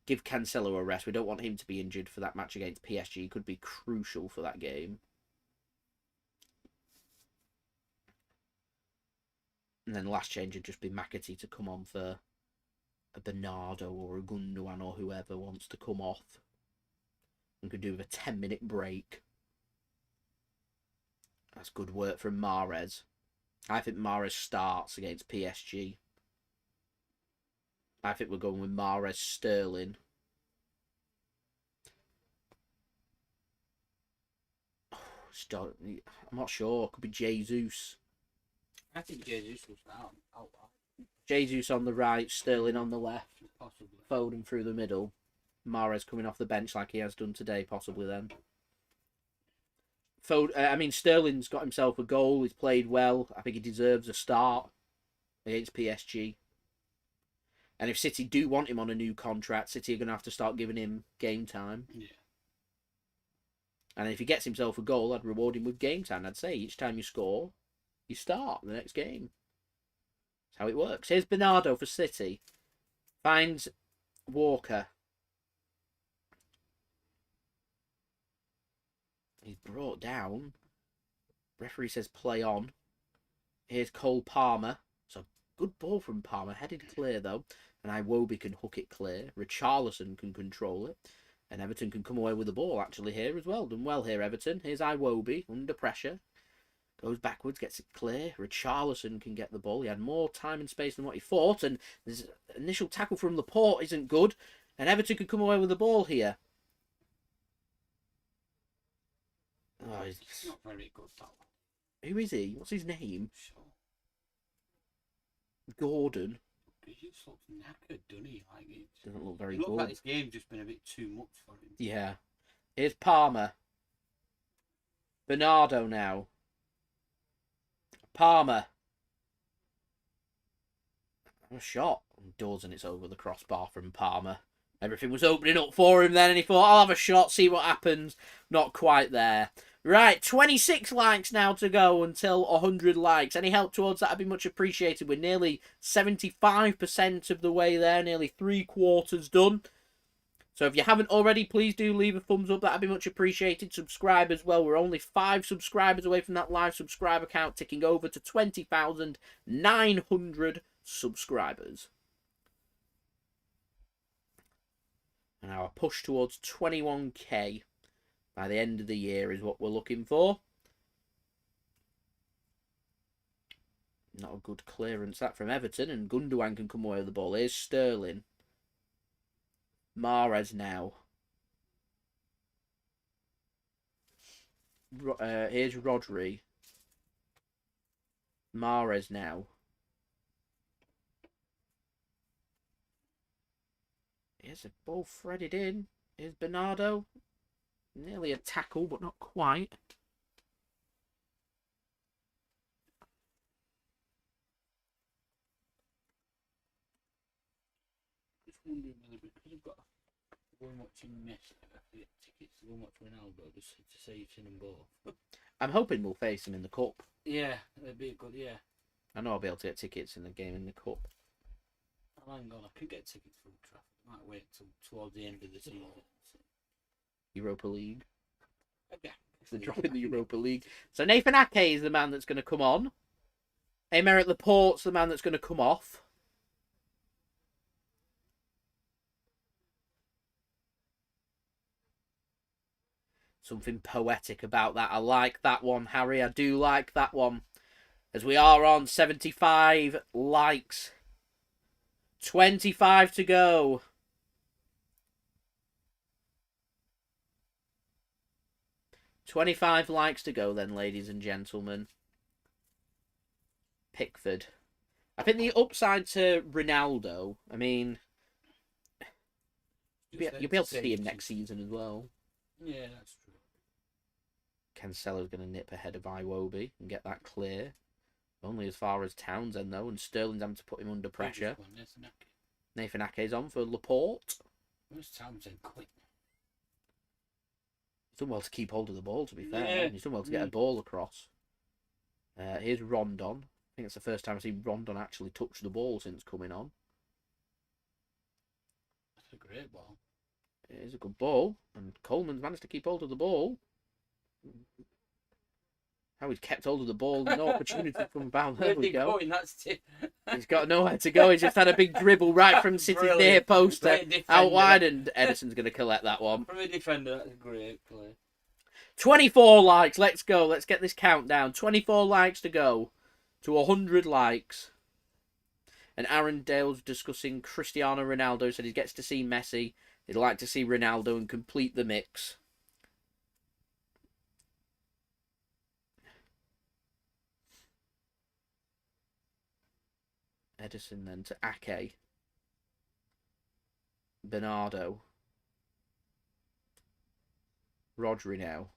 Give Cancelo a rest. We don't want him to be injured for that match against PSG. He could be crucial for that game. And then the last change would just be McAtee to come on for a Bernardo or a Gundogan or whoever wants to come off. And could do with a 10-minute break. That's good work from Mahrez. I think Mahrez starts against PSG. I think we're going with Mahrez, Sterling. I'm not sure. Could be Jesus. I think Jesus was out. Jesus on the right, Sterling on the left. Possibly. Foden through the middle. Mahrez coming off the bench like he has done today, possibly then. Sterling's got himself a goal. He's played well. I think he deserves a start against PSG. And if City do want him on a new contract, City are going to have to start giving him game time. Yeah. And if he gets himself a goal, I'd reward him with game time. I'd say each time you score, you start the next game. That's how it works. Here's Bernardo for City. Finds Walker. He's brought down. Referee says play on. Here's Cole Palmer. It's a good ball from Palmer. Headed clear though. And Iwobi can hook it clear. Richarlison can control it. And Everton can come away with the ball actually here as well. Done well here, Everton. Here's Iwobi under pressure. Goes backwards, gets it clear. Richarlison can get the ball. He had more time and space than what he thought. And this initial tackle from Laporte isn't good. And Everton could come away with the ball here. Oh, he's not very good, that one. Who is he? What's his name? Sure. Gordon. He just looks knackered, doesn't he? Doesn't look very good. It looks like good. this game's just been a bit too much for him. Yeah. Here's Palmer. Bernardo now. Palmer. A shot. Doors and it's over the crossbar from Palmer. Everything was opening up for him then and he thought, I'll have a shot, see what happens. Not quite there. Right, 26 likes now to go until 100 likes. Any help towards that would be much appreciated. We're nearly 75% of the way there, nearly 3/4 done. So if you haven't already, please do leave a thumbs up. That would be much appreciated. Subscribe as well. We're only 5 subscribers away from that live subscriber count, ticking over to 20,900 subscribers. And our push towards 21k by the end of the year is what we're looking for. Not a good clearance that from Everton, and Gundogan can come away with the ball. Here's Sterling. Mahrez now. Here's Rodri. Mahrez now. Here's a ball threaded in. Here's Bernardo. Nearly a tackle, but not quite. Just wondering whether, because I've got one watching Messi, I have to get tickets to go and watch Ronaldo just to say you've seen them both. I'm hoping we'll face him in the cup. Yeah, that'd be good, yeah. I know I'll be able to get tickets in the game in the cup. Oh, hang on, I could get tickets for Old Trafford. I might wait till towards the end of the season. Europa League. Okay. They're dropping the Europa League. So Nathan Ake is the man that's going to come on. Aymeric Laporte's the man that's going to come off. Something poetic about that. I like that one, Harry. I do like that one. As we are on 75 likes. 25 to go. $25 likes to go then, ladies and gentlemen. Pickford. I think the upside to Ronaldo, I mean, you'll be able to see him next season as well. Yeah, that's true. Cancelo's going to nip ahead of Iwobi and get that clear. Only as far as Townsend, though, and Sterling's having to put him under pressure. Nathan Ake's on for Laporte. Where's Townsend quick? He's done well to keep hold of the ball, to be fair. Yeah. He's done well to get a ball across. Here's Rondon. I think it's the first time I've seen Rondon actually touch the ball since coming on. That's a great ball. It is a good ball, and Coleman's managed to keep hold of the ball. How he's kept hold of the ball, no opportunity from about. There we go. He's got nowhere to go. He's just had a big dribble right from City's near post out wide, and Ederson's going to collect that one. From a defender, that's a great play. 24 likes. Let's go. Let's get this countdown. 24 likes to go to 100 likes. And Aaron Dale's discussing Cristiano Ronaldo. Said he gets to see Messi. He'd like to see Ronaldo and complete the mix. Ederson then to Ake. Bernardo. Rodri now.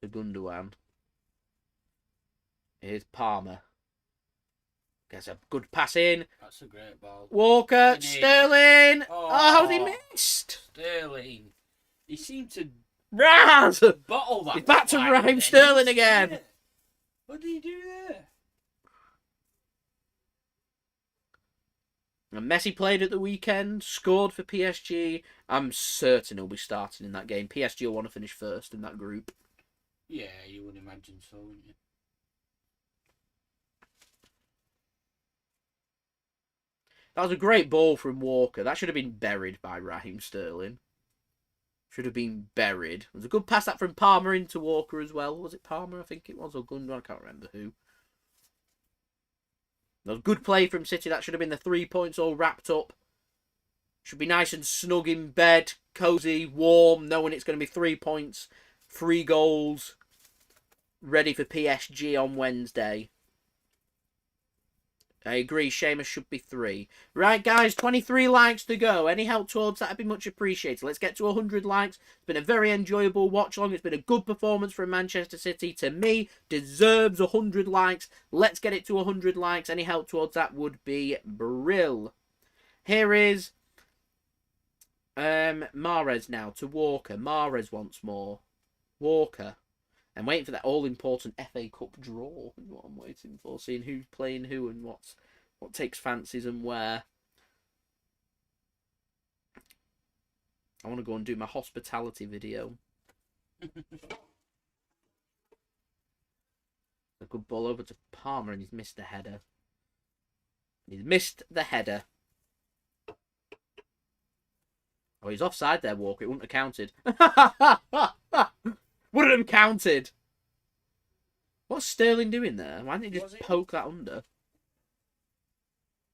To Gundogan. Here's Palmer. Gets a good pass in. That's a great ball. Walker. Finish. Sterling. Oh, how's he missed? Sterling. He seemed to Raz! bottle that. He's back to Raheem Sterling again. Yeah. What did he do there? And Messi played at the weekend, scored for PSG. I'm certain he'll be starting in that game. PSG will want to finish first in that group. Yeah, you would imagine so, wouldn't you? That was a great ball from Walker. That should have been buried by Raheem Sterling. Should have been buried. It was a good pass that from Palmer into Walker as well. Was it Palmer? I think it was. Or Gundogan? I can't remember who. That was good play from City. That should have been the 3 points all wrapped up. Should be nice and snug in bed. Cosy, warm, knowing it's going to be 3 points. 3 goals. Ready for PSG on Wednesday. I agree, Seamus should be 3. Right, guys, 23 likes to go. Any help towards that would be much appreciated. Let's get to 100 likes. It's been a very enjoyable watch-along. It's been a good performance from Manchester City. To me, deserves 100 likes. Let's get it to 100 likes. Any help towards that would be brill. Here is Mahrez now to Walker. Mahrez once more. Walker. I'm waiting for that all-important FA Cup draw. Is what I'm waiting for. Seeing who's playing who and what takes fancies and where. I want to go and do my hospitality video. A good ball over to Palmer and he's missed the header. He's missed the header. Oh, he's offside there, Walker. It wouldn't have counted. Wouldn't have counted. What's Sterling doing there? Why didn't he just poke that under?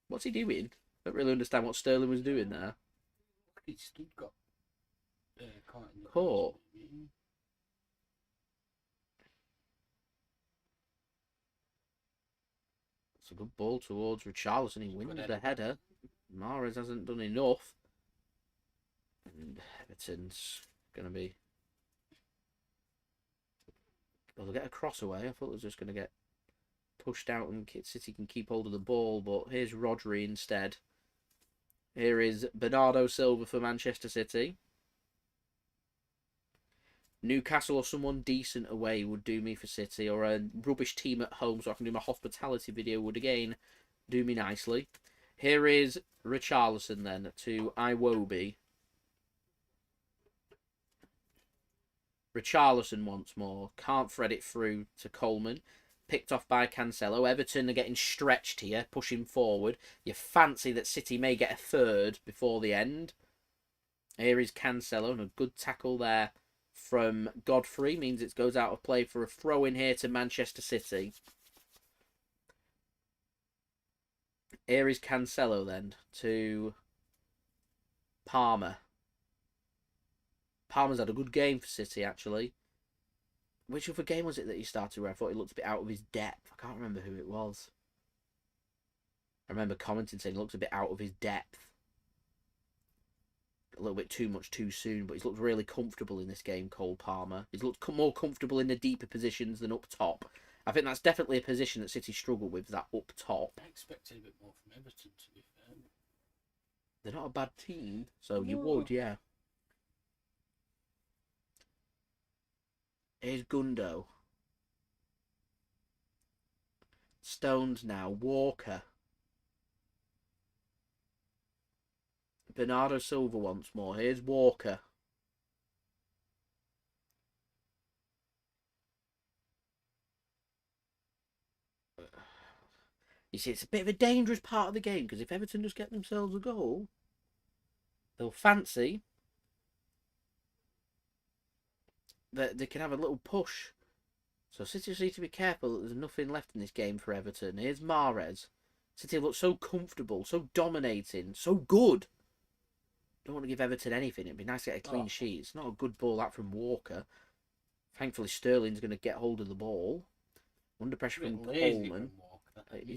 What's he doing? I don't really understand what Sterling was doing there. He's got caught. It's a good ball towards Richarlison. He wins the header. Mahrez hasn't done enough. And Everton's going to be... Well, they'll get a cross away. I thought it was just going to get pushed out and City can keep hold of the ball. But here's Rodri instead. Here is Bernardo Silva for Manchester City. Newcastle or someone decent away would do me for City, or a rubbish team at home so I can do my hospitality video would again do me nicely. Here is Richarlison then to Iwobi. Richarlison once more. Can't thread it through to Coleman. Picked off by Cancelo. Everton are getting stretched here, pushing forward. You fancy that City may get a third before the end. Here is Cancelo, and a good tackle there from Godfrey. Means it goes out of play for a throw in here to Manchester City. Here is Cancelo then to Palmer. Palmer's had a good game for City, actually. Which other game was it that he started where I thought he looked a bit out of his depth? I can't remember who it was. I remember commenting saying he looks a bit out of his depth. A little bit too much too soon, but he's looked really comfortable in this game, Cole Palmer. He's looked more comfortable in the deeper positions than up top. I think that's definitely a position that City struggle with, that up top. I expected a bit more from Everton, to be fair. They're not a bad team, so you would, yeah. Here's Gundo. Stones now. Walker. Bernardo Silva once more. Here's Walker. You see, it's a bit of a dangerous part of the game, because if Everton just get themselves a goal, they'll fancy that they can have a little push. So City just need to be careful that there's nothing left in this game for Everton. Here's Mahrez. City looks so comfortable, so dominating, so good. Don't want to give Everton anything. It'd be nice to get a clean sheet. It's not a good ball that from Walker. Thankfully, Sterling's going to get hold of the ball. Under pressure from Coleman.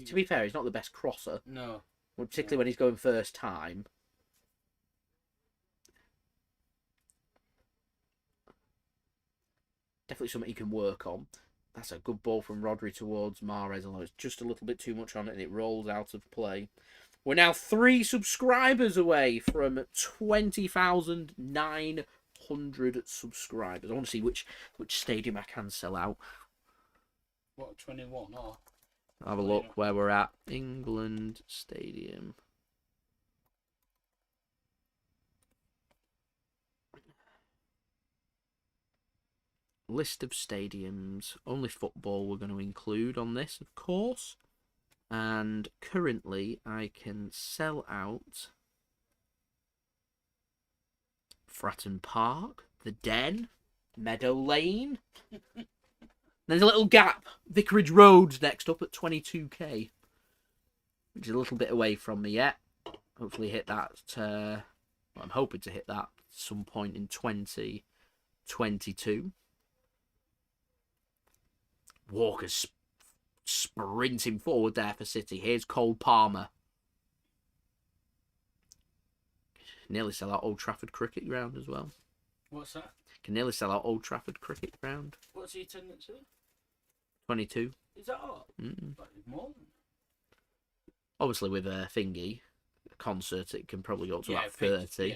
To be fair, he's not the best crosser. No. Particularly when he's going first time. Definitely something he can work on. That's a good ball from Rodri towards Mahrez, although it's just a little bit too much on it and it rolls out of play. We're now 3 subscribers away from 20,900 subscribers. I want to see which stadium I can sell out. What, 21? Oh. Have a look where we're at. England Stadium. List of stadiums. Only football we're going to include on this, of course. And currently I can sell out Fratton Park, The Den, Meadow Lane. There's a little gap. Vicarage Road's next up at 22k, which is a little bit away from me yet. Hopefully hit that. Well, I'm hoping to hit that at some point in 2022. Walker's sprinting forward there for City. Here's Cole Palmer. Nearly sell out Old Trafford Cricket Ground as well. What's that? Can nearly sell out Old Trafford Cricket Ground. What's the attendance here? 22. Is that all? Mm-mm. More than... Obviously with a thingy, a concert, it can probably go up to about 30. Yeah.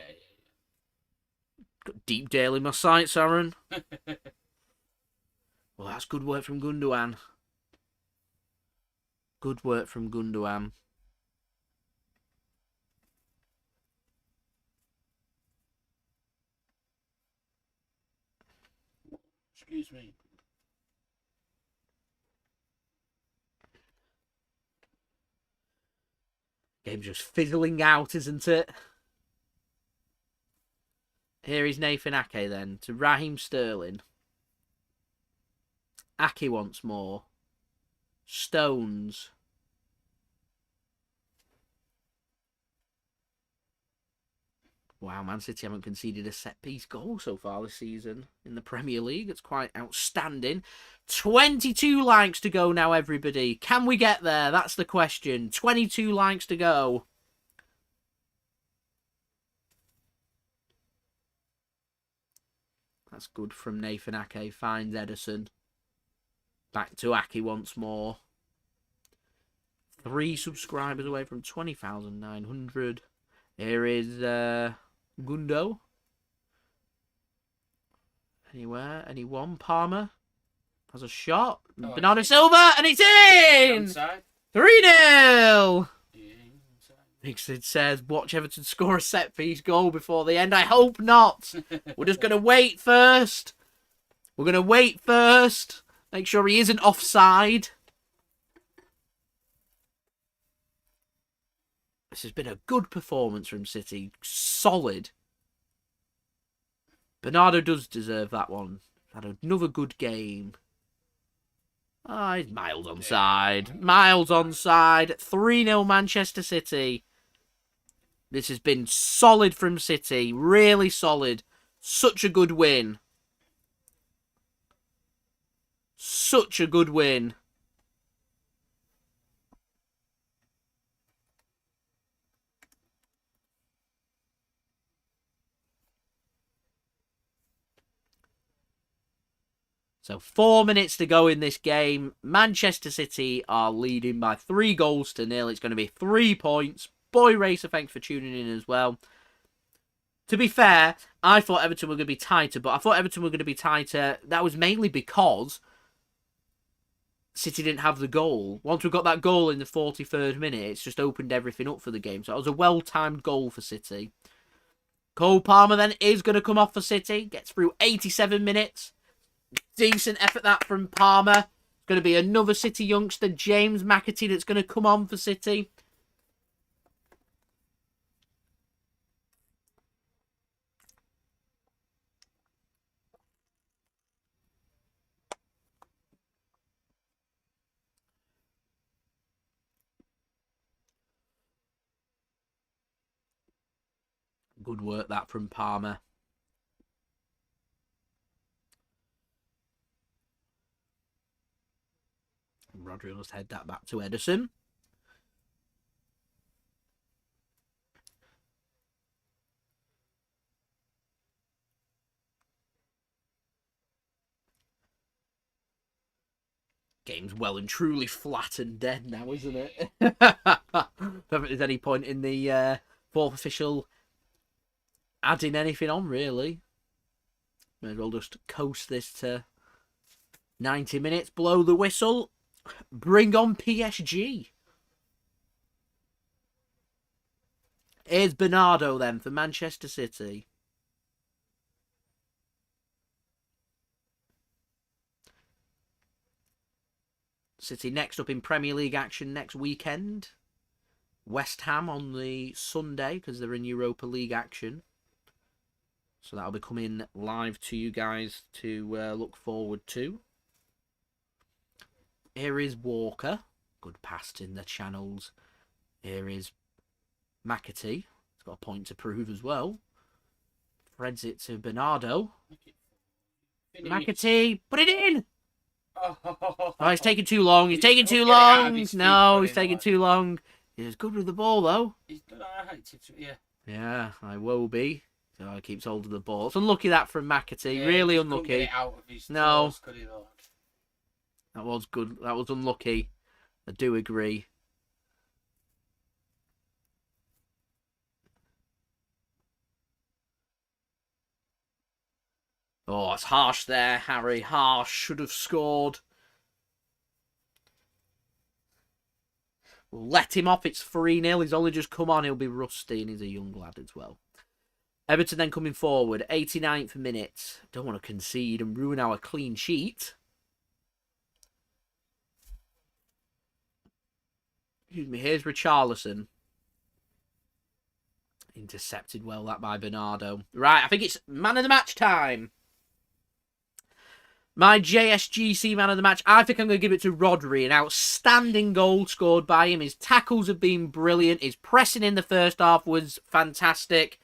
Got deep Dale in my sights, Aaron. Well, that's good work from Gundogan. Good work from Gundogan. Excuse me. Game's just fizzling out, isn't it? Here is Nathan Ake then to Raheem Sterling. Ake once more. Stones. Wow, Man City haven't conceded a set-piece goal so far this season in the Premier League. It's quite outstanding. 22 likes to go now, everybody. Can we get there? That's the question. 22 likes to go. That's good from Nathan Ake. Finds Ederson. Back to Ake once more. 3 subscribers away from 20,900. Here is Gundo. Anywhere? Anyone? Palmer has a shot. Oh, Bernardo Silva, and it's in! 3-0! Nixon says, watch Everton score a set-piece goal before the end. I hope not. We're just going to wait first. We're going to wait first. Make sure he isn't offside. This has been a good performance from City. Solid. Bernardo does deserve that one. Had another good game. Ah, he's miles onside. Miles onside. 3-0 Manchester City. This has been solid from City. Really solid. Such a good win. Such a good win. So 4 minutes to go in this game. Manchester City are leading by 3-0. It's going to be 3 points. Boy Racer, thanks for tuning in as well. To be fair, I thought Everton were going to be tighter, but I thought Everton were going to be tighter. That was mainly because City didn't have the goal. Once we got that goal in the 43rd minute, it's just opened everything up for the game. So it was a well-timed goal for City. Cole Palmer then is going to come off for City. Gets through 87 minutes. Decent effort that from Palmer. It's going to be another City youngster, James McAtee, that's going to come on for City. Good work that from Palmer. Rodri will just head that back to Ederson. Game's well and truly flat and dead now, isn't it? Don't think there's any point in the fourth official adding anything on, really. May as well just coast this to 90 minutes, blow the whistle. Bring on PSG. Here's Bernardo then for Manchester City. City next up in Premier League action next weekend. West Ham on the Sunday because they're in Europa League action. So that'll be coming live to you guys to look forward to. Here is Walker. Good pass in the channels. Here is McAtee. He's got a point to prove as well. Threads it to Bernardo. McAtee, put it in! Oh, he's taking too long. He's taking too long. No, he's taking too long. He's good with the ball, though. He's done alright, yeah. Yeah, I will be. So he keeps hold of the ball. It's unlucky that from McAtee. Yeah, really unlucky. Get it out of his no. Toes, That was good. That was unlucky. I do agree. Oh, it's harsh there, Harry. Harsh. Should have scored. We'll let him off. It's 3-0. He's only just come on. He'll be rusty, and he's a young lad as well. Everton then coming forward. 89th minute. Don't want to concede and ruin our clean sheet. Excuse me. Here's Richarlison. intercepted well, that by Bernardo. Right, I think it's man of the match time. My JSGC man of the match, I think I'm going to give it to Rodri. An outstanding goal scored by him. His tackles have been brilliant. His pressing in the first half was fantastic.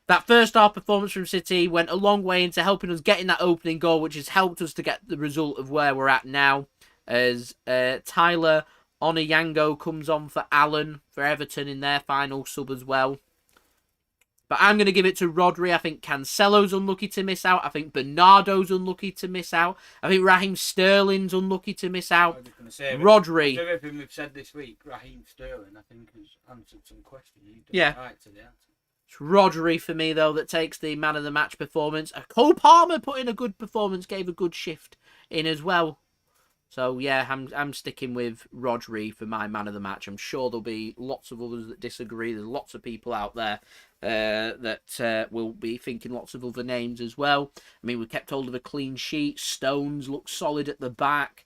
That first half performance from City went a long way into helping us getting that opening goal, which has helped us to get the result of where we're at now. As Tyler Onyango comes on for Allen for Everton in their final sub as well. But I'm going to give it to Rodri. I think Cancelo's unlucky to miss out. I think Bernardo's unlucky to miss out. I think Raheem Sterling's unlucky to miss out. I was going to say, Rodri. After everything we've said this week, Raheem Sterling, I think, has answered some questions. Yeah. Right to the answer. It's Rodri for me, though, that takes the man of the match performance. Cole Palmer put in a good performance, gave a good shift in as well. So, yeah, I'm sticking with Rodri for my man of the match. I'm sure there'll be lots of others that disagree. There's lots of people out there that will be thinking lots of other names as well. I mean, we kept hold of a clean sheet. Stones looks solid at the back.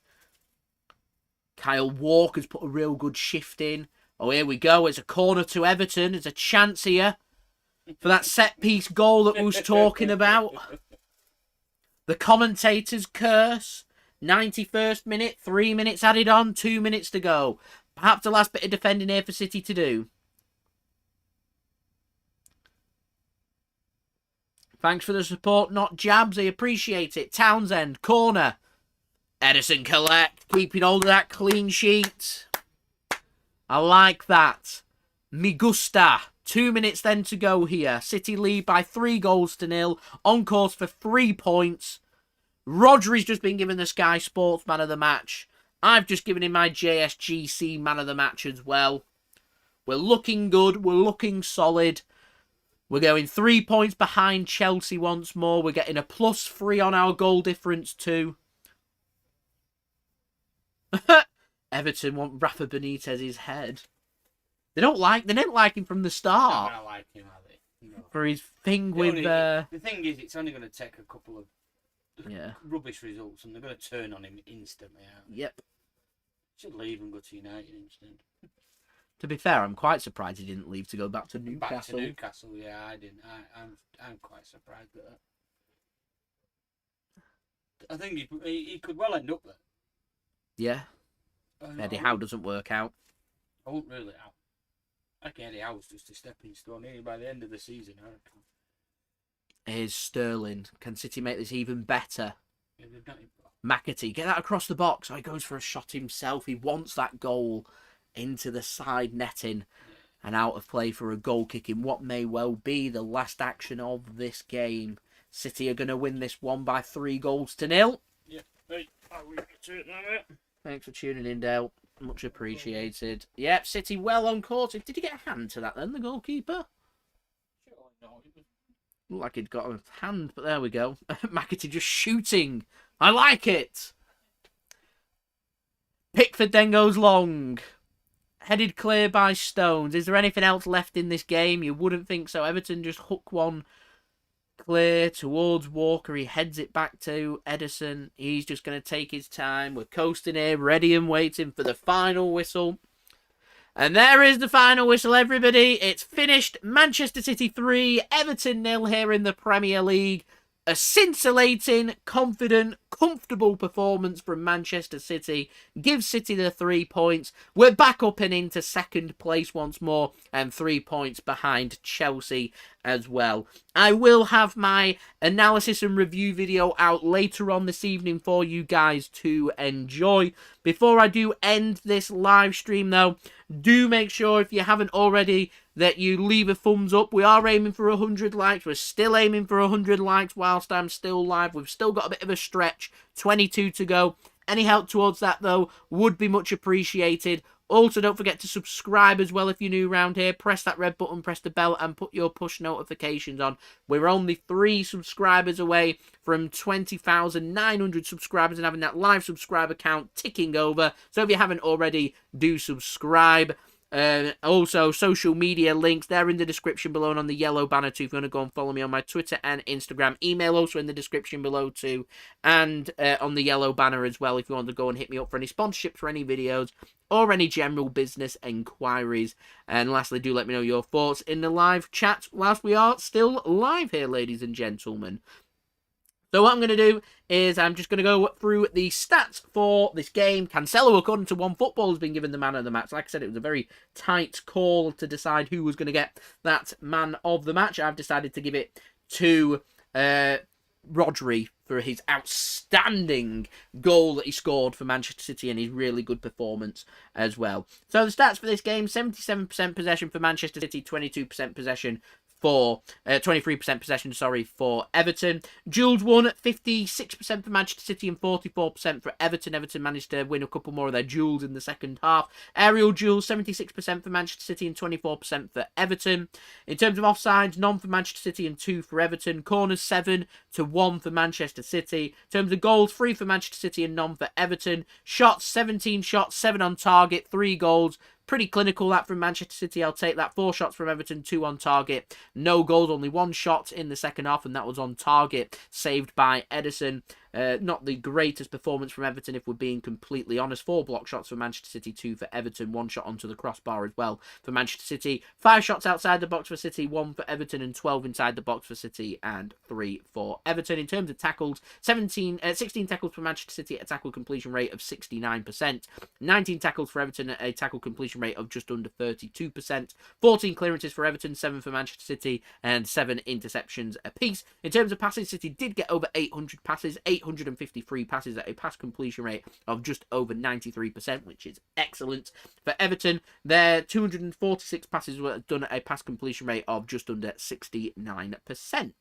Kyle Walker's put a real good shift in. Oh, here we go. It's a corner to Everton. There's a chance here for that set-piece goal that we was talking about. The commentator's curse. 91st minute, 3 minutes added on, 2 minutes to go. Perhaps the last bit of defending here for City to do. Thanks for the support, not jabs. I appreciate it. Townsend, corner. Ederson collect, keeping hold of that clean sheet. I like that. Me gusta. 2 minutes then to go here. City lead by 3-0. On course for 3 points. Rodri's just been given the Sky Sports man of the match. I've just given him my JSGC man of the match as well. We're looking good. We're looking solid. We're going 3 points behind Chelsea once more. We're getting a +3 on our goal difference too. Everton want Rafa Benitez's head. They didn't like him from the start. I like him, are they? No. For his thing with... The thing is, it's only going to take a couple of yeah, rubbish results, and they're going to turn on him instantly. Yep. Should leave and go to United instead. To be fair, I'm quite surprised he didn't leave to go back to Newcastle. Back to Newcastle, yeah, I didn't. I'm quite surprised at that. I think he could well end up there. Yeah. Eddie Howe doesn't work out. I won't rule it out. I think Eddie Howe's just a stepping stone here by the end of the season, I reckon. Here's Sterling. Can City make this even better? Yeah, they've done it. McAtee, get that across the box. Oh, he goes for a shot himself. He wants that goal into the side netting and out of play for a goal kick in what may well be the last action of this game. City are going to win this one by 3-0. Yeah, right. I'll leave it to it now, mate. Thanks for tuning in, Dale. Much appreciated. Yep, City well on course. Did he get a hand to that then, the goalkeeper? Sure, no, Looked like he'd got a hand, but there we go. McAtee just shooting. I like it. Pickford then goes long. Headed clear by Stones. Is there anything else left in this game? You wouldn't think so. Everton just hook one clear towards Walker. He heads it back to Ederson. He's just going to take his time. We're coasting here, ready and waiting for the final whistle. And there is the final whistle, everybody. It's finished. Manchester City 3, Everton 0 here in the Premier League. A scintillating, confident, comfortable performance from Manchester City gives City the 3 points. We're back up and into second place once more and 3 points behind Chelsea as well. I will have my analysis and review video out later on this evening for you guys to enjoy. Before I do end this live stream though, do make sure if you haven't already that you leave a thumbs up. We are aiming for 100 likes. We're still aiming for 100 likes whilst I'm still live. We've still got a bit of a stretch. 22 to go. Any help towards that, though, would be much appreciated. Also, don't forget to subscribe as well if you're new around here. Press that red button, press the bell, and put your push notifications on. We're only 3 subscribers away from 20,900 subscribers and having that live subscriber count ticking over. So if you haven't already, do subscribe. Also, social media links, they're in the description below and on the yellow banner too if you want to go and follow me on my Twitter and Instagram. Email also in the description below too, and on the yellow banner as well if you want to go and hit me up for any sponsorships for any videos or any general business enquiries. And lastly, do let me know your thoughts in the live chat whilst we are still live here, ladies and gentlemen. So what I'm going to do is I'm just going to go through the stats for this game. Cancelo, according to OneFootball, has been given the man of the match. Like I said, it was a very tight call to decide who was going to get that man of the match. I've decided to give it to Rodri for his outstanding goal that he scored for Manchester City and his really good performance as well. So the stats for this game, 77% possession for Manchester City, 22% possession for 23% possession, for Everton. Duels won 56% for Manchester City and 44% for Everton. Everton managed to win a couple more of their duels in the second half. Aerial duels, 76% for Manchester City and 24% for Everton. In terms of offsides, none for Manchester City and 2 for Everton. Corners, 7-1 for Manchester City. In terms of goals, 3 for Manchester City and none for Everton. Shots, 17 shots, 7 on target, 3 goals. Pretty clinical, that from Manchester City. I'll take that. 4 shots from Everton, 2 on target. No goals, only 1 shot in the second half, and that was on target, saved by Ederson. Not the greatest performance from Everton, if we're being completely honest. 4 block shots for Manchester City, 2 for Everton. 1 shot onto the crossbar as well for Manchester City. 5 shots outside the box for City, 1 for Everton, and 12 inside the box for City, and 3 for Everton. In terms of tackles, 16 tackles for Manchester City at a tackle completion rate of 69%. 19 tackles for Everton at a tackle completion rate of just under 32%. 14 clearances for Everton, 7 for Manchester City, and 7 interceptions apiece. In terms of passes, City did get over 800 passes, 853 passes at a pass completion rate of just over 93%, which is excellent. For Everton, their 246 passes were done at a pass completion rate of just under 69%.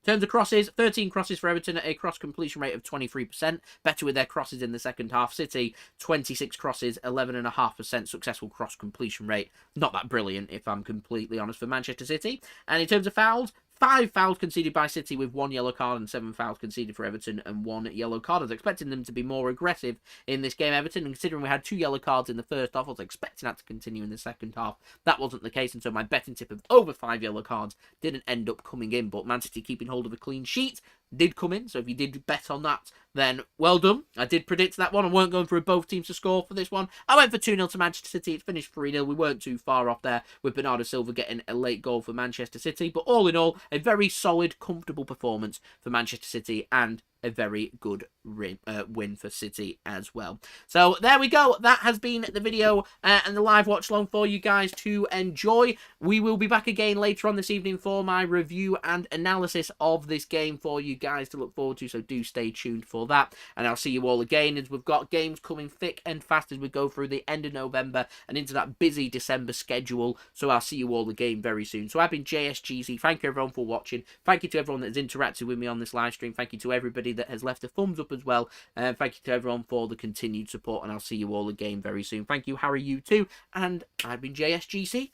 In terms of crosses, 13 crosses for Everton at a cross completion rate of 23%. Better with their crosses in the second half. City, 26 crosses, 11.5% successful cross completion rate. Not that brilliant, if I'm completely honest, for Manchester City. And in terms of fouls, 5 fouls conceded by City with 1 yellow card and 7 fouls conceded for Everton and 1 yellow card. I was expecting them to be more aggressive in this game, Everton, and considering we had 2 yellow cards in the first half, I was expecting that to continue in the second half. That wasn't the case, and so my betting tip of over 5 yellow cards didn't end up coming in, but Man City keeping hold of a clean sheet did come in, so if you did bet on that, then well done. I did predict that one. I weren't going for both teams to score for this one. I went for 2-0 to Manchester City. It finished 3-0. We weren't too far off there with Bernardo Silva getting a late goal for Manchester City, but all in all, a very solid, comfortable performance for Manchester City and a very good win for City as well. So there we go. That has been the video and the live watch along for you guys to enjoy. We will be back again later on this evening for my review and analysis of this game for you guys to look forward to, so do stay tuned for that. And I'll see you all again as we've got games coming thick and fast as we go through the end of November and into that busy December schedule. So I'll see you all again very soon. So I've been JSGC. Thank you everyone for watching. Thank you to everyone that has interacted with me on this live stream. Thank you to everybody that has left a thumbs up as well. And thank you to everyone for the continued support, and I'll see you all again very soon. Thank you, Harry, you too. And I've been JSGC.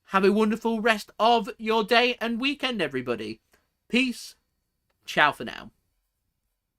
Have a wonderful rest of your day and weekend, everybody. Peace. Ciao for now.